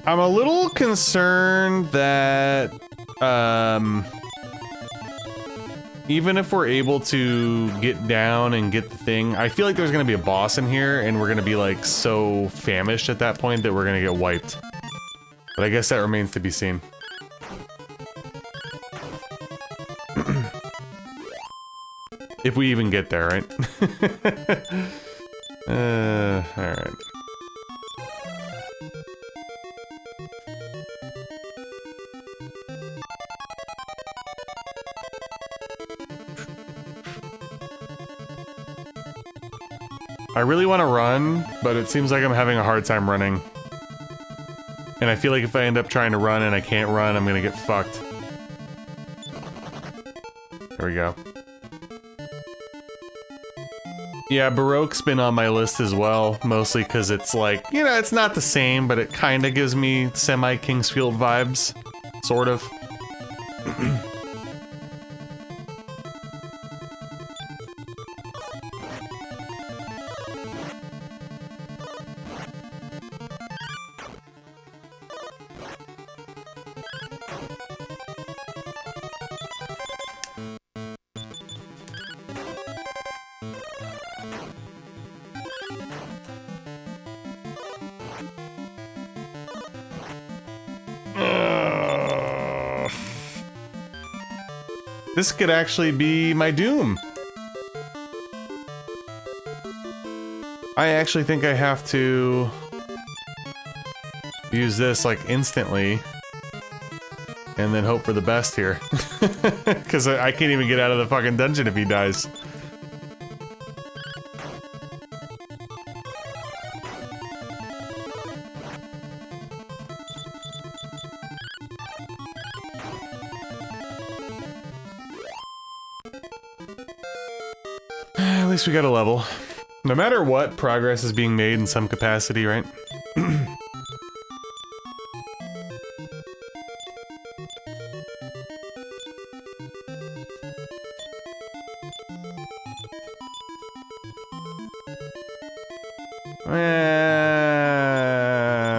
[SPEAKER 1] I'm a little concerned that, even if we're able to get down and get the thing, I feel like there's gonna be a boss in here, and we're gonna be, like, so famished at that point that we're gonna get wiped. But I guess that remains to be seen. If we even get there, right? Alright. I really want to run, but it seems like I'm having a hard time running. And I feel like if I end up trying to run and I can't run, I'm gonna get fucked. There we go. Yeah, Baroque's been on my list as well, mostly because it's like, you know, it's not the same, but it kind of gives me semi-Kingsfield vibes. Sort of. This could actually be my doom. I actually think I have to use this like instantly. and then hope for the best here. Because I can't even get out of the fucking dungeon if he dies. At least we got a level. No matter what, progress is being made in some capacity, right?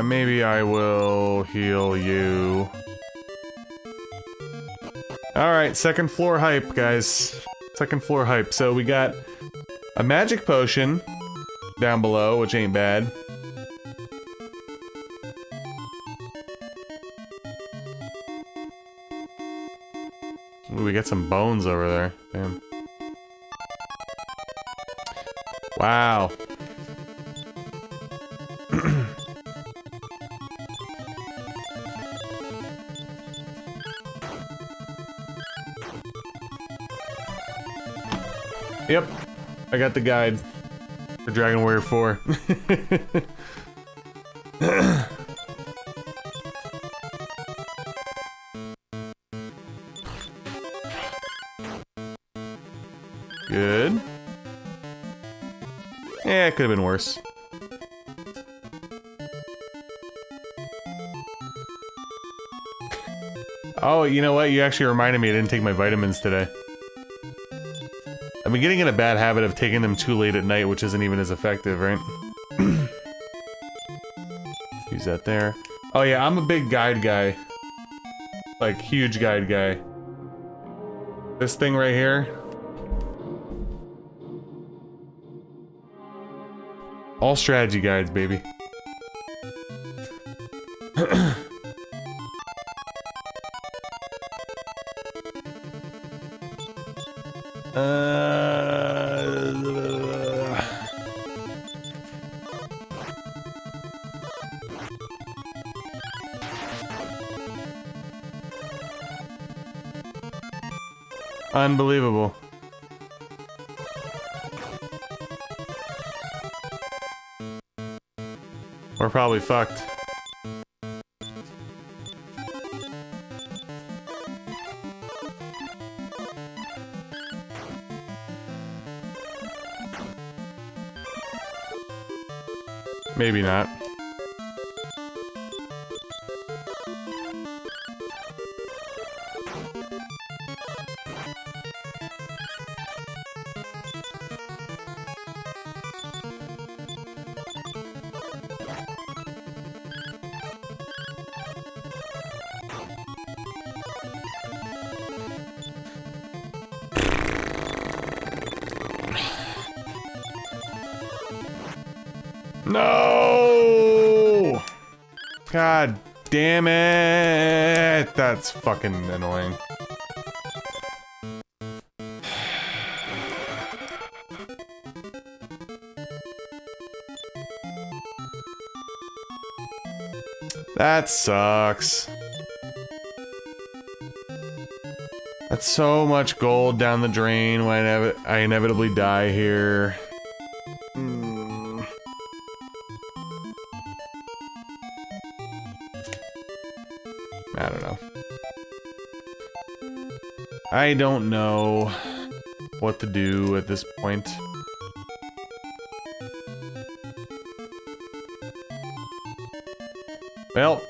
[SPEAKER 1] Maybe I will heal you. Alright, second floor hype, guys. Second floor hype. So we got a magic potion down below, which ain't bad. Ooh, we got some bones over there. Damn. Wow. Yep, I got the guide for Dragon Warrior 4. Good. Yeah, it could have been worse. Oh, you know what? You actually reminded me I didn't take my vitamins today. I've been getting in a bad habit of taking them too late at night, which isn't even as effective, right? Use that there. Oh yeah, I'm a big guide guy. Like, huge guide guy. This thing right here. All strategy guides, baby. Unbelievable. We're probably fucked. Maybe not. No! God damn it! That's fucking annoying. That sucks. That's so much gold down the drain when I inevitably die here. I don't know. I don't know what to do at this point. Well,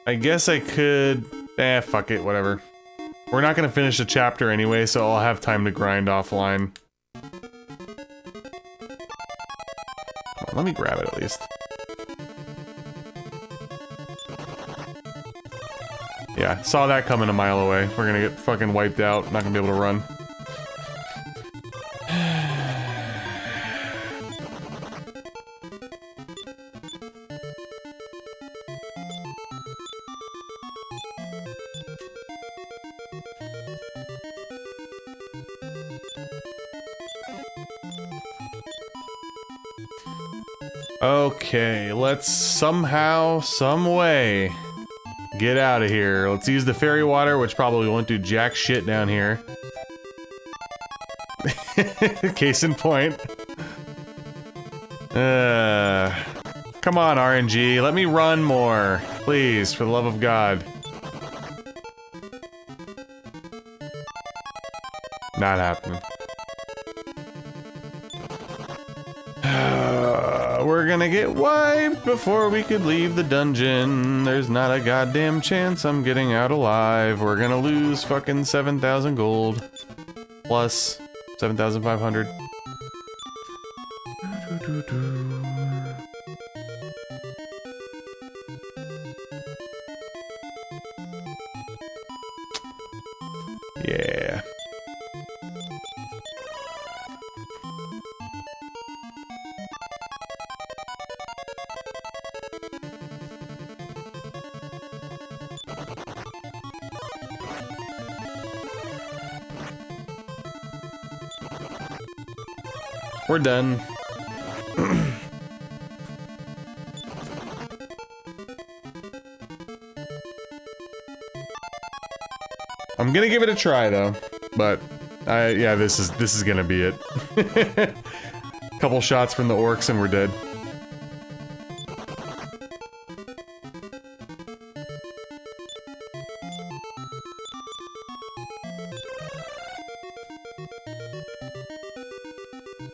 [SPEAKER 1] I guess I could... fuck it, whatever. We're not gonna finish the chapter anyway, so I'll have time to grind offline. Come on, let me grab it at least. Yeah, saw that coming a mile away. We're gonna get fucking wiped out, not gonna be able to run. Okay, let's somehow, some way get out of here. Let's use the fairy water, which probably won't do jack shit down here. Case in point. Come on, RNG. Let me run more. Please, for the love of God. Not happening. We're gonna get wiped before we could leave the dungeon. There's not a goddamn chance I'm getting out alive. We're gonna lose fucking 7,000 gold. Plus 7,500. Yeah. We're done. I'm gonna give it a try though, but yeah, this is gonna be it. Couple shots from the orcs and we're dead.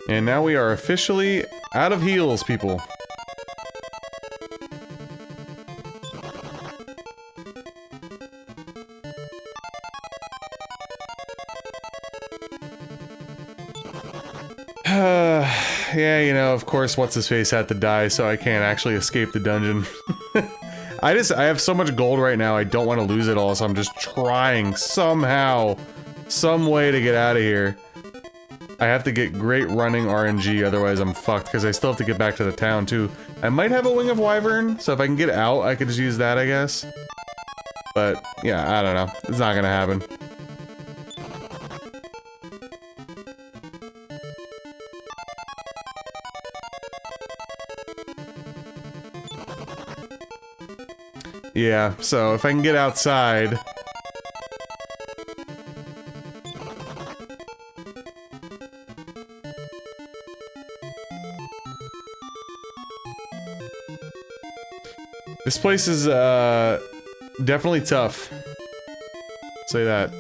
[SPEAKER 1] And now we are officially out of heals, people. Yeah, you know, of course, what's-his-face had to die, so I can't actually escape the dungeon. I have so much gold right now, I don't want to lose it all, so I'm just trying somehow, some way to get out of here. I have to get great running RNG, otherwise I'm fucked, because I still have to get back to the town, too. I might have a Wing of Wyvern, so if I can get out, I could just use that, I guess. But, yeah, I don't know. It's not gonna happen. Yeah, so if I can get outside... This place is, definitely tough. Say that.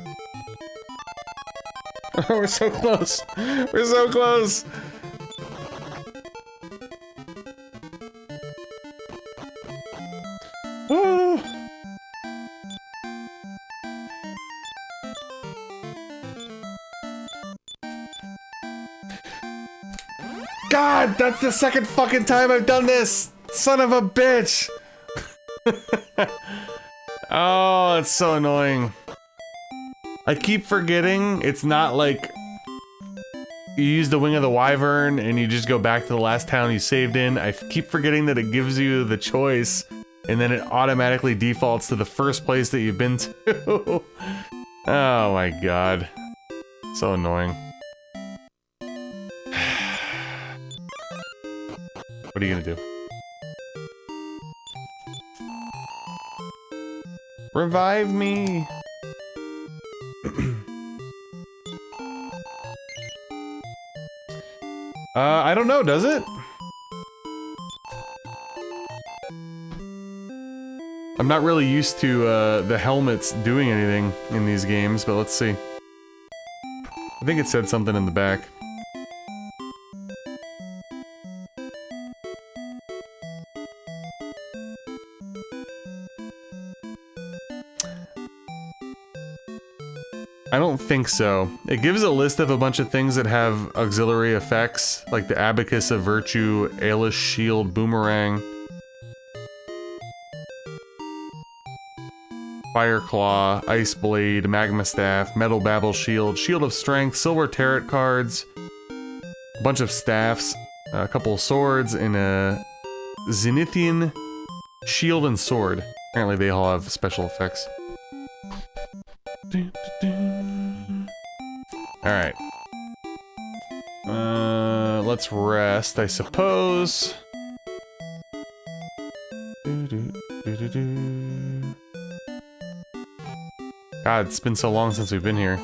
[SPEAKER 1] We're so close! We're so close! God, that's the second fucking time I've done this! Son of a bitch! Oh, it's so annoying. I keep forgetting it's not like you use the Wing of the Wyvern and you just go back to the last town you saved in. I keep forgetting that it gives you the choice and then it automatically defaults to the first place that you've been to. Oh my god. So annoying. What are you gonna do? Revive me! I don't know, does it? I'm not really used to, the helmets doing anything in these games, but let's see. I think it said something in the back. I don't think so. It gives a list of a bunch of things that have auxiliary effects, like the Abacus of Virtue, Aelish Shield, Boomerang, Fire Claw, Ice Blade, Magma Staff, Metal Babel Shield, Shield of Strength, Silver Tarot cards, a bunch of staffs, a couple of swords, and a Zenithian Shield and Sword. Apparently they all have special effects. Alright. Let's rest, I suppose. God, it's been so long since we've been here.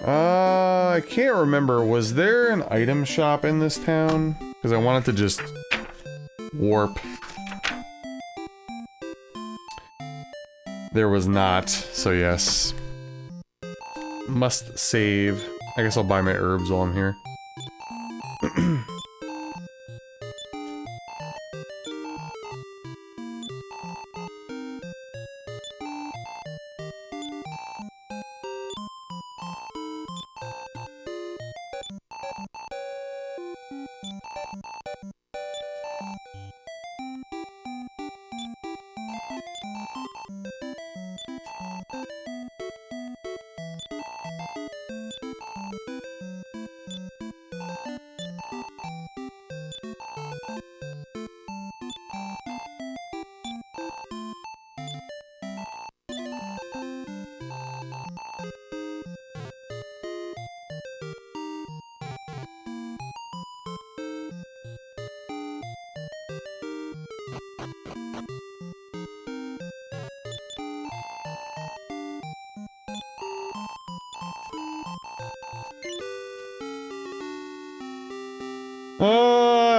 [SPEAKER 1] I can't remember. Was there an item shop in this town? Because I wanted to just warp. There was not, so yes. Must save. I guess I'll buy my herbs while I'm here.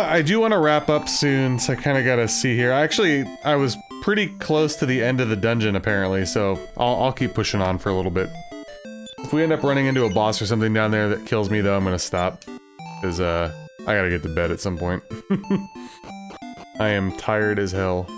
[SPEAKER 1] I do want to wrap up soon, so I kind of gotta see here. Actually, I was pretty close to the end of the dungeon, apparently, so I'll keep pushing on for a little bit. If we end up running into a boss or something down there that kills me, though, I'm gonna stop. Because, I gotta get to bed at some point. I am tired as hell.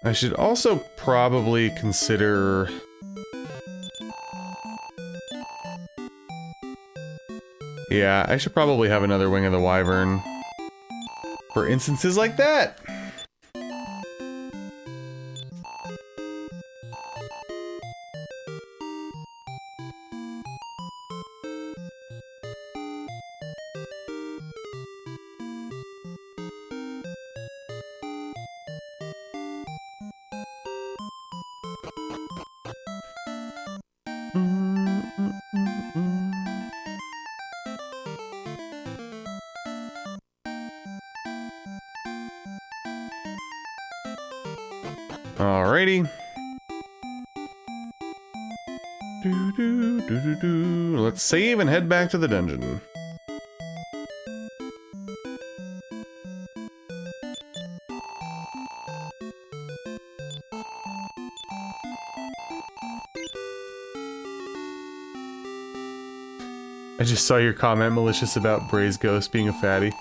[SPEAKER 1] I should also probably consider... Yeah, I should probably have another Wing of the Wyvern for instances like that. Alrighty. Let's save and head back to the dungeon. I just saw your comment, Malicious, about Bray's Ghost being a fatty.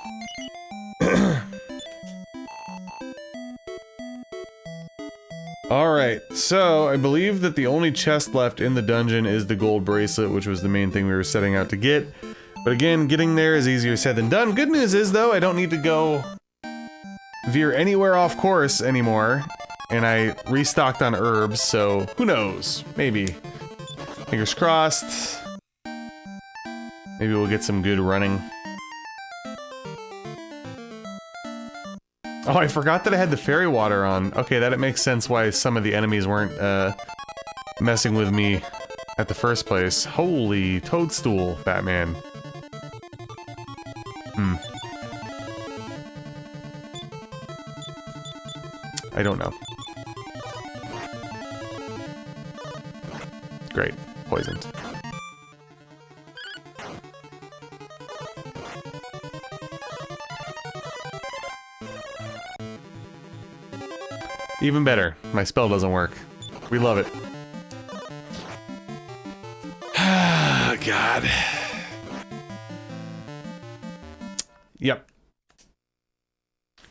[SPEAKER 1] Alright, so I believe that the only chest left in the dungeon is the gold bracelet, which was the main thing we were setting out to get. But again, getting there is easier said than done. Good news is, though, I don't need to go veer anywhere off course anymore. And I restocked on herbs, so who knows? Maybe. Fingers crossed. Maybe we'll get some good running. Oh, I forgot that I had the fairy water on. Okay, that it makes sense why some of the enemies weren't, messing with me at the first place. Holy toadstool, Batman. I don't know. Great. Poisoned. Even better, my spell doesn't work. We love it. Ah, God. Yep.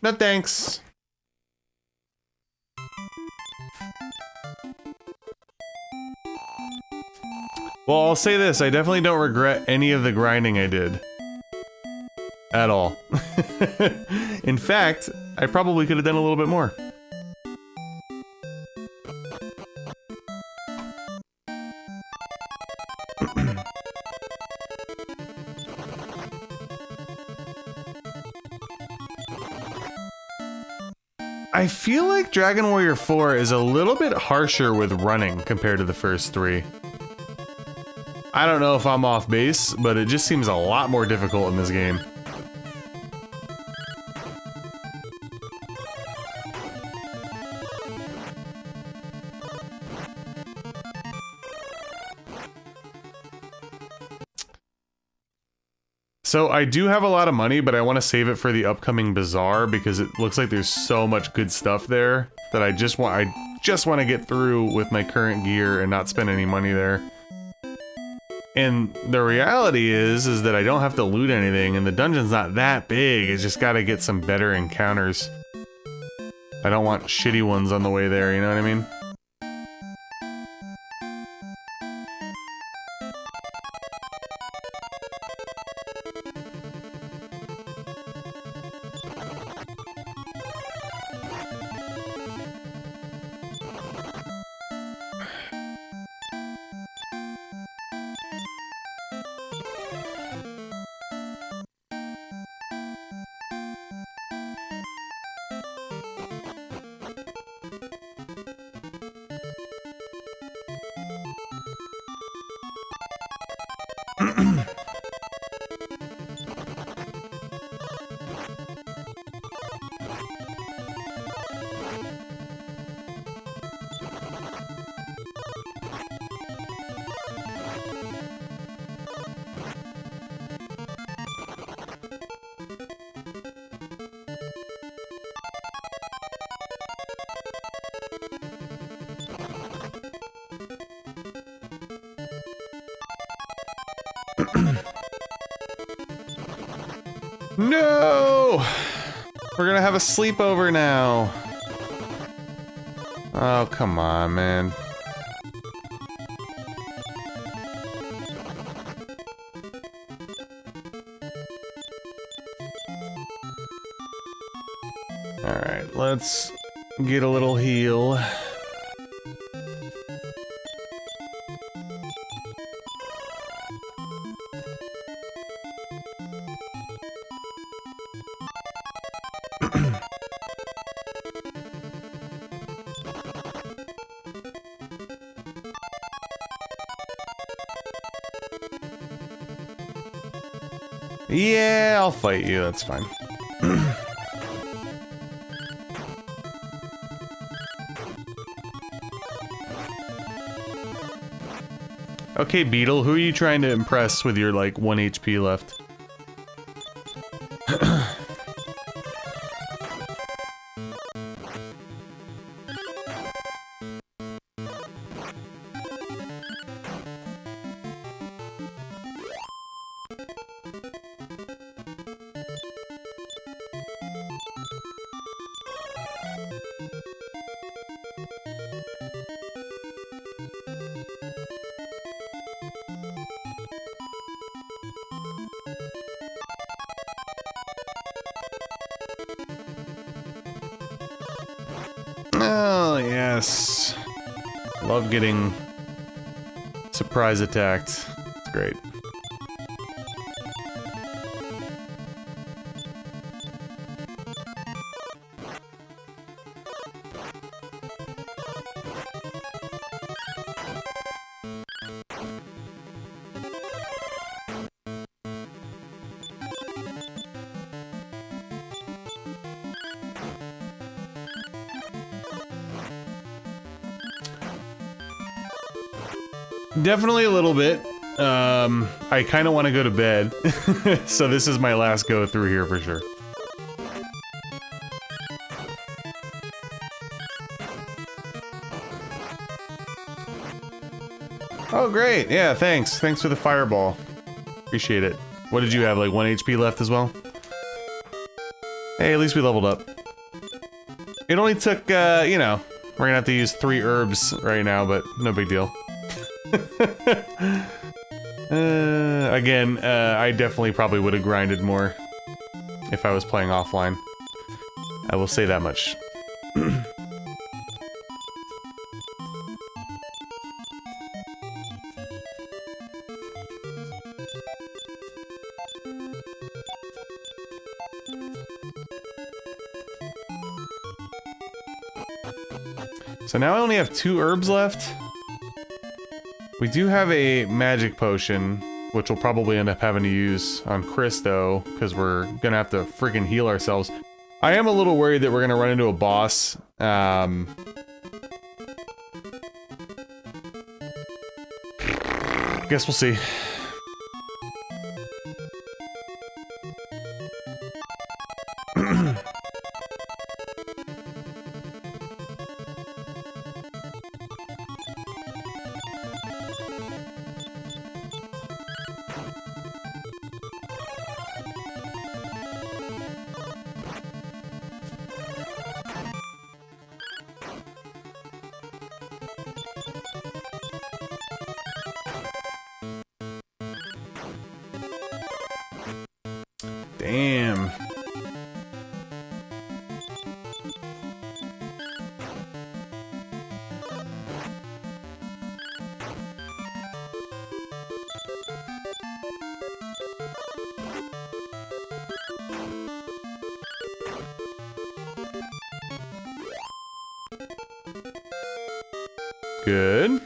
[SPEAKER 1] No thanks. Well, I'll say this, I definitely don't regret any of the grinding I did. At all. In fact, I probably could have done a little bit more. I feel like Dragon Warrior 4 is a little bit harsher with running compared to the first three. I don't know if I'm off base, but it just seems a lot more difficult in this game. So I do have a lot of money, but I want to save it for the upcoming bazaar because it looks like there's so much good stuff there that I just want to get through with my current gear and not spend any money there. And the reality is that I don't have to loot anything and the dungeon's not that big. It's just got to get some better encounters. I don't want shitty ones on the way there, you know what I mean? No! We're gonna have a sleepover now. Oh, come on, man. Alright, let's get a little heal. Yeah, I'll fight you, that's fine. Okay, Beetle, who are you trying to impress with your, like, 1 HP left? Oh, yes. Love getting surprise attacked. It's great. Definitely a little bit. I kind of want to go to bed, so this is my last go through here for sure. Oh, great. Yeah, thanks. Thanks for the fireball. Appreciate it. What did you have, like 1 HP left as well? Hey, at least we leveled up. It only took, you know, we're gonna have to use 3 herbs right now, but no big deal. Again, I definitely probably would have grinded more if I was playing offline. I will say that much. So now I only have 2 herbs left. We do have a magic potion, which we'll probably end up having to use on Chris, though, because we're gonna have to freaking heal ourselves. I am a little worried that we're gonna run into a boss. Guess we'll see. Damn. Good.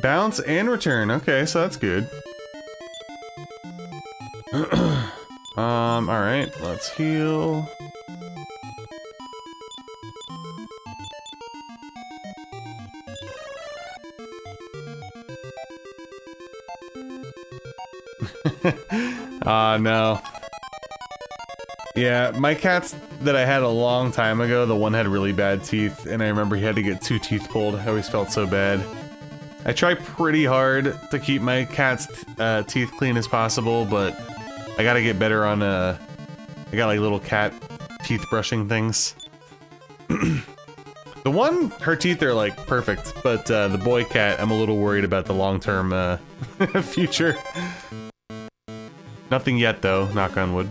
[SPEAKER 1] Bounce and return. Okay, so that's good. Alright, let's heal. No. Yeah, my cats that I had a long time ago, the one had really bad teeth, and I remember he had to get 2 teeth pulled. I always felt so bad. I try pretty hard to keep my cat's teeth clean as possible, but I gotta get better on, I got like little cat teeth brushing things. The one, her teeth are like perfect, but the boy cat, I'm a little worried about the long-term future. Nothing yet though, knock on wood.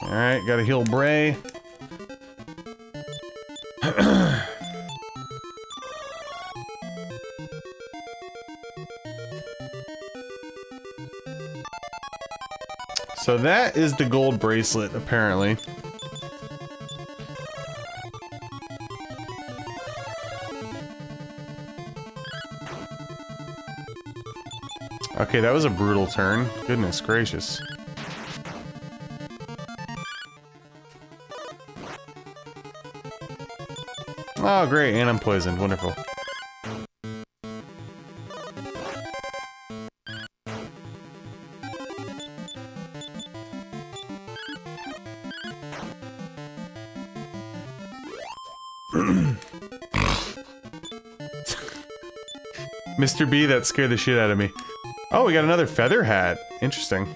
[SPEAKER 1] Alright, gotta heal Bray. So that is the gold bracelet, apparently. Okay, that was a brutal turn. Goodness gracious. Oh, great, and I'm poisoned. Wonderful. Mr. B, that scared the shit out of me. Oh, we got another feather hat. Interesting.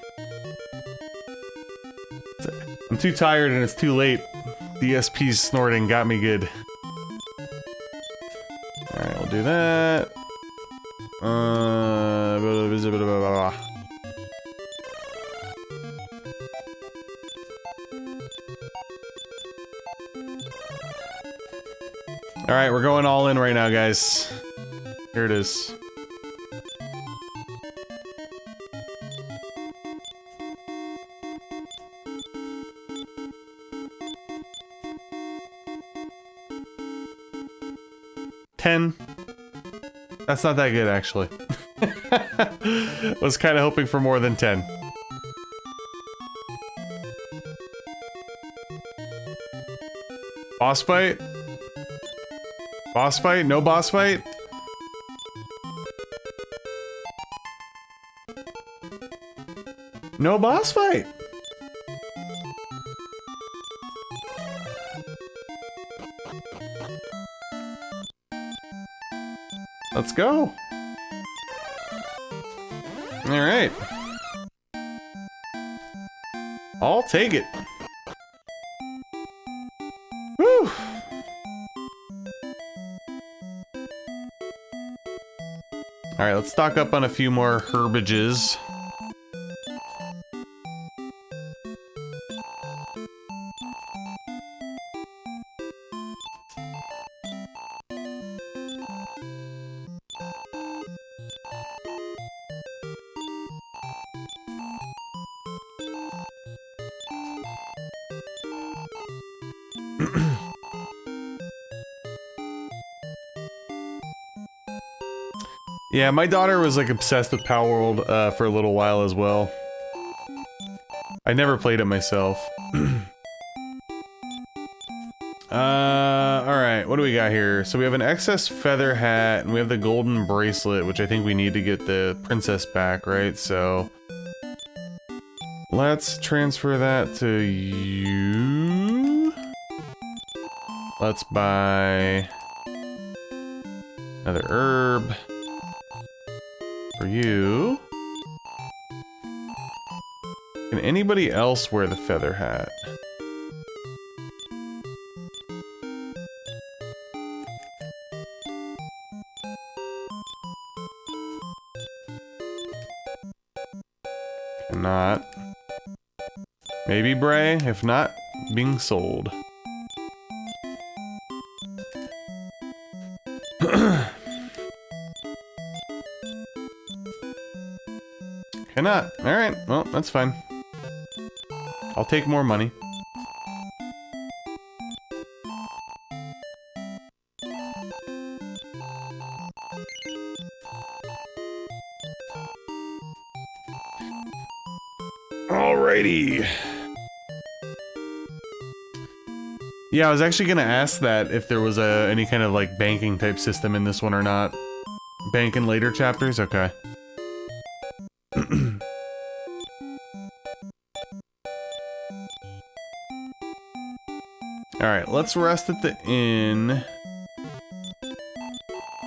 [SPEAKER 1] I'm too tired and it's too late. The SP's snorting got me good. Alright, we'll do that. Alright, we're going all in right now, guys. Here it is. That's not that good, actually. Was kind of hoping for more than 10. Boss fight? Boss fight? No boss fight? No boss fight. Let's go. All right. I'll take it. Whew. All right, let's stock up on a few more herbages. Yeah, my daughter was like obsessed with Power World for a little while as well. I never played it myself. Alright, what do we got here? So we have an excess feather hat, and we have the golden bracelet, which I think we need to get the princess back, right? So let's transfer that to you. Let's buy another herb. For you. Can anybody else wear the feather hat? Cannot. Maybe Bray? If not, being sold. Cannot. Alright, well, that's fine. I'll take more money. Alrighty. Yeah, I was actually gonna ask that if there was any kind of like banking type system in this one or not. Bank in later chapters? Okay. Alright, let's rest at the inn. And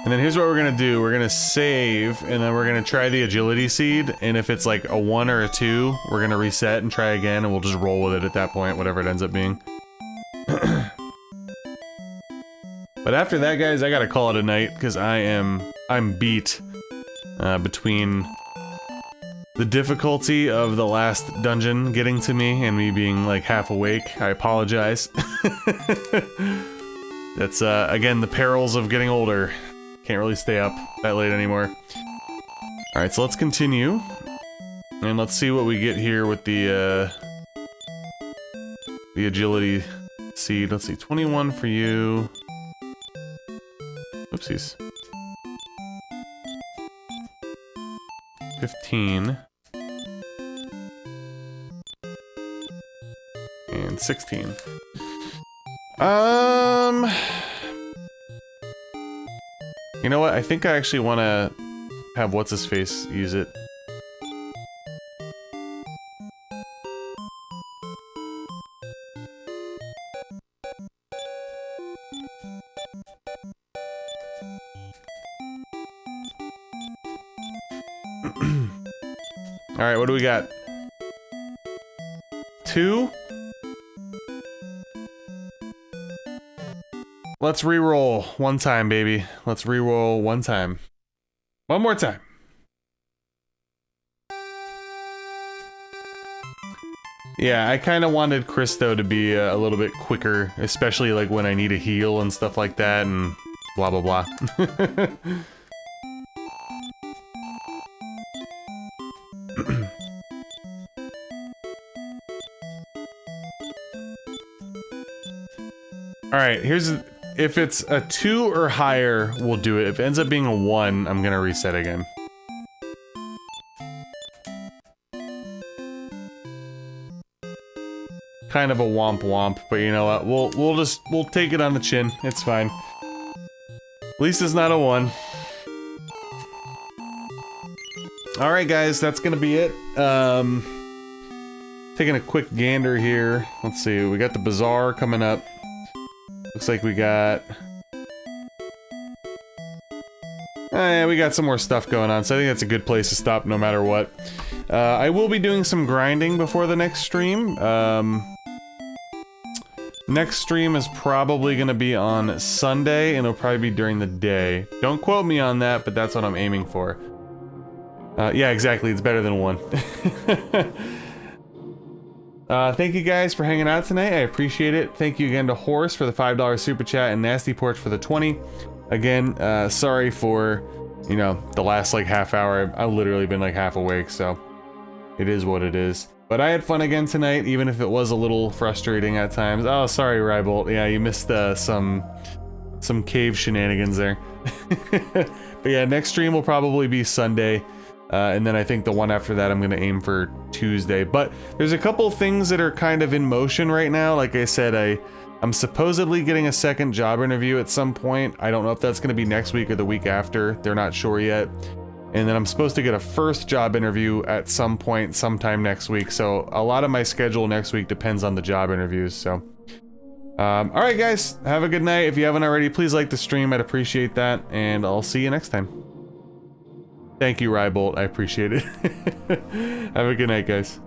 [SPEAKER 1] then here's what we're gonna do. We're gonna save, and then we're gonna try the agility seed, and if it's like a 1 or a 2, we're gonna reset and try again, and we'll just roll with it at that point, whatever it ends up being. But after that, guys, I gotta call it a night, because I'm beat between the difficulty of the last dungeon getting to me and me being like half awake. I apologize. That's again the perils of getting older. Can't really stay up that late anymore. Alright, so let's continue. And let's see what we get here with the agility seed. Let's see, 21 for you. Oopsies. 15. And 16. You know what? I think I actually want to have what's-his-face use it. Alright, what do we got? 2? Let's re-roll one time, baby. Let's re-roll one time. One more time. Yeah, I kind of wanted Christo to be a little bit quicker, especially like when I need a heal and stuff like that, and blah blah blah. Alright, here's... If it's a 2 or higher, we'll do it. If it ends up being a 1, I'm gonna reset again. Kind of a womp womp, but you know what? We'll take it on the chin. It's fine. At least it's not a 1. All right, guys, that's gonna be it. Taking a quick gander here. Let's see, we got the bazaar coming up. Looks like we got... yeah, we got some more stuff going on, so I think that's a good place to stop no matter what. I will be doing some grinding before the next stream. Next stream is probably going to be on Sunday, and it'll probably be during the day. Don't quote me on that, but that's what I'm aiming for. Yeah, exactly, it's better than one. Thank you guys for hanging out tonight, I appreciate it. Thank you again to Horace for the $5 super chat and Nasty Porch for the 20. Again, sorry for, you know, the last like half hour. I've literally been like half awake, so it is what it is. But I had fun again tonight, even if it was a little frustrating at times. Oh, sorry, Rybolt. Yeah, you missed some cave shenanigans there. But yeah, next stream will probably be Sunday. And then I think the one after that I'm gonna aim for Tuesday. But there's a couple things that are kind of in motion right now. Like I said, I'm supposedly getting a second job interview at some point. I don't know if that's gonna be next week or the week after. They're not sure yet. And then I'm supposed to get a first job interview at some point, sometime next week. So a lot of my schedule next week depends on the job interviews, so. Alright guys, have a good night. If you haven't already, please like the stream, I'd appreciate that. And I'll see you next time. Thank you, Rybolt, I appreciate it. Have a good night, guys.